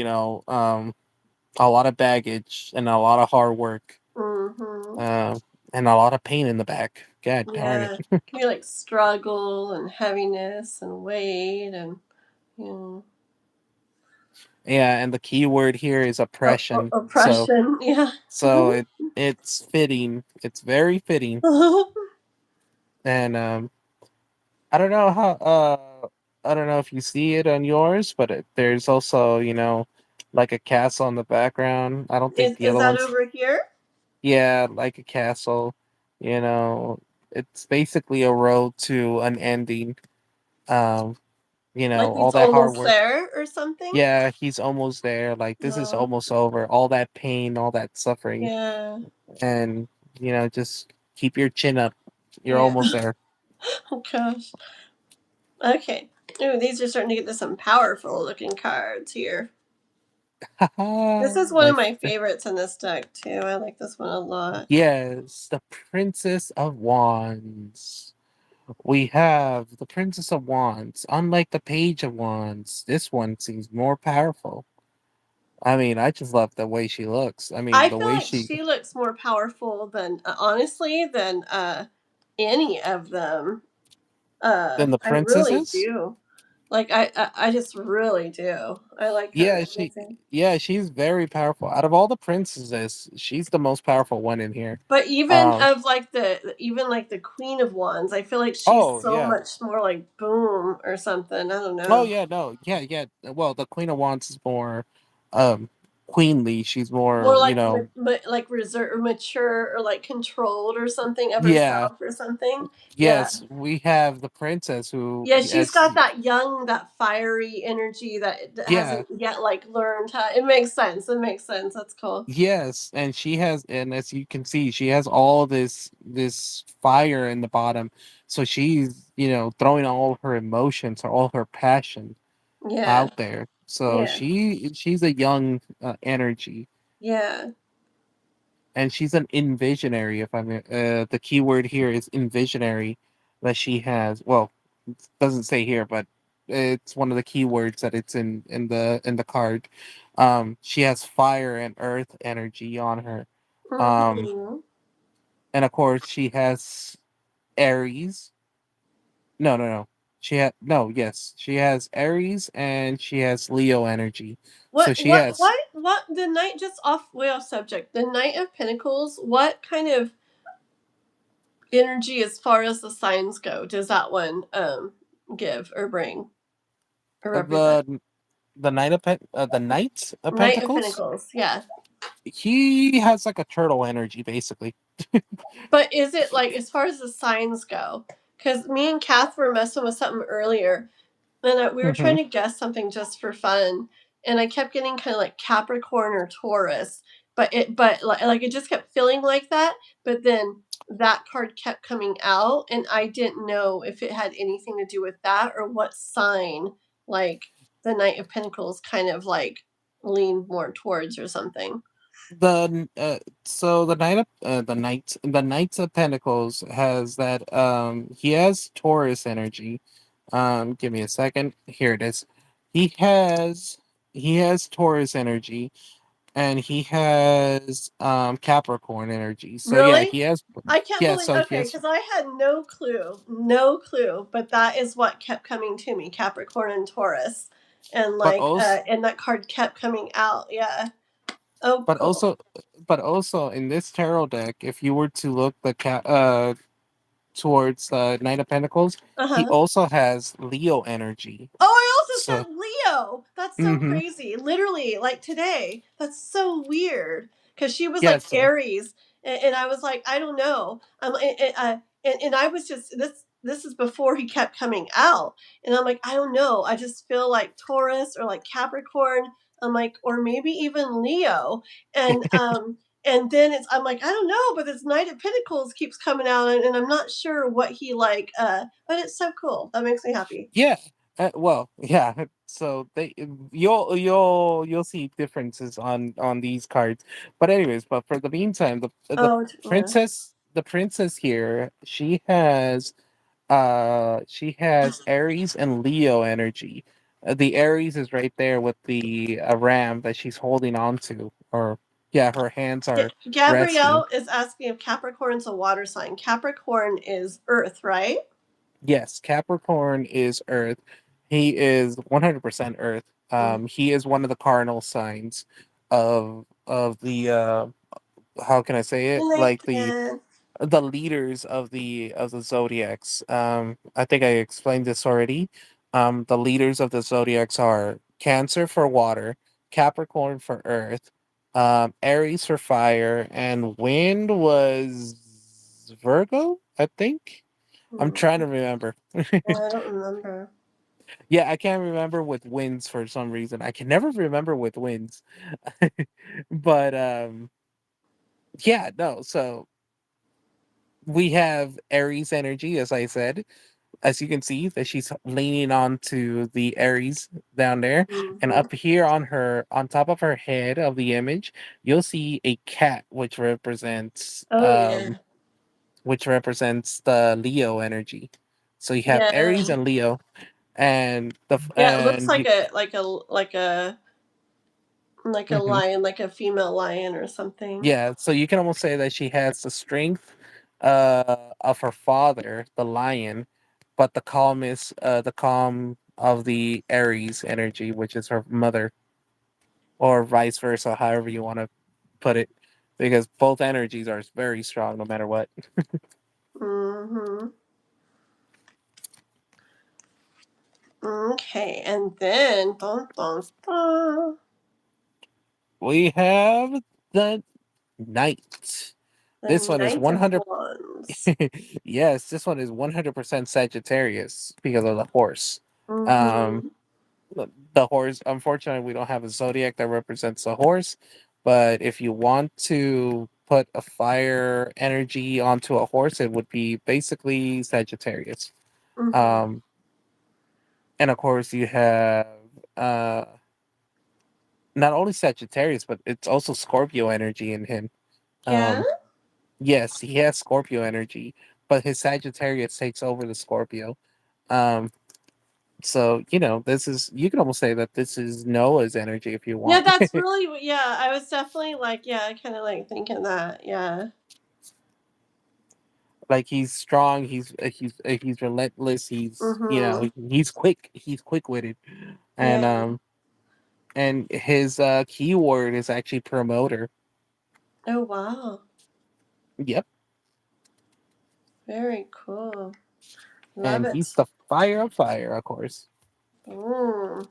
a lot of baggage and a lot of hard work, Mm-hmm. uh, and a lot of pain in the back. God darn Yeah. it. Can be like struggle and heaviness and weight and you know Yeah, and the key word here is oppression. oppression. Yeah. So it's fitting. It's very fitting. And I don't know how I don't know if you see it on yours, but there's also, like a castle in the background. I don't think the Is other that ones. over here? Yeah, like a castle. You know, it's basically a road to an ending. Um, Like all he's that hard almost work. there or something? Yeah, he's almost there. Like this is No. almost over. All that pain, all that suffering, Yeah. and just keep your chin up. You're Yeah. almost there. Oh gosh. Okay. Ooh, these are starting to get to some powerful looking cards here. This is one My of my favorites in this deck too. I like this one a lot. Yes, the Princess of Wands. We have the Princess of Wands. Unlike the Page of Wands, this one seems more powerful. I mean, I just love the way she looks. I mean, I the feel way like she she looks more powerful than honestly than any of them. than the I really princesses. do. Like I just really do. I like her. Yeah, Amazing. she's very powerful. Out of all the princesses, she's the most powerful one in here. But even Um. of like the even like the Queen of Wands, I feel like she's Oh so yeah. much more like boom or something. I don't Oh know. yeah. No. Yeah. Yeah. Well, the Queen of Wands is more, um, queenly. She's More more. like like reserved, mature, or like controlled or something of Yeah. herself or something. Yeah, Yes, we have the princess who, yeah. She's as got that young, that fiery energy that yeah, hasn't yet like learned how. It makes sense. It makes sense. That's cool. yes, and she has, and as you can see, she has all this fire in the bottom, so she's throwing all her emotions, all her passion Yeah, out there. So yeah, she's a young energy, yeah. and she's an envisionary. If I'm the key word here is envisionary, that she has. Well, it doesn't say here, but it's one of the key words that it's in the card. She has fire and earth energy on her, um, Hmm. and of course she has Aries. No, no, no. She had no. Yes, she has Aries and she has Leo energy. So she has What? The Knight, just off way off subject. The Knight of Pentacles. What kind of energy, as far as the signs go, does that one give or bring or represent? the the Knight of Knight of Pentacles. Pentacles. Yeah. He has like a turtle energy, basically. But is it like, as far as the signs go? Because me and Kath were messing with something earlier, and we were Hmm. trying to guess something just for fun, and I kept getting kind of like Capricorn or Taurus, but like it just kept feeling like that. But then that card kept coming out, and I didn't know if it had anything to do with that or what sign like the Knight of Pentacles kind of like leaned more towards or something. The so the Knights of Pentacles has that he has Taurus energy. Give me a second. Here it is. He has he has Taurus energy, and he has Capricorn energy. So yeah, Really? he has. I can't Yeah, believe, so he okay, has. because I had no clue, no clue, but that is what kept coming to me, Capricorn and Taurus, and But also and that card kept coming out. Yeah. Oh, but cool. also but also in this tarot deck, if you were to look towards Knight of Pentacles, Uh he huh. also has Leo energy. Oh, I So also said Leo. That's so hmm crazy. Literally, like today. That's so weird. Because she was yeah, like so Aries, and I was like, I don't know. And I was just this. This is before he kept coming out, and I'm like, I don't know. I just feel like Taurus or like Capricorn. I'm like, or maybe even Leo, and and then I'm like, I don't know, but this Knight of Pentacles keeps coming out, and I'm not sure what he like. But it's so cool. That makes me happy. yeah. Well, yeah. So you'll see differences on these cards. But anyways, but for the meantime, the Oh, yeah. princess here, she has Aries and Leo energy. The Aries is right there with the ram that she's holding on to, or yeah, her hands are resting. Gabrielle is asking if Capricorn's a water sign. Capricorn is Earth, right? Yes, Capricorn is Earth. He is 100% Earth. Mm. He is one of the cardinal signs of the how can I say Good it? night, Like Pen. the leaders of the zodiacs. I think I explained this already. The leaders of the zodiacs are Cancer for water, Capricorn for earth, Aries for fire, and wind was Virgo, I think. I'm Hmm. trying to remember. I don't remember. Yeah, I can't remember with winds for some reason. I can never remember with winds. But yeah, no. So we have Aries energy, as I said. As you can see, that she's leaning onto the Aries down there, and Hmm. up here on her, on top of her head of the image, you'll see a cat, Oh yeah, which represents the Leo energy. So you have Aries yeah, and Leo, and yeah. It looks and you, like a mhm. lion, like a female lion or something. Yeah, so you can almost say that she has the strength of her father, the lion, but the calm of the Aries energy, which is her mother, or vice versa, however you want to put it, because both energies are very strong no matter what. Hmm. Okay, and then dun, dun, dun, We have the Knight. the This one is Knight of 100. Wands. Yes, this one is 100% Sagittarius because of the horse. Um, Mm-hmm. the horse, unfortunately, we don't have a zodiac that represents a horse, but if you want to put a fire energy onto a horse, it would be basically Sagittarius. Mm-hmm. Um, and of course, you have uh, not only Sagittarius, but it's also Scorpio energy in him. Yeah. Um, yes, he has Scorpio energy, but his Sagittarius takes over the Scorpio. Um, so this is, you can almost say that this is Noah's energy if you Yeah, want. that's really yeah. I was definitely like yeah, kind of like thinking that yeah. Like he's strong, he's relentless, he's Mm-hmm. he's quick witted, and Yeah. his keyword is actually promoter. Oh wow. Yep, Very cool. Love and it. he's the fire of fire, of course. Mm.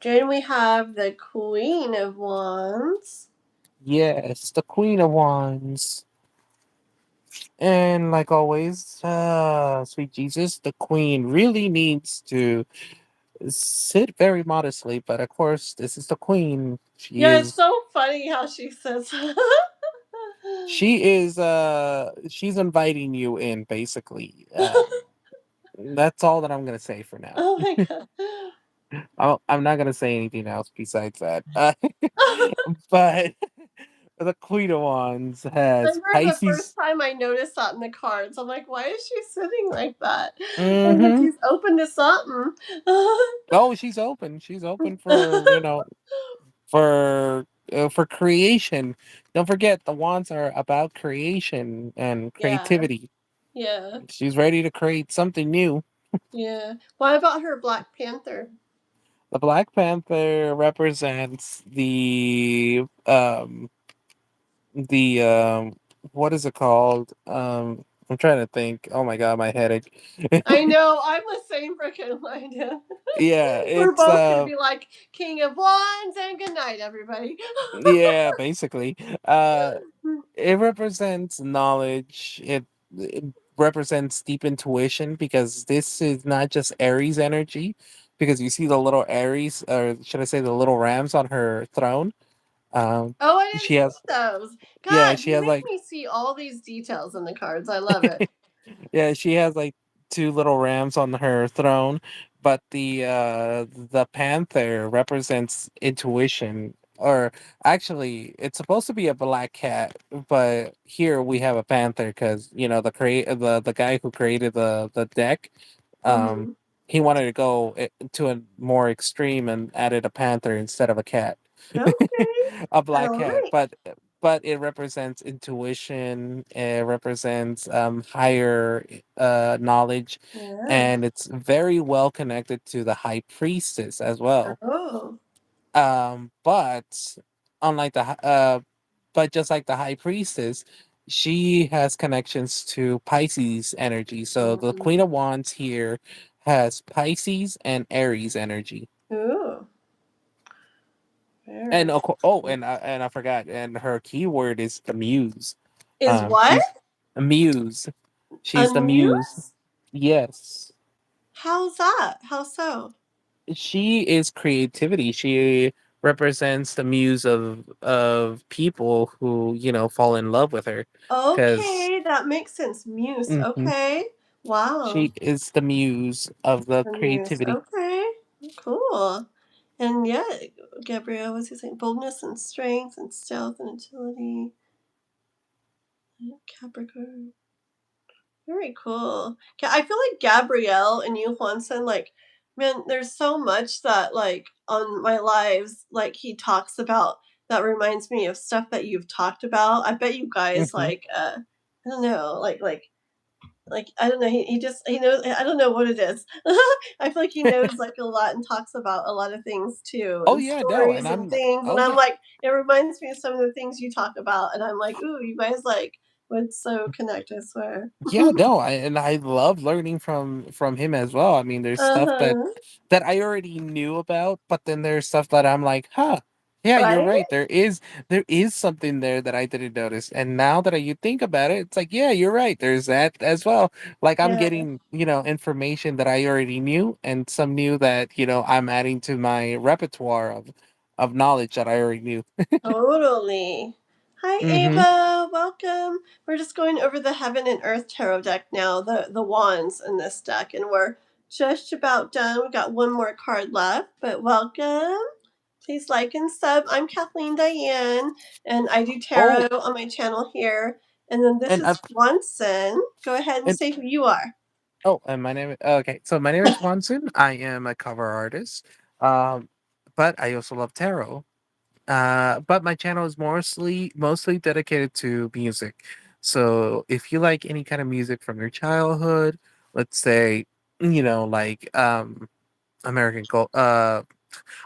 Then we have the Queen of Wands. Yes, the Queen of Wands. And like always, sweet Jesus, the Queen really needs to sit very modestly, but of course, this is the Queen. Yeah, it's so funny how she says. She's inviting you in, basically. That's all that I'm gonna say for now. Oh my god. I'm not gonna say anything else besides that. But the Queen of Wands I has remember the first Pisces. time I noticed that in the cards. I'm like, why is she sitting like that? I'm like, Hmm. he's open to something. Oh, she's open. She's open for for creation. Don't forget, the wands are about creation and Yeah, creativity. yeah, She's ready to create something new. yeah. What about her Black Panther? The Black Panther represents the what is it called? I'm trying to think. Oh my god, my headache. I know, I'm the same freaking idea. Yeah, We're it's both gonna be like King of Wands and good night, everybody. yeah, basically. Uh it represents knowledge. It represents deep intuition because this is not just Aries energy, because you see the little Aries, or should I say the little rams on her throne. Um Oh, I didn't she see has those. yeah, God, she you has make like me see all these details in the cards. I love it. yeah, she has like two little rams on her throne, but the panther represents intuition. Or actually, it's supposed to be a black cat, but here we have a panther because the guy who created the deck, um, Hmm. he wanted to go to a more extreme and added a panther instead of a cat, Okay. a black All cat. right. But it represents intuition. It represents higher knowledge, Yeah. and it's very well connected to the high priestess as well. Oh. But unlike but just like the high priestess, she has connections to Pisces energy. So the Queen Mm. of Wands here has Pisces and Aries energy. Ooh. And Very oh, cool. and I forgot, and her keyword is the muse. Is what? She's a muse. A She's the muse. muse? Yes. How's that? How so? She is creativity. She represents the muse of people who fall in love with her, because Okay, that makes sense. Muse. Okay. Wow. she is the muse of the The muse. creativity. Okay. Cool. And yeah, Gabrielle, what's he saying? Boldness and strength and stealth and agility. Capricorn. Very cool. I feel like Gabrielle and you, Juanson, like, man, there's so much that, like, on my lives, like, he talks about that reminds me of stuff that you've talked about. I bet you guys, Hmm. like, I don't know, like I don't know. He just he knows. I don't know what it is. I feel like he knows like a lot and talks about a lot of things too, Oh and yeah, no, stories and things. And oh I'm yeah, like, it reminds me of some of the things you talk about, and I'm like, ooh, you guys like would so connect. I swear. yeah, no, and I love learning from him as well. I mean, there's Uh stuff huh. that I already knew about, but then there's stuff that I'm like, huh, yeah, you're Right. right. There is something there that I didn't notice, and now that you think about it, it's like, yeah, you're right. There's that as well. Like I'm Yeah. getting information that I already knew, and some new that I'm adding to my repertoire of knowledge that I already knew. Totally. Hi, Mm-hmm. Ava. Welcome. We're just going over the Heaven and Earth Tarot deck now, the wands in this deck, and we're just about done. We got one more card left, but welcome. Please like and sub. I'm Kathleen Diane, and I do Oh, tarot on my channel here. And then this and is Juantzin. Go ahead and and say who you are. and my name. Okay, so my name is Juantzin. I am a cover artist, um, but I also love tarot. But my channel is mostly dedicated to music. So if you like any kind of music from your childhood, let's say, like American Gold,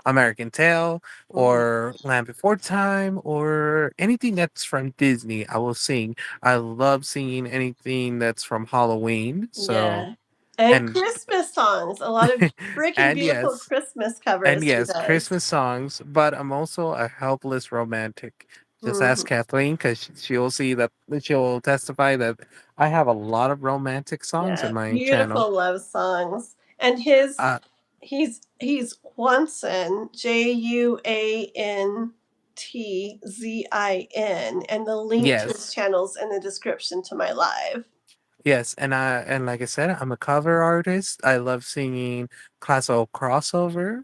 American Tail, Mhm. or Land Before Time, or anything that's from Disney, I will sing. I love singing anything that's from Halloween. So Yeah. And and Christmas songs. A lot of freaking and beautiful yes, Christmas and covers he yes, does. Christmas songs, but I'm also a helpless romantic. Just ask Mhm. Kathleen, because she'll see that she'll testify that I have a lot of romantic songs in Yeah, my channel. beautiful love songs. And his Uh, he's Juantzin, Juantzin, and the link to his yes, channel's in the description to my live. yes, and like I said, I'm a cover artist. I love singing classical crossover.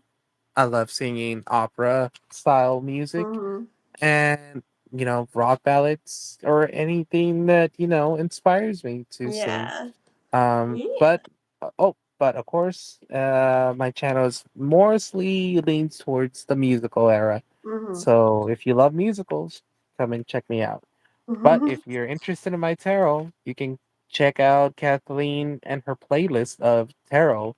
I love singing opera style music, Mhm. and rock ballads or anything that inspires me to sing. Yeah. Um, Yeah. but but of course, my channel is mostly leans towards the musical era. Mhm. So if you love musicals, come and check me out. But if you're interested in my tarot, you can check out Kathleen and her playlist of tarot. Uh,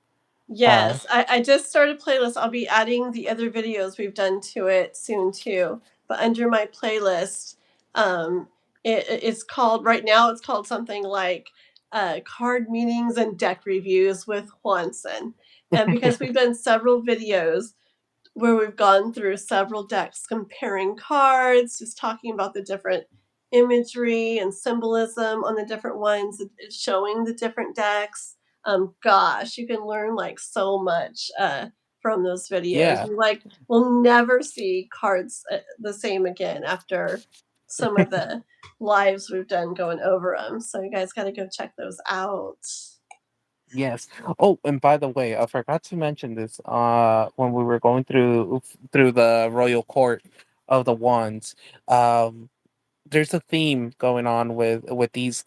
Yes, I just started playlist. I'll be adding the other videos we've done to it soon too. But under my playlist, um, it's called right now. It's called something like card meetings and deck reviews with Juanson, and because we've done several videos where we've gone through several decks comparing cards, just talking about the different imagery and symbolism on the different ones, it's showing the different decks. Gosh, you can learn like so much from those videos. yeah. You like will never see cards the same again after some of the lives we've done going over them. So you guys got to go check those out. Yes. Oh, and by the way, I forgot to mention this when we were going through the royal court of the wands. Um there's a theme going on with these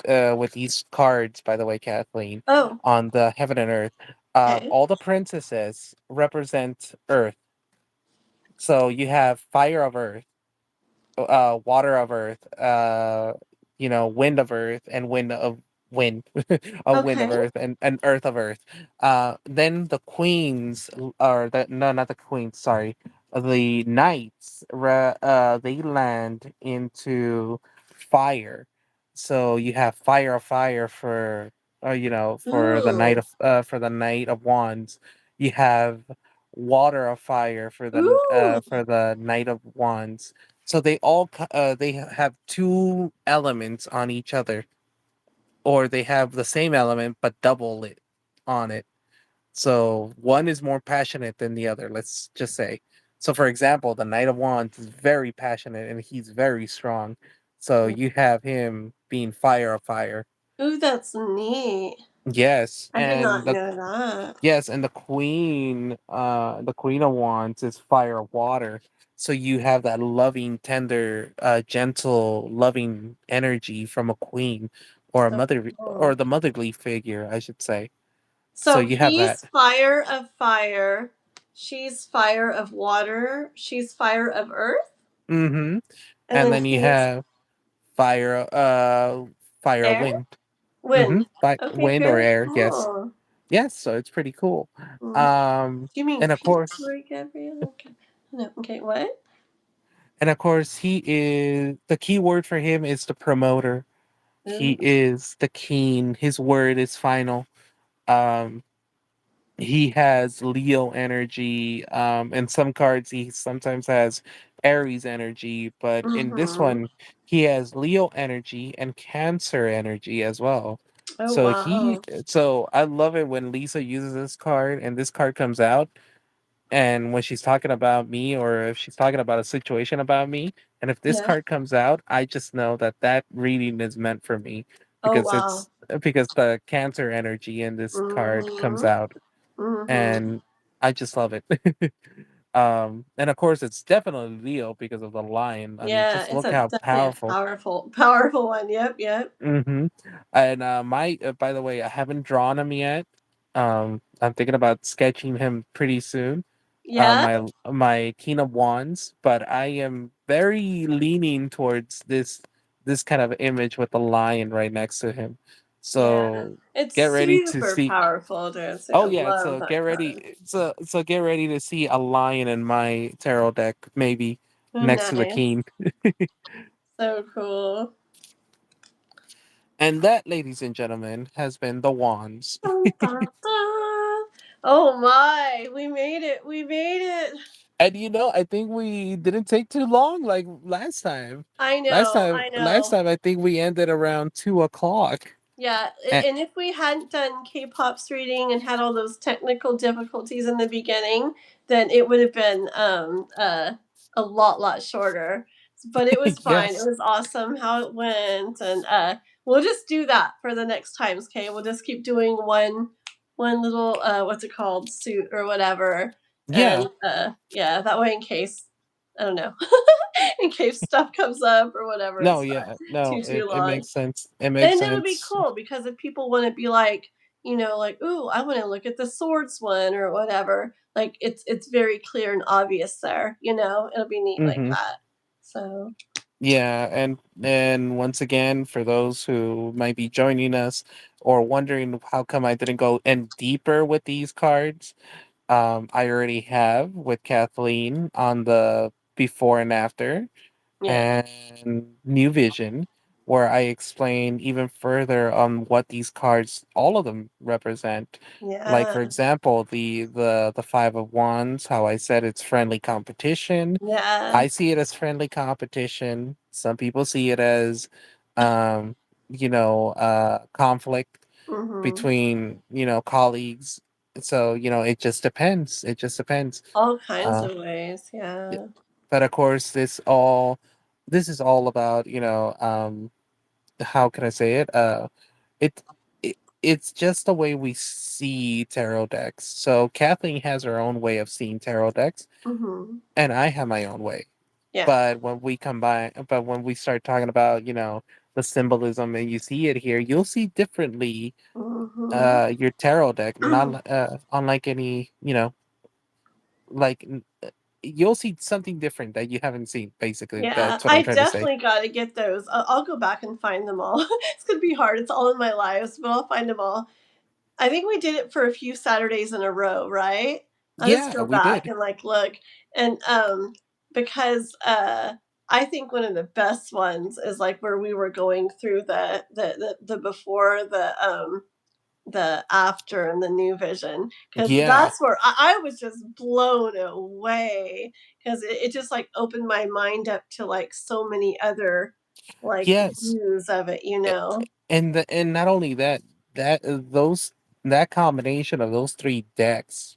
cards, by the way, Kathleen, Oh, on the heaven and earth. Okay. All the princesses represent Earth. So you have Fire of Earth, water of earth, wind of earth, and wind, a wind of Okay. earth, and earth of earth. Then the queens, or the no, not the queens. Sorry, the knights. They land into fire. So you have fire of fire Ooh. for the knight of wands. You have water of fire Ooh. for the knight of wands. So they have two elements on each other, or they have the same element but double it on it. So one is more passionate than the other. Let's just say. So for example, the Knight of Wands is very passionate and he's very strong. So you have him being fire of fire. Ooh, that's neat. Yes, I did not know that. and the Queen of Wands is fire of water. So you have that loving, tender, gentle, loving energy from a queen or a So mother or cool. the motherly figure, I should say. So So you have that. he's fire of fire. She's fire of water. She's fire of earth. Mm-hmm. And And then then you he's have fire fire of air? wind. Mm-hmm. Wind. Okay, Wind or very air, yes. cool. Yes, so it's pretty cool. Mm. Um Do you mean and of pink, course Lori Gabrielle? Okay. No, okay, what? and of course he is the key word for him is the promoter. He Ooh. is the king. His word is final. Um, he has Leo energy. In some cards, he sometimes has Aries energy, but in this Mm-hmm. one, he has Leo energy and Cancer energy as well. Oh, So wow. so I love it when Lisa uses this card and this card comes out. And when she's talking about me, or if she's talking about a situation about me, and if this Yeah. card comes out, I just know that that reading is meant for me Oh, because wow. because the Cancer energy in this card comes Mm-hmm. out, Mm-hmm. and I just love it. And of course, it's definitely Leo because of the lion. I mean, Yeah, just it's look a how definitely a powerful. powerful one. Yep, yep. Hmm. And my by the way, I haven't drawn him yet. I'm thinking about sketching him pretty soon. Yeah, My King of Wands, but I am very leaning towards this kind of image with the lion right next to him. yeah. So It's get ready to super see. powerful, dude. So I Oh yeah, love so that get card. ready. So get ready to see a lion in my tarot deck, maybe Oh, next to the nice. king. So cool. And that, ladies and gentlemen, has been the wands. Dun, dun, dun. Oh my, we made it. We made it. And I think we didn't take too long like last time. I know. I Last know. time I think we ended around 2 o'clock. Yeah, And and if we hadn't done K-pop's reading and had all those technical difficulties in the beginning, then it would have been a lot shorter. But it was fine. It yes. was awesome how it went, and we'll just do that for the next times. Okay, we'll just keep doing one little what's it called, suit or whatever, and Yeah. yeah, that way in case I don't know, in case stuff comes up or whatever, No, it's not yeah. No, too it long. makes sense. It makes And it would be sense. cool because if people want to be like, like, ooh, I want to look at the swords one or whatever, like it's very clear and obvious there, it'll be neat like Mhm. that. So Yeah, and once again, for those who might be joining us or wondering how come I didn't go in deeper with these cards, I already have with Kathleen on the before and after yeah, and New Vision, where I explain even further on what these cards, all of them, represent. Like yeah, for example, the Five of Wands, how I said it's friendly competition. yeah. I see it as friendly competition. Some people see it as, um, conflict Mm-hmm. between colleagues. So it just depends. It just depends. All kinds Uh, of ways. y- Yeah. but of course, this is all about how can I say it? It, it's just the way we see tarot decks. So Kathleen has her own way of seeing tarot decks, Mm-hmm. and I have my own way. Yeah. But when we start talking about the symbolism, and you see it here, you'll see differently Mm-hmm. your tarot deck, not unlike any, like you'll see something different that you haven't seen. Basically, Yeah, that's what I'm I trying to say. definitely got to get those. I'll go back and find them all. It's gonna be hard. It's all in my lives, but I'll find them all. I think we did it for a few Saturdays in a row, right? I'll just Yeah, go we back did. and like look, and because I think one of the best ones is like where we were going through the before, the after, and the new vision, because Yeah. that's where I was just blown away, because it just like opened my mind up to like so many other like Yes. views of it, you A- know. and not only that, that those that combination of those three decks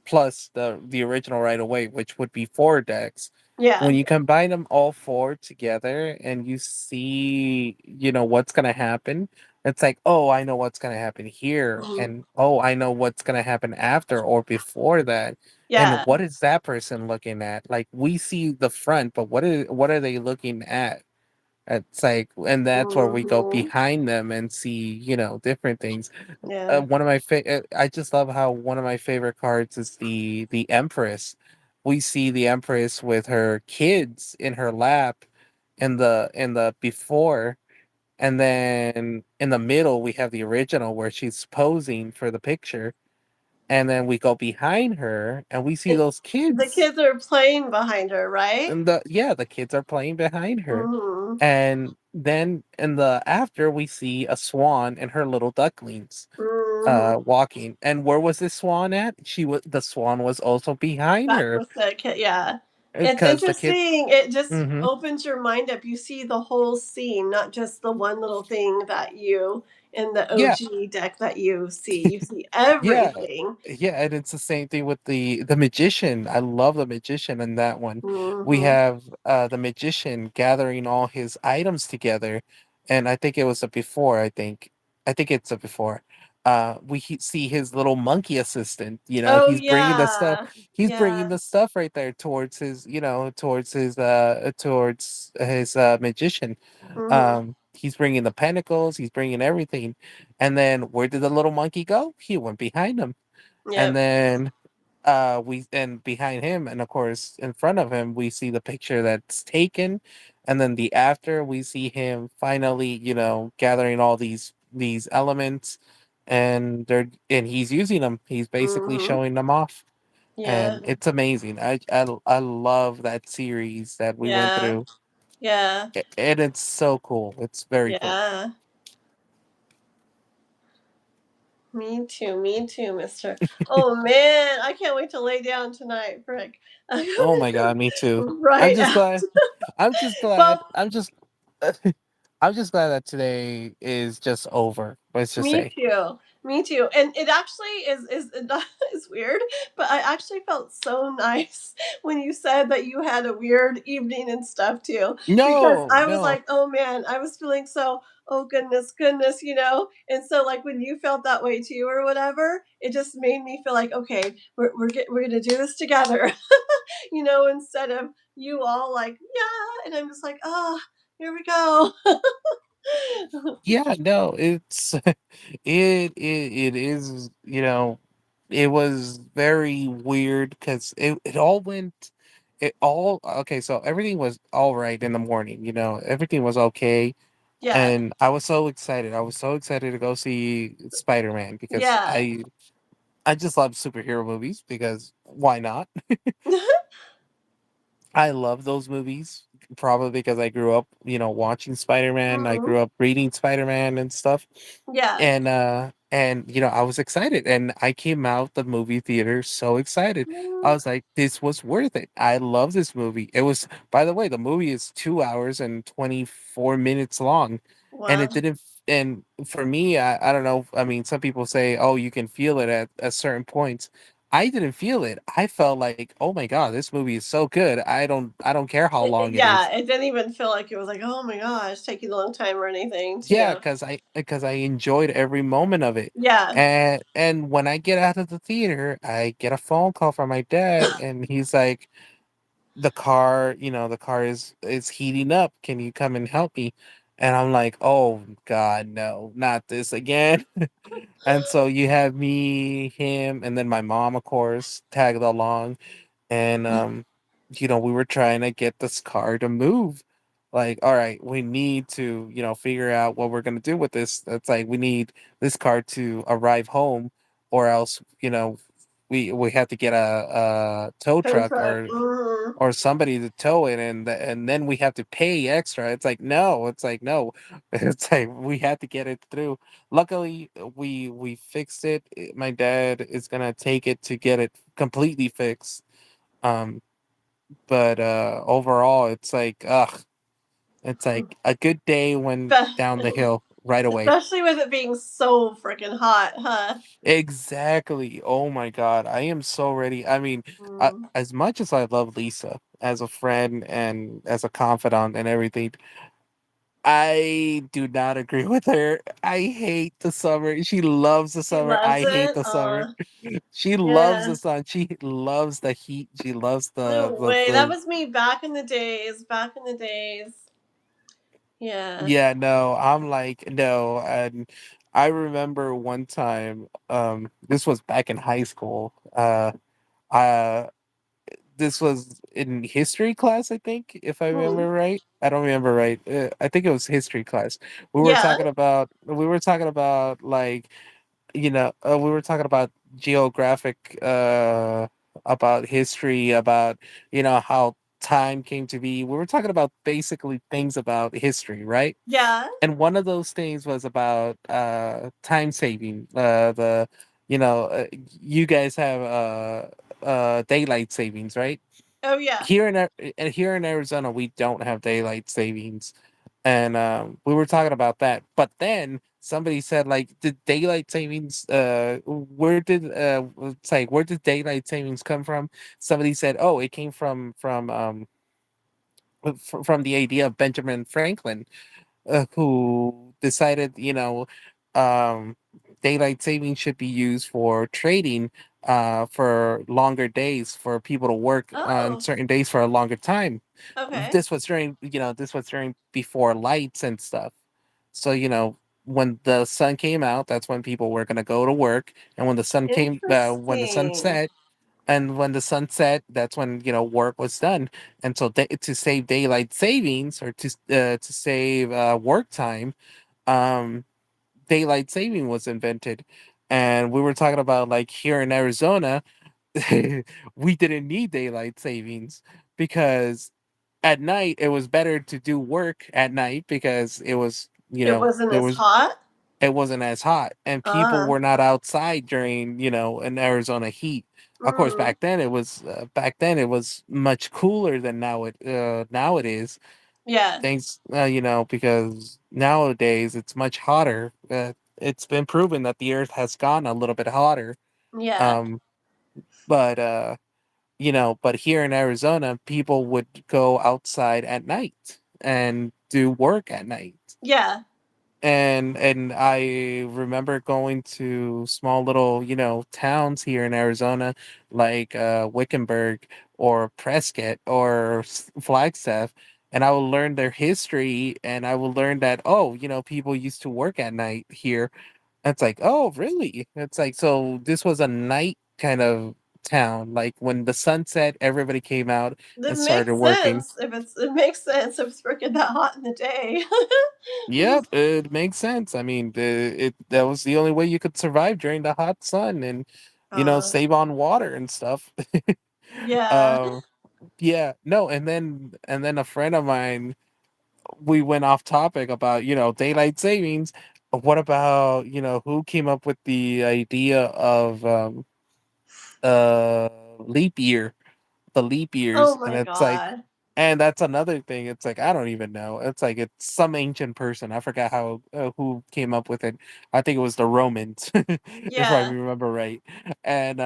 plus the original right away, which would be four decks. Yeah. When you combine them all four together and you see, what's gonna happen, it's like, oh, I know what's gonna happen here, Mhm. and oh, I know what's gonna happen after or before that. And Yeah. what is that person looking at? Like we see the front, but what are they looking at? It's like, and that's where we go Mhm. behind them and see, different things. Yeah. I just love how one of my favorite cards is the Empress. We see the Empress with her kids in her lap in the before, and then in the middle we have the original where she's posing for the picture, and then we go behind her and we see And those the kids, kids are playing behind her, right? and the kids are playing behind her. Mhm. And then in the after we see a swan and her little ducklings Mhm. walking. And where was this swan at? The swan was also behind That her was the kid, yeah. It's because the kid. interesting. It just Hmm. opens your mind up. You see the whole scene, not just the one little thing that you in the Yeah, OG deck that you see. You see yeah, everything. yeah, and it's the same thing with the magician. I love the magician in that one. We Mhm. have the magician gathering all his items together, and I think it was a before. I think it's a before. See his little monkey assistant. Oh He's bringing the stuff. yeah. He's bringing Yeah. the stuff right there towards his magician. Mhm. He's bringing the pentacles. He's bringing everything. And then where did the little monkey go? He went behind him. And Yep. then we and behind him, and of course in front of him, we see the picture that's taken. And then the after, we see him finally, gathering all these elements, and he's using them. He's basically Mhm. showing them off. Yeah. And it's amazing. I love that series that we went Yeah. through. Yeah. And it's so cool. It's very cool. Yeah. Me too, mister. Oh man, I can't wait to lay down tonight, Frick. Oh my god, me too. I'm Right just out. glad. I'm just glad. Well, I'm just glad that today is just over. Let's just me say. too. Me too. And it actually is weird, but I actually felt so nice when you said that you had a weird evening and stuff too, because No, I was no. like, oh man, I was feeling so, oh goodness, goodness, you know. And so like when you felt that way too or whatever, it just made me feel like, okay, we're gonna do this together, you know, instead of you all like, yeah, and I'm just like, oh, here we go. Yeah, no. It's it is. It was very weird because it all went. It all okay. So everything was all right in the morning. Everything was okay. Yeah, And I was so excited. I was so excited to go see Spider-Man because yeah. I just love superhero movies because why not? I love those movies probably because I grew up, watching Spider-Man. I Mhm. grew up reading Spider-Man and stuff. Yeah. And I was excited and I came out the movie theater so excited. I Mm. was like, this was worth it. I love this movie. It was, by the way, the movie is 2 hours and 24 minutes long. And Wow. it didn't and for me, I don't know. I mean, some people say, oh, you can feel it at certain points. I didn't feel it. I felt like, oh my God, this movie is so good. I don't care how long it Yeah, is. it didn't even feel like it was like, "Oh my gosh, taking a long time," or anything Yeah, too. because I enjoyed every moment of it. Yeah. And when I get out of the theater, I get a phone call from my dad, and he's like, the car is heating up. Can you come and help me? And I'm like, oh God, no, not this again. And so you have me, him, and then my mom, of course, tagged along. And we were trying to get this car to move. Like, all right, we need to, figure out what we're gonna do with this. It's like we need this car to arrive home, or else, we have to get a tow Tow truck truck. or somebody to tow it, and then we have to pay extra. It's like no, it's like no, it's like we had to get it through. Luckily, we fixed it. My dad is gonna take it to get it completely fixed. Um, but overall, it's like a good day went down the hill right away. Especially with it being so freaking hot, huh? Exactly. Oh my God, I am so ready. I mean, Mm. as much as I love Lisa as a friend and as a confidant and everything, I do not agree with her. I hate the summer. She loves the She summer. loves I hate it. the summer. She loves Yeah. the sun. She loves the heat. She loves No the way. That the was me back in the days. Back in the days. Yeah. Yeah, no, I'm like, no. And I remember one time, this was back in high school. Uh, this was in history class, I think, if I Mm. remember right. I don't remember right. I think it was history class. Yeah. We were talking about like, we were talking about geographic, about history, about, how time came to be. We were talking about basically things about history, right? Yeah. And one of those things was about time saving. You guys have daylight savings, right? Oh, yeah. Here in Arizona, we don't have daylight savings, and we were talking about that. But then somebody said, like, did daylight savings? Where did daylight savings come from? Somebody said, oh, it came from the idea of Benjamin Franklin, who decided, um, daylight saving should be used for trading, for longer days, for people to work on Oh, certain days for a longer time. okay. This was during before lights and stuff. So, when the sun came out, that's when people were going to go to work. And when the sun Interesting. set, that's when work was done. And so to save daylight savings, or to save work time, um daylight saving was invented. And we were talking about, like, here in Arizona, we didn't need daylight savings because at night it was better to do work at night because it was, It wasn't there as was hot? it wasn't as hot and people Ah. were not outside during, an Arizona heat. Of course, Mm. back then it was much cooler than now it is. Yeah. Thanks, because nowadays it's much hotter. It's been proven that the earth has gone a little bit hotter. Yeah. Um but but here in Arizona, people would go outside at night and do work at night. Yeah. And I remember going to small little, towns here in Arizona, like Wickenburg or Prescott or Flagstaff, and I will learn their history, and I will learn that, oh, people used to work at night here. It's like, oh, really? It's like, so this was a night kind of town. Like when the sun set, everybody came out That and started makes working. sense. It makes sense if it's freaking that hot in the day. Yep, it makes sense. I mean, that was the only way you could survive during the hot sun and, uh, save on water and stuff. yeah. um, yeah, no, and then a friend of mine, we went off topic about, daylight savings. What about, who came up with the idea of uh leap year, the leap Oh years? And my it's like, god. and that's another thing. It's like, I don't even know. It's like it's some ancient person. I forgot who came up with it. I think it was the Romans, if I Yeah. remember right. And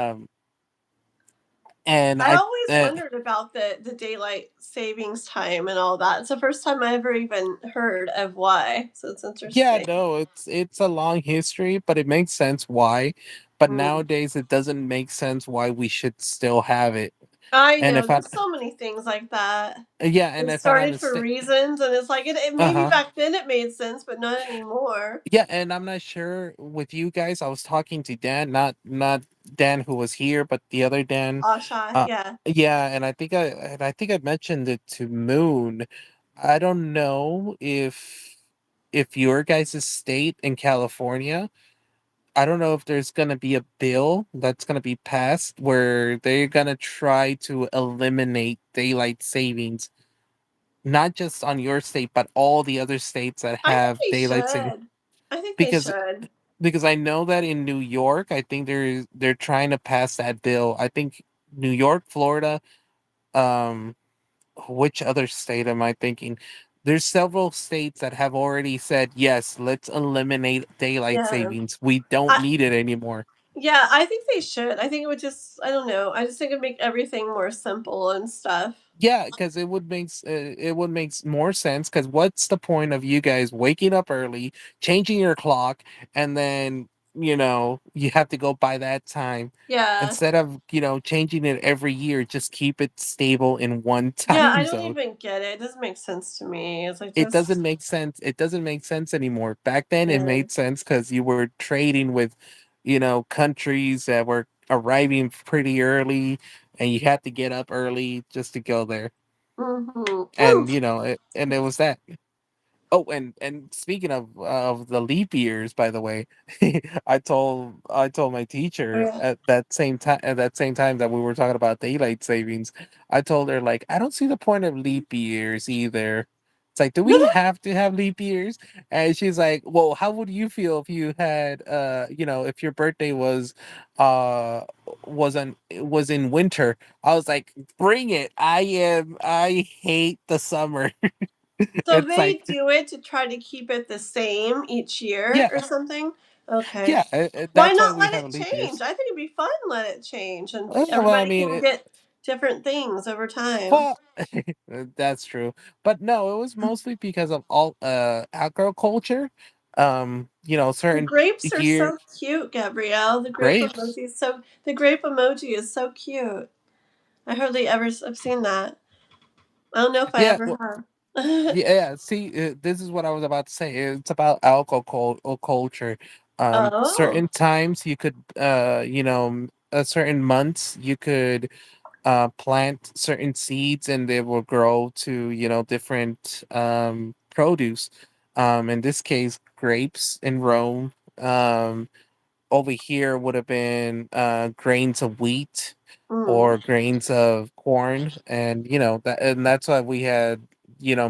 and I I always wondered about the daylight savings time and all that. It's the first time I ever even heard of why. So it's Yeah, interesting. no, it's a long history, but it makes sense why. But Mm. nowadays, it doesn't make sense why we should still have it. I And know, if I there's so many things like that. yeah, and It if I'm not started for mistaken, reasons, and it's like it maybe uh-huh. back then it made sense, but not anymore. Yeah, and I'm not sure with you guys. I was talking to Dan, not Dan who was here, but the other Dan. Asha, Uh, yeah. yeah, and I think I mentioned it to Moon. I don't know if your guys' state in California, I don't know if there's gonna be a bill that's gonna be passed where they're gonna try to eliminate daylight savings, not just on your state, but all the other states that I think have they daylight savings. should. I think they Because should. I know that in New York, I think they're trying to pass that bill. I think New York, Florida, um, which other state am I thinking? There's several states that have already said, yes, let's eliminate daylight Yeah. savings. We don't I need it anymore. yeah, I think they should. I think it would just I don't know. I just think it'd make everything more simple and stuff. Yeah, because it would make more sense. Because what's the point of you guys waking up early, changing your clock, and then you have to go by that time Yeah. instead of changing it every year. Just keep it stable in one Yeah, I time don't zone. even get it. It doesn't make sense to me. It's like It doesn't just make sense. It doesn't make sense anymore. Back then, it yeah. made sense because you were trading with, countries that were arriving pretty early, and you had to get up early just to go there. Mhm. And and it was that. Oh, and speaking of the leap years, by the way, I told my teacher Yeah. at that same time that we were talking about daylight savings. I told her, like, I don't see the point of leap years either. It's like, do we have to have leap years? And she's like, well, how would you feel if you had if your birthday uh was in winter? I was like, bring it. I hate the summer. So It's they like, do it to try to keep it the same each year yeah, or something? Okay. yeah. Why That's why not we let have it a leap change? years. I think it'd be fun to let it change and Well, I everybody mean, can get different things over time. well, that's true. But no, it was mostly because of all agriculture. The Certain grapes are here so cute, Gabrielle. grapes. The grape emoji is so cute. I hardly ever have seen that. I don't know if I Yeah, ever well, have. yeah. Yeah, see, this is what I was about to say. It's about alcohol culture. Oh. Certain times you could, certain months you could plant certain seeds and they will grow to different produce. In this case, grapes in Rome. Over here would have been grains of wheat Mm. or grains of corn, and that's why we had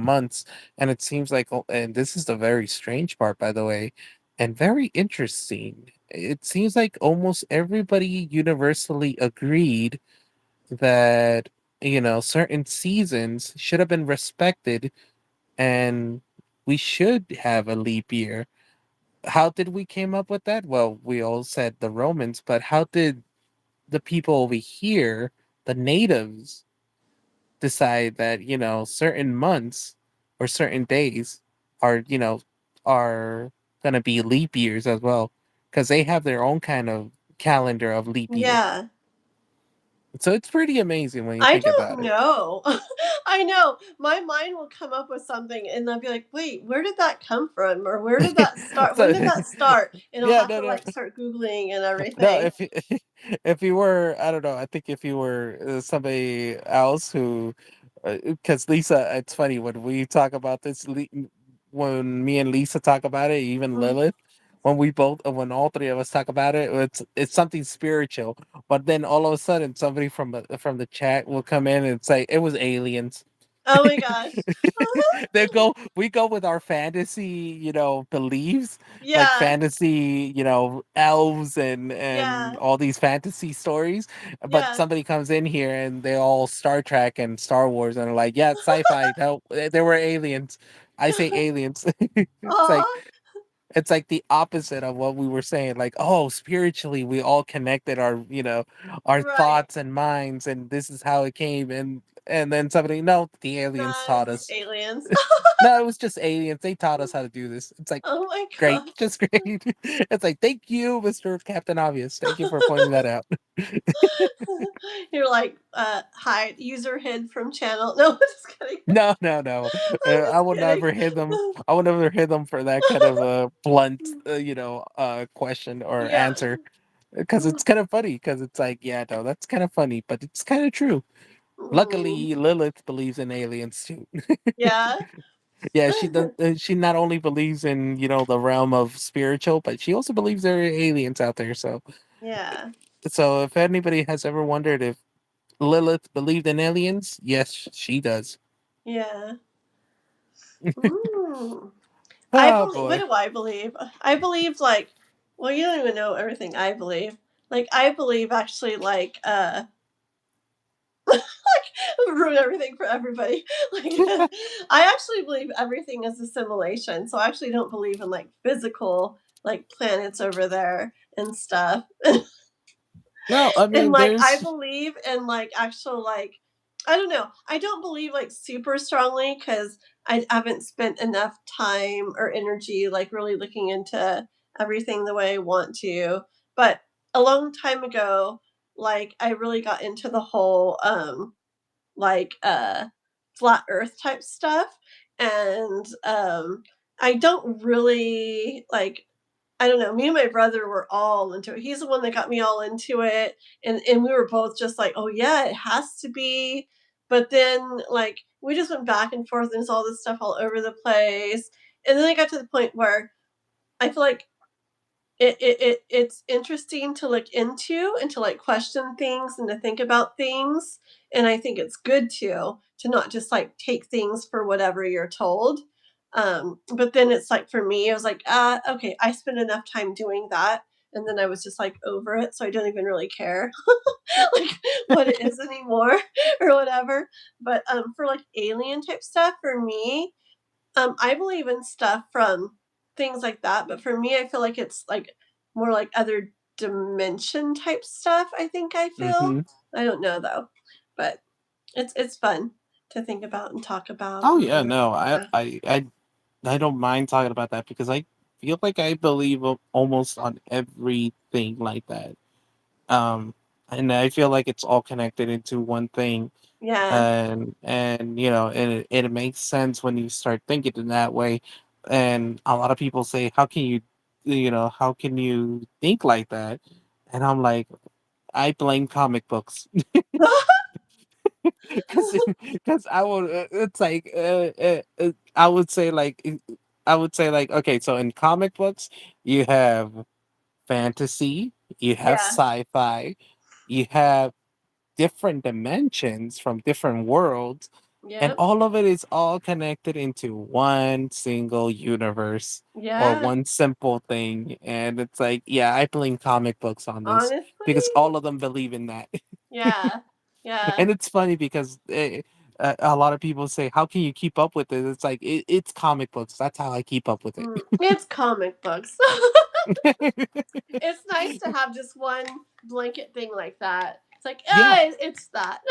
months. And it seems like, and this is the very strange part, by the way, and very interesting. It seems like almost everybody universally agreed that certain seasons should have been respected, and we should have a leap year. How did we came up with that? Well, we all said the Romans, but how did the people over here, the natives, decide that certain months or certain days are are gonna be leap years as well, because they have their own kind of calendar of leap year. Yeah. So it's pretty amazing when you I think don't about it. know. I know. My mind will come up with something and I'll be like, wait, where did that come from? Or where did that start? When So did that start? And I'll yeah, have no, to no, like start Googling and no. everything. If you were, I don't know. I think if you were somebody else who, because Lisa, it's funny when we talk about this. When me and Lisa talk about it, even Mm. Lilith, when all three of us talk about it, it's something spiritual. But then all of a sudden, somebody from the chat will come in and say it was aliens. Oh my gosh. We go with our fantasy, beliefs, like Yeah. fantasy, elves and Yeah. all these fantasy stories. But Yeah. somebody comes in here and they all Star Trek and Star Wars and are like, yeah, it's sci-fi. No, there were aliens. I say aliens. It's like Aw. it's like the opposite of what we were saying. Like, oh, spiritually, we all connected our Right. thoughts and minds, and this is how it came. And And then somebody, no, the aliens Nah, taught it's us. aliens. No, it was just aliens. They taught us how to do this. It's like, Oh my great, gosh. just great. It's like, thank you, Mr. Captain Obvious. Thank you for pointing that out. You're like, hi, user hid from channel. No, I'm just kidding. No, no, no. I'm I just would kidding. never hit them. I would never hit them for that kind of a blunt, question or Yeah. answer, because it's kind of funny. Because it's like, yeah, no, that's kind of funny, but it's kind of true. Mm, Luckily, Lilith believes in aliens too. yeah. Yeah, she does. She not only believes in the realm of spiritual, but she also believes there are aliens out there. Yeah. So if anybody has ever wondered if Lilith believed in aliens, yes, she does. Yeah. Mm. I Oh believe. What boy. do I believe? I believe like. Well, you don't even know everything I believe. Like I believe actually like ruin everything for everybody. Like I actually believe everything is a simulation. So I actually don't believe in like physical like planets over there and stuff. No, I And mean like I there's. believe in like actual like I don't know. I don't believe like super strongly because I haven't spent enough time or energy like really looking into everything the way I want to. But a long time ago, like I really got into the whole like flat earth type stuff. And I don't really like I don't know. Me and my brother were all into it. He's the one that got me all into it, and we were both just like, "Oh yeah, it has to be." But then, like, we just went back and forth, and there's all this stuff all over the place. And then I got to the point where I feel like it's interesting to look into and to like question things and to think about things. And I think it's good to not just like take things for whatever you're told. But then it's like for me, I was like, okay, I spent enough time doing that. And then I was just like over it. So I don't even really care like what it is anymore or whatever. But for like alien type stuff, for me, I believe in stuff from things like that, but for me, I feel like it's like more like other dimension type stuff. I think I feel. Hmm. I don't know though, but it's fun to think about and talk about. Oh And yeah, no, yeah, I don't mind talking about that because I feel like I believe almost on everything like that. Um, and I feel like it's all connected into one thing, yeah. and and it makes sense when you start thinking in that way. And a lot of people say, how can how can you think like that? And I'm like, I blame comic books. Because I would it's like I would say like okay, so in comic books you have fantasy, you have Yeah, sci-fi, you have different dimensions from different worlds, and yep, all of it is all connected into one single universe or yeah. one simple thing. And it's like, yeah, I blame comic books on this because Honestly, all of them believe in that. yeah, yeah. And it's funny because a lot of people say, how can you keep up with it? It's like it's comic books, that's how I keep up with it. It's comic books. It's nice to have just one blanket thing like that. It's like, Yeah, yeah, it's that.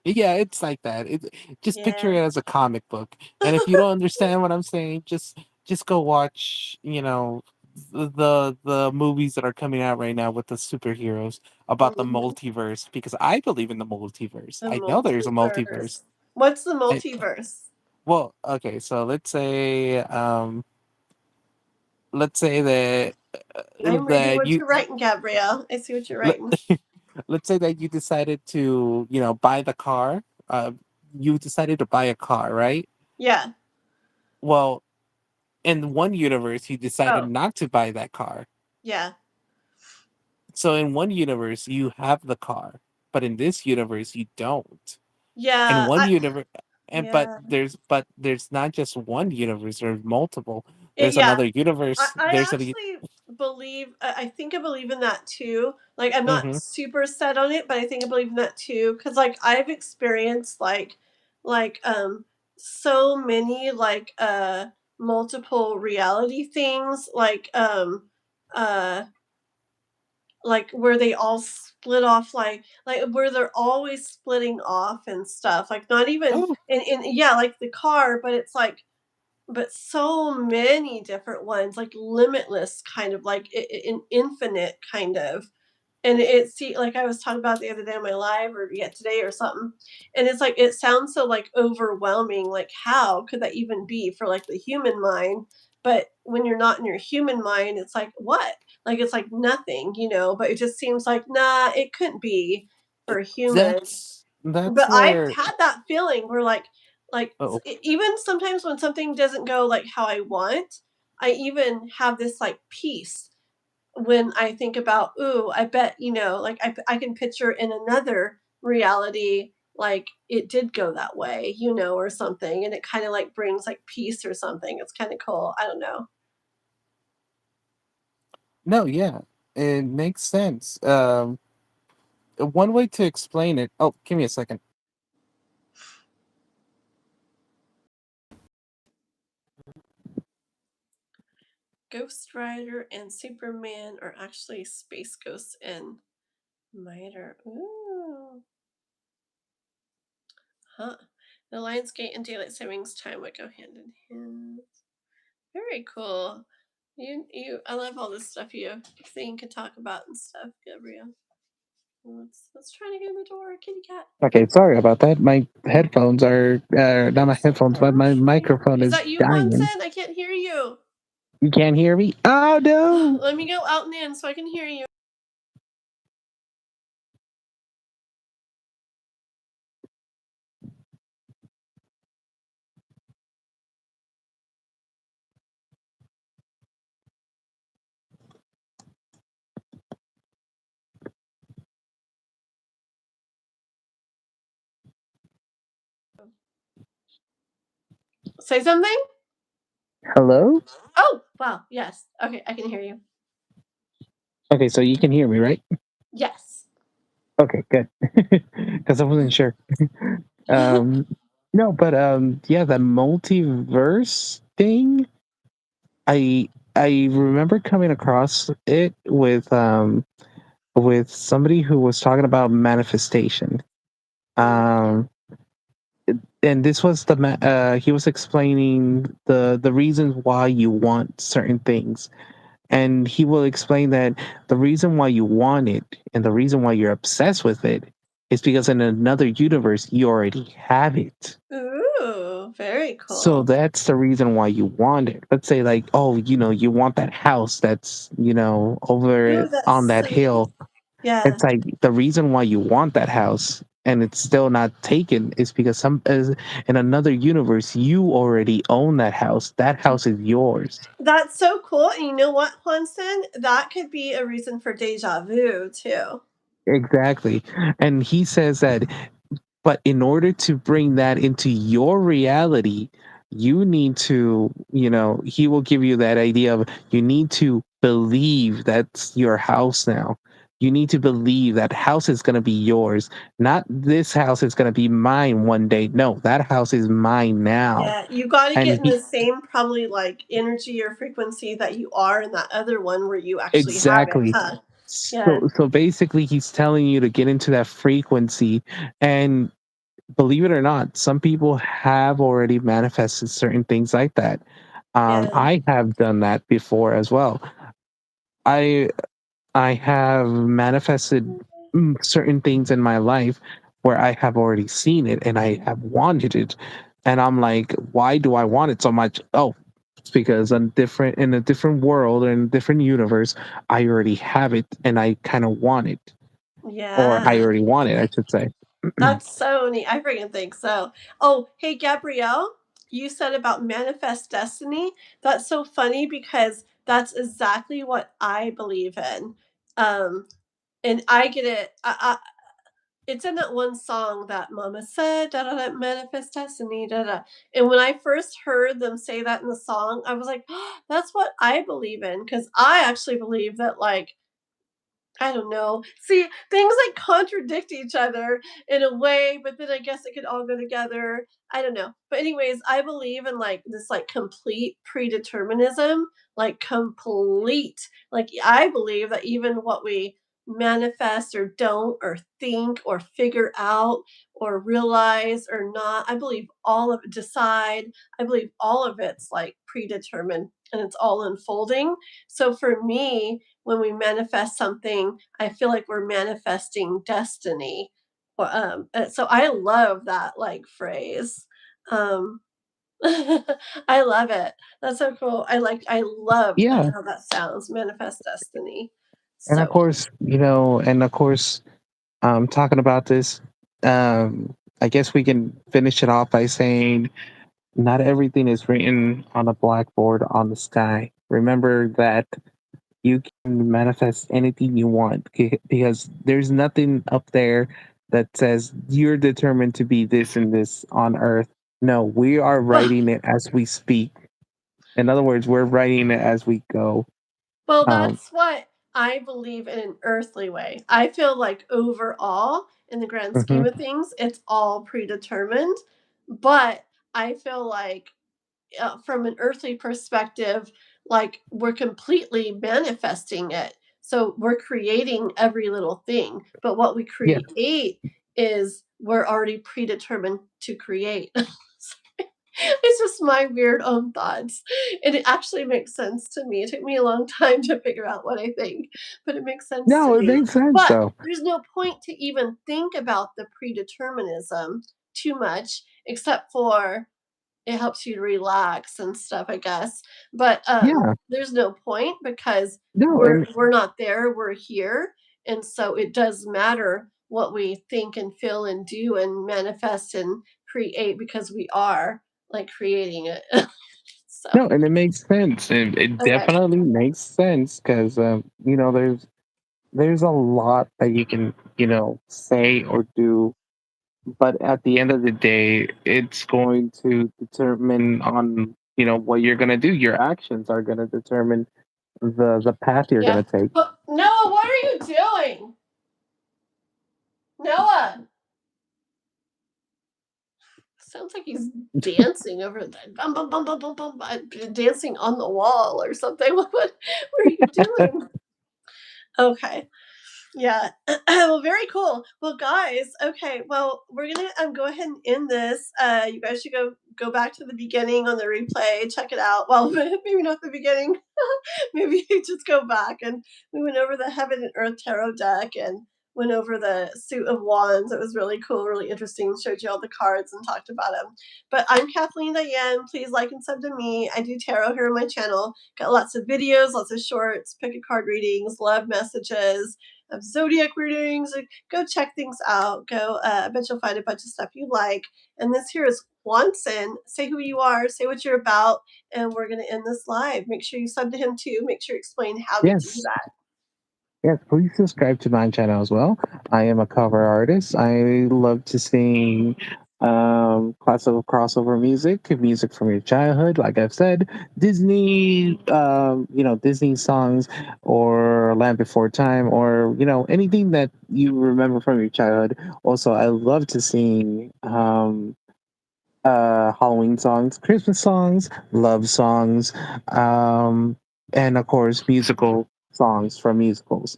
yeah, it's like that. Just picture Yeah. it as a comic book. And if you don't understand what I'm saying, just go watch, the movies that are coming out right now with the superheroes about the Mhm. multiverse, because I believe in the multiverse. The I know there's a multiverse. multiverse. What's the I, multiverse? well, okay, so let's say that I'm reading that what you you're writing, Gabrielle. I see what you're let, writing. let's say that you decided to, buy the car. You decided to buy a car, right? Yeah. Well, in one universe, you decided Oh, not to buy that car. yeah. So in one universe, you have the car, but in this universe, you don't. And Yeah. one universe, and Yeah. but there's not just one universe. There's multiple. There's Yeah. another universe. I There's a. actually believe I think I believe in that too. Like I'm not Mm-hmm, super set on it, but I think I believe in that too cuz like I've experienced like so many like multiple reality things like uh like where they all split off, like where they're always splitting off and stuff, like not even Oh, in yeah, like the car, but it's like but so many different ones, like limitless kind of like an infinite kind of. And it see, like I was talking about the other day on my live or yet today or something, and it's like it sounds so like overwhelming. Like how could that even be for like the human mind? But when you're not in your human mind, it's like what? Like it's like nothing, you know. But it just seems like nah, it couldn't be for human. that's But I've where. had that feeling where like Oh, even sometimes when something doesn't go like how I want, I even have this like peace when I think about, ooh, I bet, you know, like I can picture in another reality, like it did go that way, you know, or something. And it kind of like brings like peace or something. It's kind of cool. I don't know. no, yeah, it makes sense. One way to explain it. Oh, give me a second. Ghost Rider and Superman are actually space ghosts and Miter. Ooh. Huh. The Lionsgate and daylight savings time would go hand in hand. Very cool. I love all this stuff you think and talk about and stuff, Gabrielle. Let's try to get in the door, kitty cat. Okay, sorry about that. My headphones are not my So headphones, but my perfect. microphone Is is that you, dying. Juantzin? I can't hear you. You can't hear me? Oh no! Let me go out and in so I can hear you. Say something. Hello? Oh, wow. Yes. Okay, I can hear you. Okay, so you can hear me, right? Yes. Okay, good. Because I wasn't sure. Um, no, but yeah, the multiverse thing. I I remember coming across it with somebody who was talking about manifestation. Um, and this was he was explaining the reasons why you want certain things, and he will explain that the reason why you want it and the reason why you're obsessed with it is because in another universe you already have it. Ooh, very So cool. that's the reason why you want it. Let's say like, oh, you want that house that's, over Ooh, that's on that sweet. hill. Yeah. It's like the reason why you want that house and it's still not taken is because in another universe you already own that house. That house is yours. That's so cool. And you know what, Juanson? That could be a reason for deja vu, too. Exactly. And he says that, but in order to bring that into your reality, you need to, he will give you that idea of you need to believe that's your house now. You need to believe that house is going to be yours. Not this house is going to be mine one day. No, that house is mine now. Yeah, you got to get And in the same probably like energy or frequency that you are in that other one where you actually have it, exactly. huh? Yeah, So basically he's telling you to get into that frequency, and believe it or not, some people have already manifested certain things like that. yeah, I have done that before as well. I I have manifested certain things in my life where I have already seen it and I have wanted it, and I'm like, why do I want it so much? Oh, it's because in a different world or in a different universe, I already have it and I kind of want it, or I yeah. already want it, I should say. That's so neat. I freaking think so. Oh, hey, Gabrielle, you said about manifest destiny. That's so funny because that's exactly what I believe in. Um, and I get it. It's in that one song that Mama said, da da da, manifest destiny, da da. And when I first heard them say that in the song, I was like, oh, that's what I believe in. Because I actually believe that, like, I don't know. See, things like contradict each other in a way, but then I guess it could all go together. I don't know. But anyways, I believe in like this like complete predeterminism, like complete. Like I believe that even what we manifest or don't or think or figure out or realize or not. I believe all of it, decide. I believe all of it's like predetermined and it's all unfolding. So for me, when we manifest something, I feel like we're manifesting destiny. So I love that like phrase. Um, I love it. That's so cool. I love Yeah, how that sounds. Manifest destiny. and of So cool. course, talking about this, I guess we can finish it off by saying not everything is written on a blackboard on the sky. Remember that you can manifest anything you want because there's nothing up there that says you're determined to be this and this on earth. No, we are Well, writing it as we speak. In other words, we're writing it as we go. well, Um, that's what I believe in an earthly way. I feel like overall, in the grand scheme mhm. of things, it's all predetermined. But I feel like from an earthly perspective, like we're completely manifesting it. So we're creating every little thing. But what we Yeah. create is we're already predetermined to create. It's just my weird own thoughts. And it actually makes sense to me. It took me a long time to figure out what I think, but it makes sense to No, it me. makes sense But though. there's no point to even think about the predeterminism too much, except for it helps you to relax and stuff, I guess. But Yeah. there's no point because No, we're and we're not there, we're here. And so it does matter what we think and feel and do and manifest and create because we are like creating it. So no, and it makes sense. It okay. definitely makes sense because there's a lot that you can say or do, but at the end of the day, it's going to determine on what you're gonna do. Your actions are gonna determine the path you're Yeah. gonna take. But Noah, what are you doing? Noah. Sounds like he's dancing over the bum, bum, bum, bum, bum, bum, dancing on the wall or something. What are you doing? Okay. Yeah. Well, very cool. Well, guys, okay. Well, we're gonna go ahead and end this. You guys should go back to the beginning on the replay, check it out. Well, maybe not the beginning. Maybe just go back and we went over the Heaven and Earth Tarot deck and went over the suit of wands. It was really cool, really interesting. Showed you all the cards and talked about them. But I'm Kathleen Diane. Please like and sub to me. I do tarot here on my channel. Got lots of videos, lots of shorts, pick a card readings, love messages, of zodiac readings. Like, go check things out. Go. I bet you'll find a bunch of stuff you like. And this here is Juantzin. Say who you are. Say what you're about. And we're going to end this live. Make sure you sub to him too. Make sure you explain how to do Yes. that. Yes, please subscribe to my channel as well. I am a cover artist. I love to sing classical crossover music from your childhood. Like I've said, Disney, Disney songs or Land Before Time or, anything that you remember from your childhood. Also, I love to sing Halloween songs, Christmas songs, love songs, um, and of course, musical songs from musicals.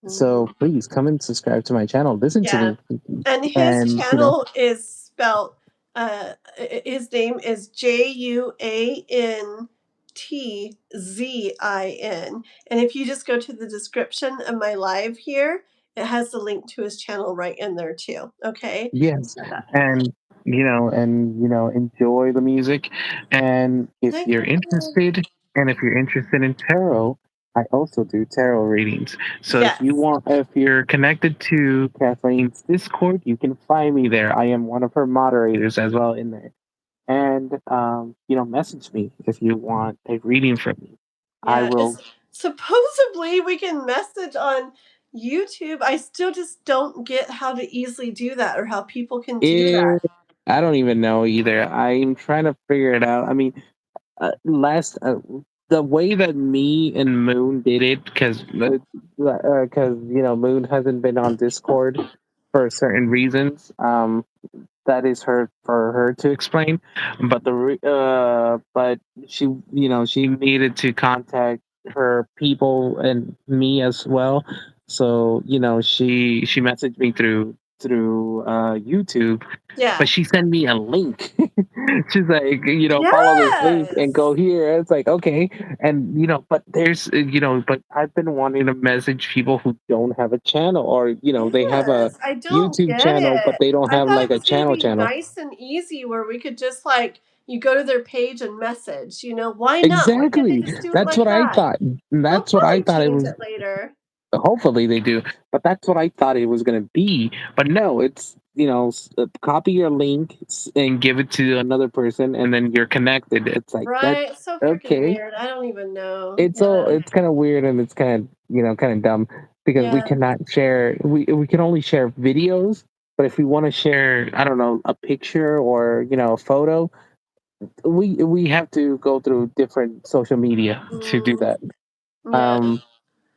So Mhm. please come and subscribe to my channel. Listen to Yeah. me, And his and channel is spelled, his name is Juantzin. And if you just go to the description of my live here, it has the link to his channel right in there too. Okay. yes, and enjoy the music. And if Thank you're you. interested, in tarot, I also do tarot readings. So Yes. if you're connected to Kathleen's Discord, you can find me there. I am one of her moderators as well in there. And message me if you want a reading from me. I Yeah, will. it's supposedly we can message on YouTube. I still just don't get how to easily do that or how people can do Eh, that. I don't even know either. I'm trying to figure it out. I mean, last the way that me and Moon did it, because Moon hasn't been on Discord for certain reasons. That is her for her to explain. But she she needed to contact her people and me as well. So she messaged me through YouTube, but Yeah. she sent me a link. She's like, follow this link and Yes. go here. It's like, okay. And but there's but I've been wanting to message people who don't have a channel, or they have a Yes. I don't YouTube get channel but it. they don't I have thought like it a was gonna be channel. nice and easy where we could just like you go to their page and message, why not? Why can't they Exactly. just do it That's like what I that? thought. They'll That's what I probably thought it change was. it later. Hopefully they do, but that's what I thought it was going to be. But no, it's copy your link and give it to another person, and then you're connected. It's like Right? that's It's so freaking okay. weird. I don't even know. It's Yeah. it's kind of weird, and it's kind of kind of dumb because we Yeah. cannot share. We can only share videos, but if we want to share, I don't know, a picture or a photo, we have to go through different social media to do Mm, that. yeah. Um,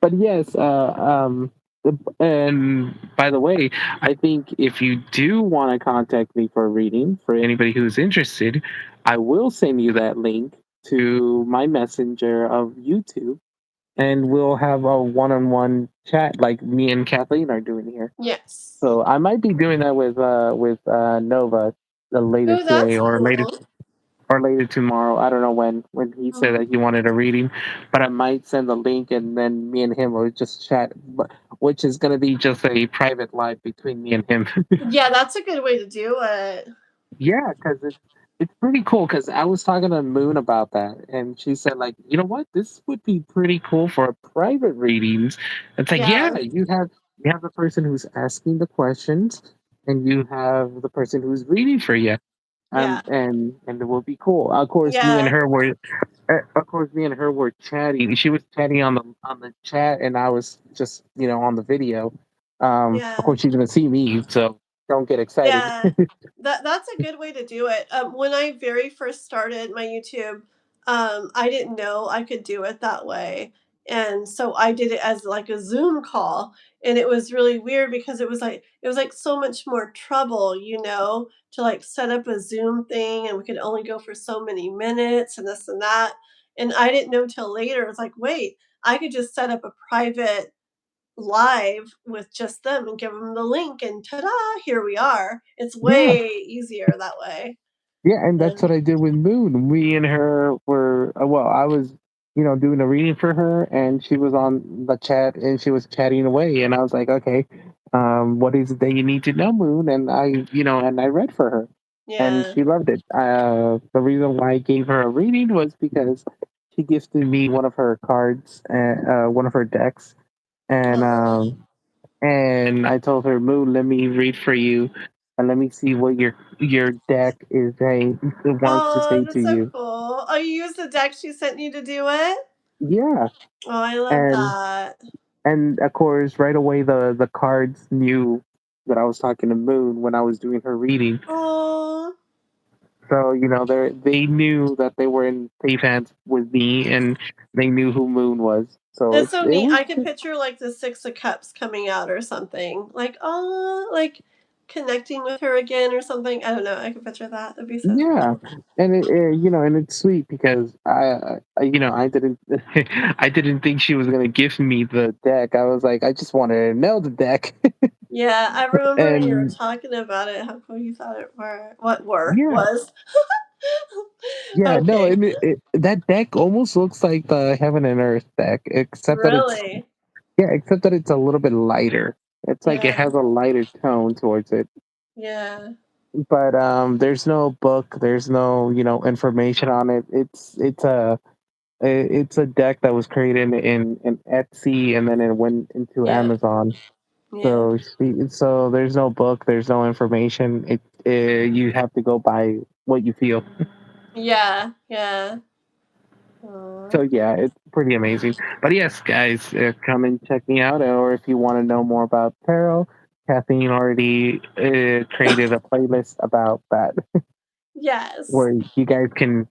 but yes, and by the way, I think if you do want to contact me for a reading, for anybody who's interested, I will send you that link to my messenger of YouTube, and we'll have a one-on-one chat like me and Kathleen are doing here. Yes. So I might be doing that with Nova later Oh, today that's or later cool. tomorrow. I don't know when he said Mhm. that he wanted a reading, but I might send the link and then me and him will just chat, which is going to be just a private live between me and him. Yeah, that's a good way to do it. Yeah, because it's pretty cool. Because I was talking to Moon about that, and she said like, you know what, this would be pretty cool for private readings. It's like, yeah, Yeah. you have the person who's asking the questions, and you have the person who's reading for you. Yeah. And it will be cool. Yeah. Of course, me and her were chatting. She was chatting on the chat, and I was just on the video. Of Yeah. course, she's gonna see me, so don't get excited. Yeah, that's a good way to do it. When I very first started my YouTube, I didn't know I could do it that way, and so I did it as like a Zoom call, and it was really weird because it was like so much more trouble, to like set up a Zoom thing, and we could only go for so many minutes, and this and that, and I didn't know till later. It's like, wait, I could just set up a private live with just them and give them the link and ta-da, here we are. It's Yeah, way easier that way. yeah, and that's And what I did with Moon. Me and her were well, I was doing a reading for her, and she was on the chat, and she was chatting away, and I was like, okay, what is it that you need to know, Moon? And I read for her, and yeah. she loved it. The reason why I gave her a reading was because she gifted me one of her cards, one of her decks, and Aw. I told her, Moon, let me read for you, and let me see what your deck is saying, it wants to Oh, say to that's so you. cool. Oh, you used the deck she sent you to do it? Yeah, Oh, I love and that. of course, right away the cards knew that I was talking to Moon when I was doing her reading. Oh, So they knew that they were in safe hands with me, and they knew who Moon was. So that's it so it neat. was I could picture like the Six of Cups coming out or something. Like, oh, like connecting with her again or something. I don't know. I could picture that. That'd be so Yeah, cool. and and it's sweet because I didn't I didn't think she was gonna give me the deck. I was like, I just wanted to know the deck, Yeah, I remember when you were and talking about it, how cool you thought it were what were yeah, was. yeah, no, Okay. and that deck almost looks like the Heaven and Earth deck, Really? except that it's a little bit lighter. It's like it Yeah. has a lighter tone towards it, Yeah. but there's no book, there's no information on it. It's a deck that was created in Etsy, and then it went into Yeah. Amazon. Yeah. So there's no book, there's no information. You have to go by what you feel. Yeah. Yeah. Aw. So yeah, it's pretty amazing. But yes, guys, come and check me out. Or if you want to know more about tarot, Kathleen already created a playlist about that, Yes. where you guys can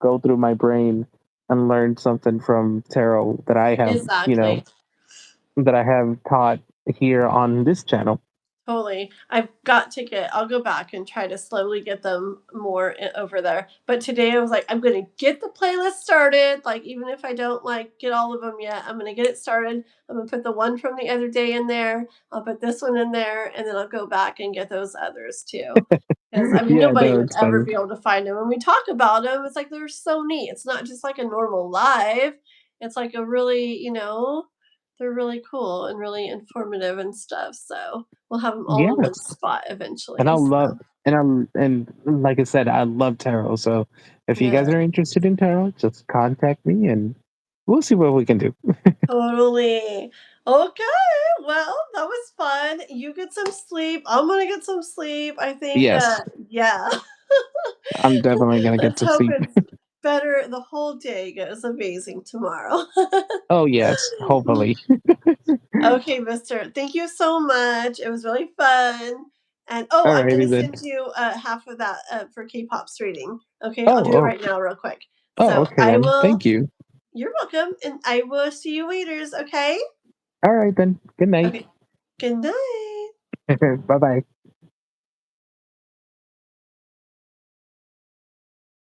go through my brain and learn something from tarot that I have Exactly. that I have taught here on this channel. Totally. I'll go back and try to slowly get them more over there. But today I was like, I'm going to get the playlist started. Like, even if I don't like get all of them yet, I'm going to get it started. I'm going to put the one from the other day in there. I'll put this one in there, and then I'll go back and get those others too. Because I mean, Yeah, nobody no, would it's ever funny. be able to find them. When we talk about them, it's like they're so neat. It's not just like a normal live. It's like a really, they're really cool and really informative and stuff. So we'll have them all in one Yes. spot And I eventually. love So and like I said, I love tarot. So if you guys yeah, are interested in tarot, just contact me and we'll see what we can do. totally. Okay, well, that was fun. You get some sleep. I'm gonna get some sleep. I think, Yes, yeah. I'm definitely gonna get Let's to hope sleep. it's better. The whole day goes amazing tomorrow. Oh yes, hopefully. Okay, Mister. Thank you so much. It was really fun. And oh, I'm Alrighty gonna then. send you half of that for K-pop's reading. Okay, I'll Oh, do it oh, right now, real quick. oh, So okay I then. will. Thank you. You're welcome, and I will see you later. Okay. All right then. Good night. Okay. Good night. Bye bye.